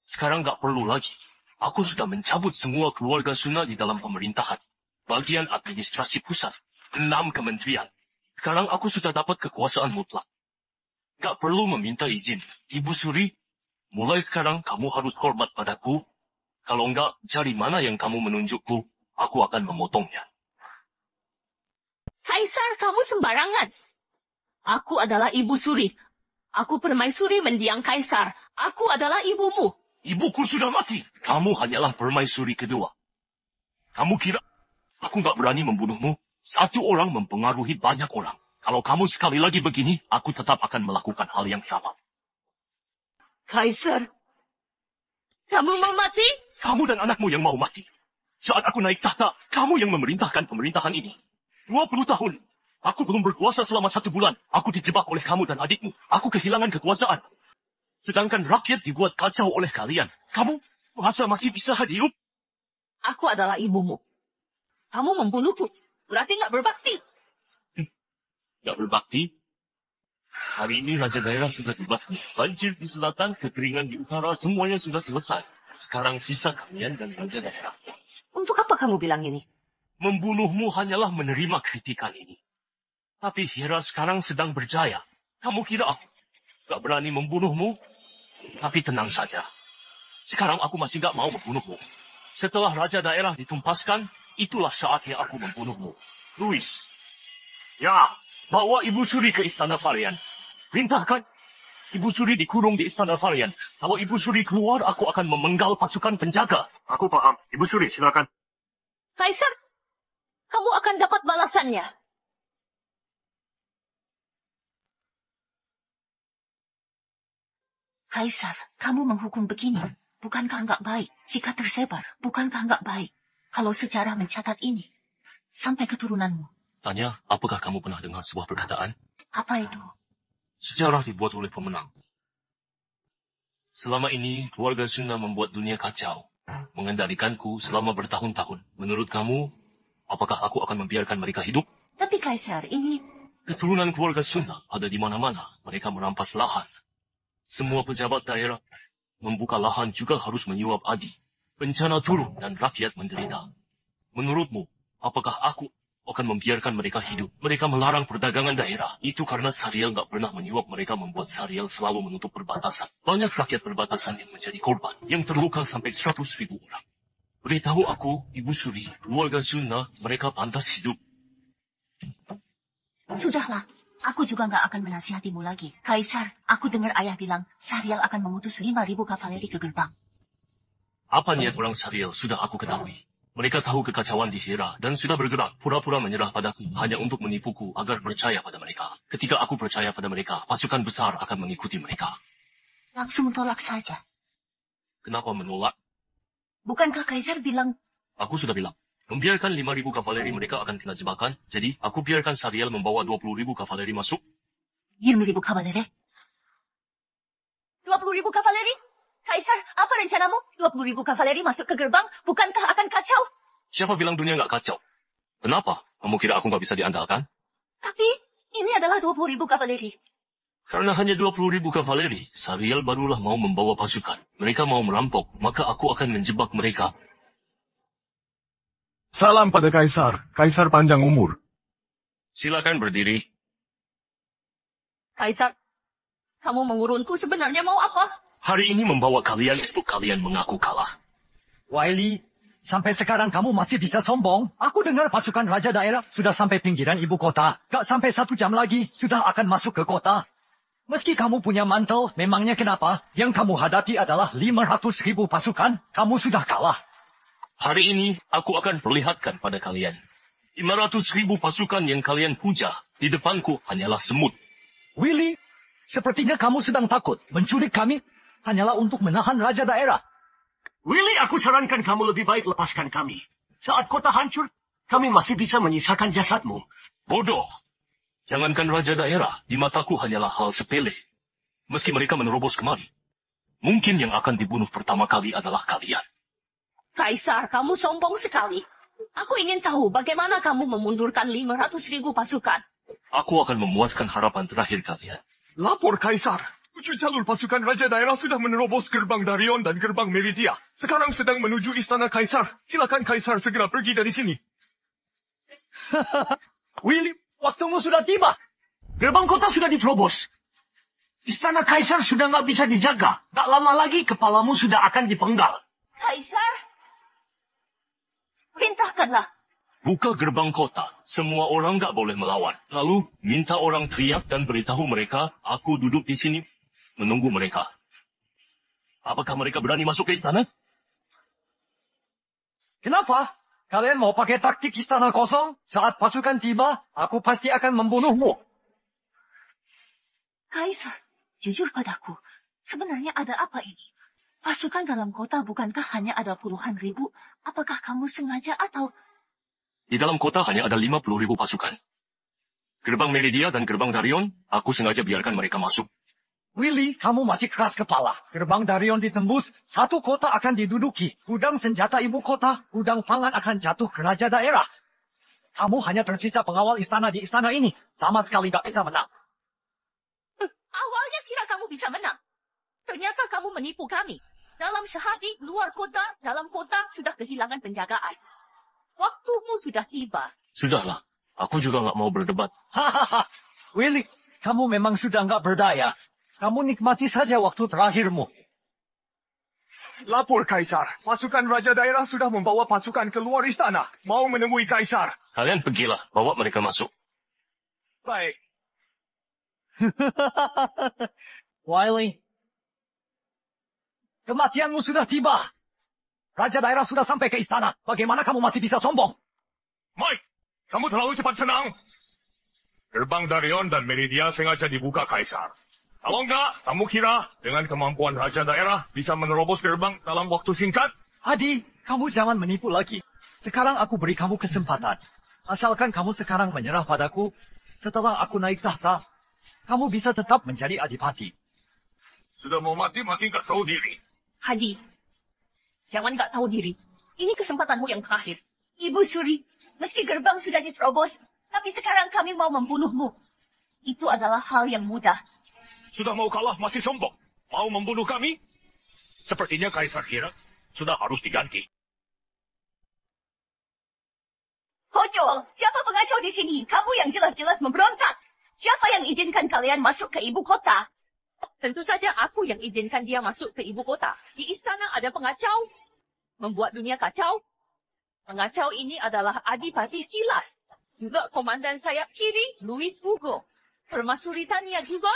Sekarang nggak perlu lagi. Aku sudah mencabut semua keluarga Sunda di dalam pemerintahan. Bagian administrasi pusat. 6 kementerian. Sekarang aku sudah dapat kekuasaan mutlak. Gak perlu meminta izin. Ibu Suri, mulai sekarang kamu harus hormat padaku. Kalau enggak, cari mana yang kamu menunjukku, aku akan memotongnya. Kaisar, kamu sembarangan. Aku adalah Ibu Suri. Aku permaisuri mendiang Kaisar. Aku adalah ibumu. Ibuku sudah mati. Kamu hanyalah permaisuri kedua. Kamu kira aku gak berani membunuhmu? Satu orang mempengaruhi banyak orang. Kalau kamu sekali lagi begini, aku tetap akan melakukan hal yang sama. Kaisar, kamu mau mati? Kamu dan anakmu yang mau mati. Saat aku naik tahta, kamu yang memerintahkan pemerintahan ini. 20 tahun. Aku belum berkuasa selama 1 bulan. Aku dijebak oleh kamu dan adikmu. Aku kehilangan kekuasaan. Sedangkan rakyat dibuat kacau oleh kalian. Kamu merasa masih bisa hidup? Aku adalah ibumu. Kamu membunuhku. Berarti nggak berbakti. Nggak berbakti? Hari ini Raja Daerah sudah bebas. Banjir di selatan, kekeringan di utara, semuanya sudah selesai. Sekarang sisa kalian dan Raja Daerah. Untuk apa kamu bilang ini? Membunuhmu hanyalah menerima kritikan ini. Tapi Hera sekarang sedang berjaya. Kamu kira aku gak berani membunuhmu? Tapi tenang saja. Sekarang aku masih gak mau membunuhmu. Setelah Raja Daerah ditumpaskan, itulah saatnya aku membunuhmu. Louis. Ya, bawa Ibu Suri ke Istana Varian. Perintahkan Ibu Suri dikurung di Istana Varian. Kalau Ibu Suri keluar, aku akan memenggal pasukan penjaga. Aku paham. Ibu Suri, silakan. Kaisar, kamu akan dapat balasannya. Kaisar, kamu menghukum begini. Bukankah nggak baik jika tersebar? Bukankah nggak baik kalau sejarah mencatat ini sampai keturunanmu? Tanya, apakah kamu pernah dengar sebuah perkataan? Apa itu? Sejarah dibuat oleh pemenang. Selama ini, keluarga Sunda membuat dunia kacau. Mengendalikanku selama bertahun-tahun. Menurut kamu, apakah aku akan membiarkan mereka hidup? Tapi Kaisar, ini... Keturunan keluarga Sunda ada di mana-mana. Mereka merampas lahan. Semua pejabat daerah membuka lahan juga harus menyuap adi. Bencana turun dan rakyat menderita. Menurutmu, apakah aku akan membiarkan mereka hidup? Mereka melarang perdagangan daerah. Itu karena Sariel nggak pernah menyuap mereka, membuat Sariel selalu menutup perbatasan. Banyak rakyat perbatasan yang menjadi korban, yang terluka sampai 100.000 orang. Beritahu aku, Ibu Suri, keluarga Sunda, mereka pantas hidup. Sudahlah, aku juga nggak akan menasihatimu lagi. Kaisar, aku dengar ayah bilang, Sariel akan mengutus 5.000 kavaleri ke gerbang. Apa niat orang Sariel sudah aku ketahui. Mereka tahu kekacauan di Hera dan sudah bergerak pura-pura menyerah padaku hanya untuk menipuku agar percaya pada mereka. Ketika aku percaya pada mereka, pasukan besar akan mengikuti mereka. Langsung tolak saja. Kenapa menolak? Bukankah Kaisar bilang... Aku sudah bilang. Membiarkan 5.000 kavaleri mereka akan kena jebakan, jadi aku biarkan Sariel membawa 20.000 kavaleri masuk. 20.000 kavaleri? 20.000 kavaleri? Kaisar, apa rencanamu? 20.000 kavaleri masuk ke gerbang, bukankah akan kacau? Siapa bilang dunia nggak kacau? Kenapa? Kamu kira aku nggak bisa diandalkan? Tapi, ini adalah 20.000 kavaleri. Karena hanya 20.000 kavaleri, Sariel barulah mau membawa pasukan. Mereka mau merampok, maka aku akan menjebak mereka. Salam pada Kaisar. Kaisar panjang umur. Silakan berdiri. Kaisar, kamu mengurunku sebenarnya mau apa? Hari ini membawa kalian untuk kalian mengaku kalah. Wiley, sampai sekarang kamu masih bisa sombong. Aku dengar pasukan Raja Daerah sudah sampai pinggiran ibu kota. Gak sampai 1 jam lagi, sudah akan masuk ke kota. Meski kamu punya mantel, memangnya kenapa? Yang kamu hadapi adalah 500.000 pasukan. Kamu sudah kalah. Hari ini, aku akan perlihatkan pada kalian. 500.000 pasukan yang kalian puja di depanku hanyalah semut. Willy, sepertinya kamu sedang takut. Menculik kami hanyalah untuk menahan Raja Daerah. Willy, aku sarankan kamu lebih baik lepaskan kami. Saat kota hancur, kami masih bisa menyisakan jasadmu. Bodoh. Jangankan Raja Daerah, di mataku hanyalah hal sepele. Meski mereka menerobos kemari, mungkin yang akan dibunuh pertama kali adalah kalian. Kaisar, kamu sombong sekali. Aku ingin tahu bagaimana kamu memundurkan 500.000 pasukan. Aku akan memuaskan harapan terakhir kalian. Lapor Kaisar. 7 jalur pasukan Raja Daerah sudah menerobos gerbang Darion dan gerbang Meridia. Sekarang sedang menuju istana Kaisar. Silakan Kaisar segera pergi dari sini. Willy, waktumu sudah tiba. Gerbang kota sudah diterobos. Istana Kaisar sudah nggak bisa dijaga. Tak lama lagi kepalamu sudah akan dipenggal. Kaisar, perintahkanlah. Buka gerbang kota. Semua orang nggak boleh melawan. Lalu, minta orang teriak dan beritahu mereka, aku duduk di sini, menunggu mereka. Apakah mereka berani masuk ke istana? Kenapa? Kalian mau pakai taktik istana kosong? Saat pasukan tiba, aku pasti akan membunuhmu. Kaisar, jujur padaku. Sebenarnya ada apa ini? Pasukan dalam kota bukankah hanya ada puluhan ribu? Apakah kamu sengaja atau... Di dalam kota hanya ada 50.000 pasukan. Gerbang Meridia dan gerbang Darion, aku sengaja biarkan mereka masuk. Willy, kamu masih keras kepala. Gerbang Darion ditembus, satu kota akan diduduki. Gudang senjata ibu kota, gudang pangan akan jatuh ke raja daerah. Kamu hanya tersisa pengawal istana di istana ini. Sama sekali gak bisa menang. Awalnya kira kamu bisa menang. Ternyata kamu menipu kami. Dalam sehari, luar kota, dalam kota, sudah kehilangan penjagaan. Waktumu sudah tiba. Sudahlah, aku juga nggak mau berdebat. Hahaha, Willy, kamu memang sudah nggak berdaya. Kamu nikmati saja waktu terakhirmu. Lapor, Kaisar. Pasukan Raja Daerah sudah membawa pasukan keluar istana. Mau menemui Kaisar. Kalian pergilah, bawa mereka masuk. Baik. Wiley, kematianmu sudah tiba. Raja daerah sudah sampai ke istana. Bagaimana kamu masih bisa sombong? Mike, kamu terlalu cepat senang. Gerbang Darion dan Meridia sengaja dibuka Kaisar. Kalau enggak, kamu kira dengan kemampuan Raja daerah bisa menerobos gerbang dalam waktu singkat? Adi, kamu jangan menipu lagi. Sekarang aku beri kamu kesempatan. Asalkan kamu sekarang menyerah padaku, setelah aku naik tahta, kamu bisa tetap menjadi adipati. Sudah mau mati masih nggak tahu diri. Hadi, jangan nggak tahu diri. Ini kesempatanmu yang terakhir. Ibu Suri, meski gerbang sudah diterobos, tapi sekarang kami mau membunuhmu. Itu adalah hal yang mudah. Sudah mau kalah masih sombong. Mau membunuh kami? Sepertinya Kaisar kira sudah harus diganti. Konyol, siapa pengacau di sini? Kamu yang jelas-jelas memberontak. Siapa yang izinkan kalian masuk ke ibu kota? Tentu saja aku yang izinkan dia masuk ke ibu kota. Di istana ada pengacau. Membuat dunia kacau. Pengacau ini adalah Adipati Silas. Juga komandan sayap kiri, Louis Hugo. Permaisuri Tania juga.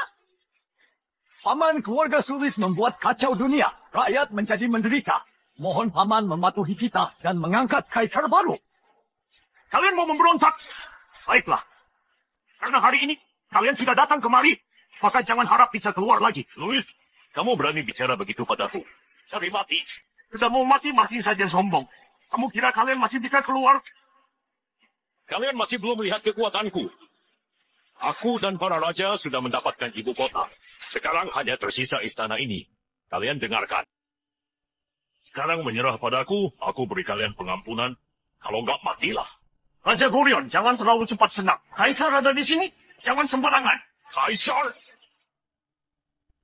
Paman keluarga Sulis membuat kacau dunia. Rakyat menjadi menderita. Mohon paman mematuhi kita dan mengangkat kaisar baru. Kalian mau memberontak? Baiklah. Karena hari ini kalian sudah datang kemari, maka jangan harap bisa keluar lagi. Louis, kamu berani bicara begitu padaku? Cari mati. Sudah mau mati masih saja sombong. Kamu kira kalian masih bisa keluar? Kalian masih belum melihat kekuatanku. Aku dan para raja sudah mendapatkan ibu kota. Sekarang hanya tersisa istana ini. Kalian dengarkan. Sekarang menyerah padaku, aku beri kalian pengampunan. Kalau enggak, matilah. Raja Gorion, jangan terlalu cepat senang. Kaisar ada di sini, jangan sembarangan. Kaisar?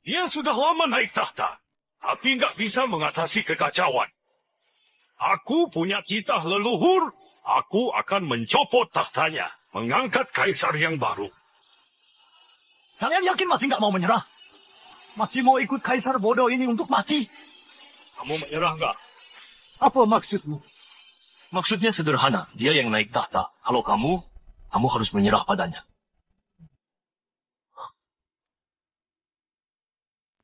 Dia sudah lama naik tahta, tapi nggak bisa mengatasi kekacauan. Aku punya titah leluhur. Aku akan mencopot tahtanya, mengangkat kaisar yang baru. Kalian yakin masih nggak mau menyerah? Masih mau ikut kaisar bodoh ini untuk mati? Kamu menyerah nggak? Apa maksudmu? Maksudnya sederhana, dia yang naik tahta. Kalau kamu harus menyerah padanya.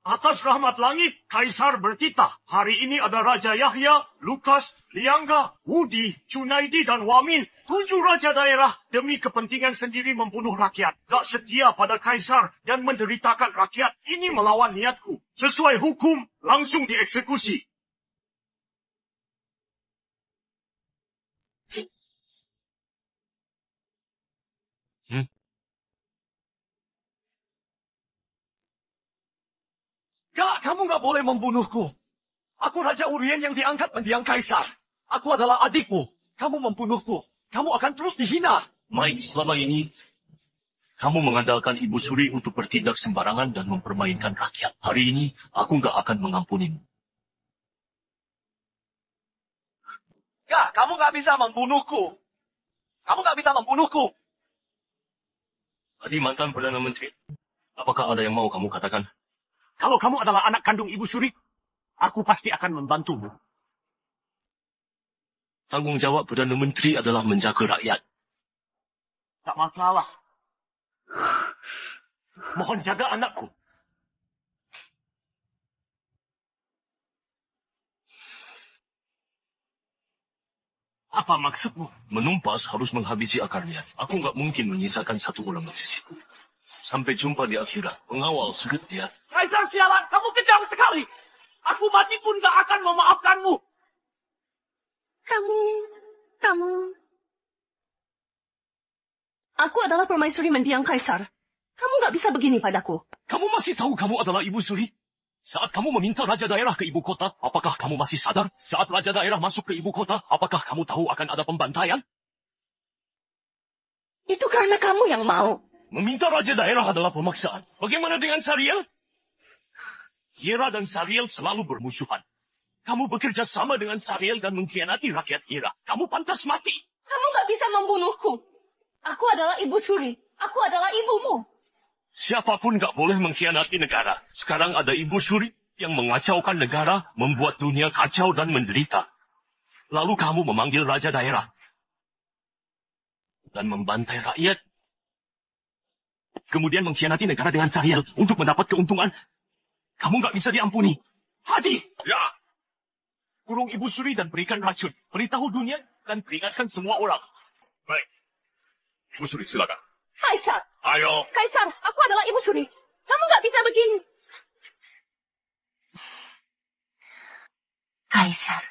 Atas rahmat langit, Kaisar bertitah. Hari ini ada Raja Yahya, Lukas, Liangga, Wudi, Cunaidi, dan Wamin. 7 raja daerah demi kepentingan sendiri membunuh rakyat. Gak setia pada Kaisar dan menderitakan rakyat. Ini melawan niatku. Sesuai hukum, langsung dieksekusi. Gak, kamu gak boleh membunuhku. Aku Raja Urien yang diangkat mendiang kaisar. Aku adalah adikmu. Kamu membunuhku. Kamu akan terus dihina. Mike, selama ini kamu mengandalkan Ibu Suri untuk bertindak sembarangan dan mempermainkan rakyat. Hari ini aku gak akan mengampunimu. Gak, kamu gak bisa membunuhku. Kamu gak bisa membunuhku. Tadi mantan Perdana Menteri, apakah ada yang mau kamu katakan? Kalau kamu adalah anak kandung Ibu Suri, aku pasti akan membantumu. Tanggung jawab Perdana Menteri adalah menjaga rakyat. Tak masalah. Mohon jaga anakku. Apa maksudmu? Menumpas harus menghabisi akarnya. Aku nggak mungkin menyisakan satu orang di sisiku. Sampai jumpa di akhirat. Pengawal sulit dia. Kaisar sialan, kamu kejam sekali. Aku mati pun gak akan memaafkanmu. Kamu... Aku adalah permaisuri mendiang Kaisar. Kamu gak bisa begini padaku. Kamu masih tahu kamu adalah ibu suri? Saat kamu meminta raja daerah ke ibu kota, apakah kamu masih sadar? Saat raja daerah masuk ke ibu kota, apakah kamu tahu akan ada pembantaian? Itu karena kamu yang mau. Meminta raja daerah adalah pemaksaan. Bagaimana dengan Sariel? Hera dan Sariel selalu bermusuhan. Kamu bekerja sama dengan Sariel dan mengkhianati rakyat Hera. Kamu pantas mati. Kamu gak bisa membunuhku. Aku adalah ibu suri. Aku adalah ibumu. Siapapun gak boleh mengkhianati negara. Sekarang ada ibu suri yang mengacaukan negara, membuat dunia kacau dan menderita. Lalu kamu memanggil raja daerah dan membantai rakyat. Kemudian mengkhianati negara dengan Sariel untuk mendapat keuntungan. Kamu gak bisa diampuni. Hadi! Ya! Kurung ibu suri dan berikan racun. Beritahu dunia dan peringatkan semua orang. Baik. Ibu suri, silakan. Kaisar! Ayo. Kaisar, aku adalah ibu suri. Kamu gak bisa begini. Kaisar,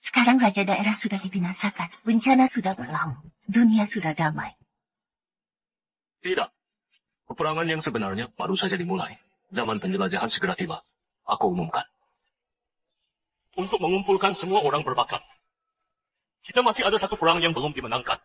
sekarang raja daerah sudah dibinasakan. Bencana sudah berlalu. Dunia sudah damai. Tidak. Peperangan yang sebenarnya baru saja dimulai. Zaman penjelajahan segera tiba. Aku umumkan. Untuk mengumpulkan semua orang berbakat. Kita masih ada satu perang yang belum dimenangkan.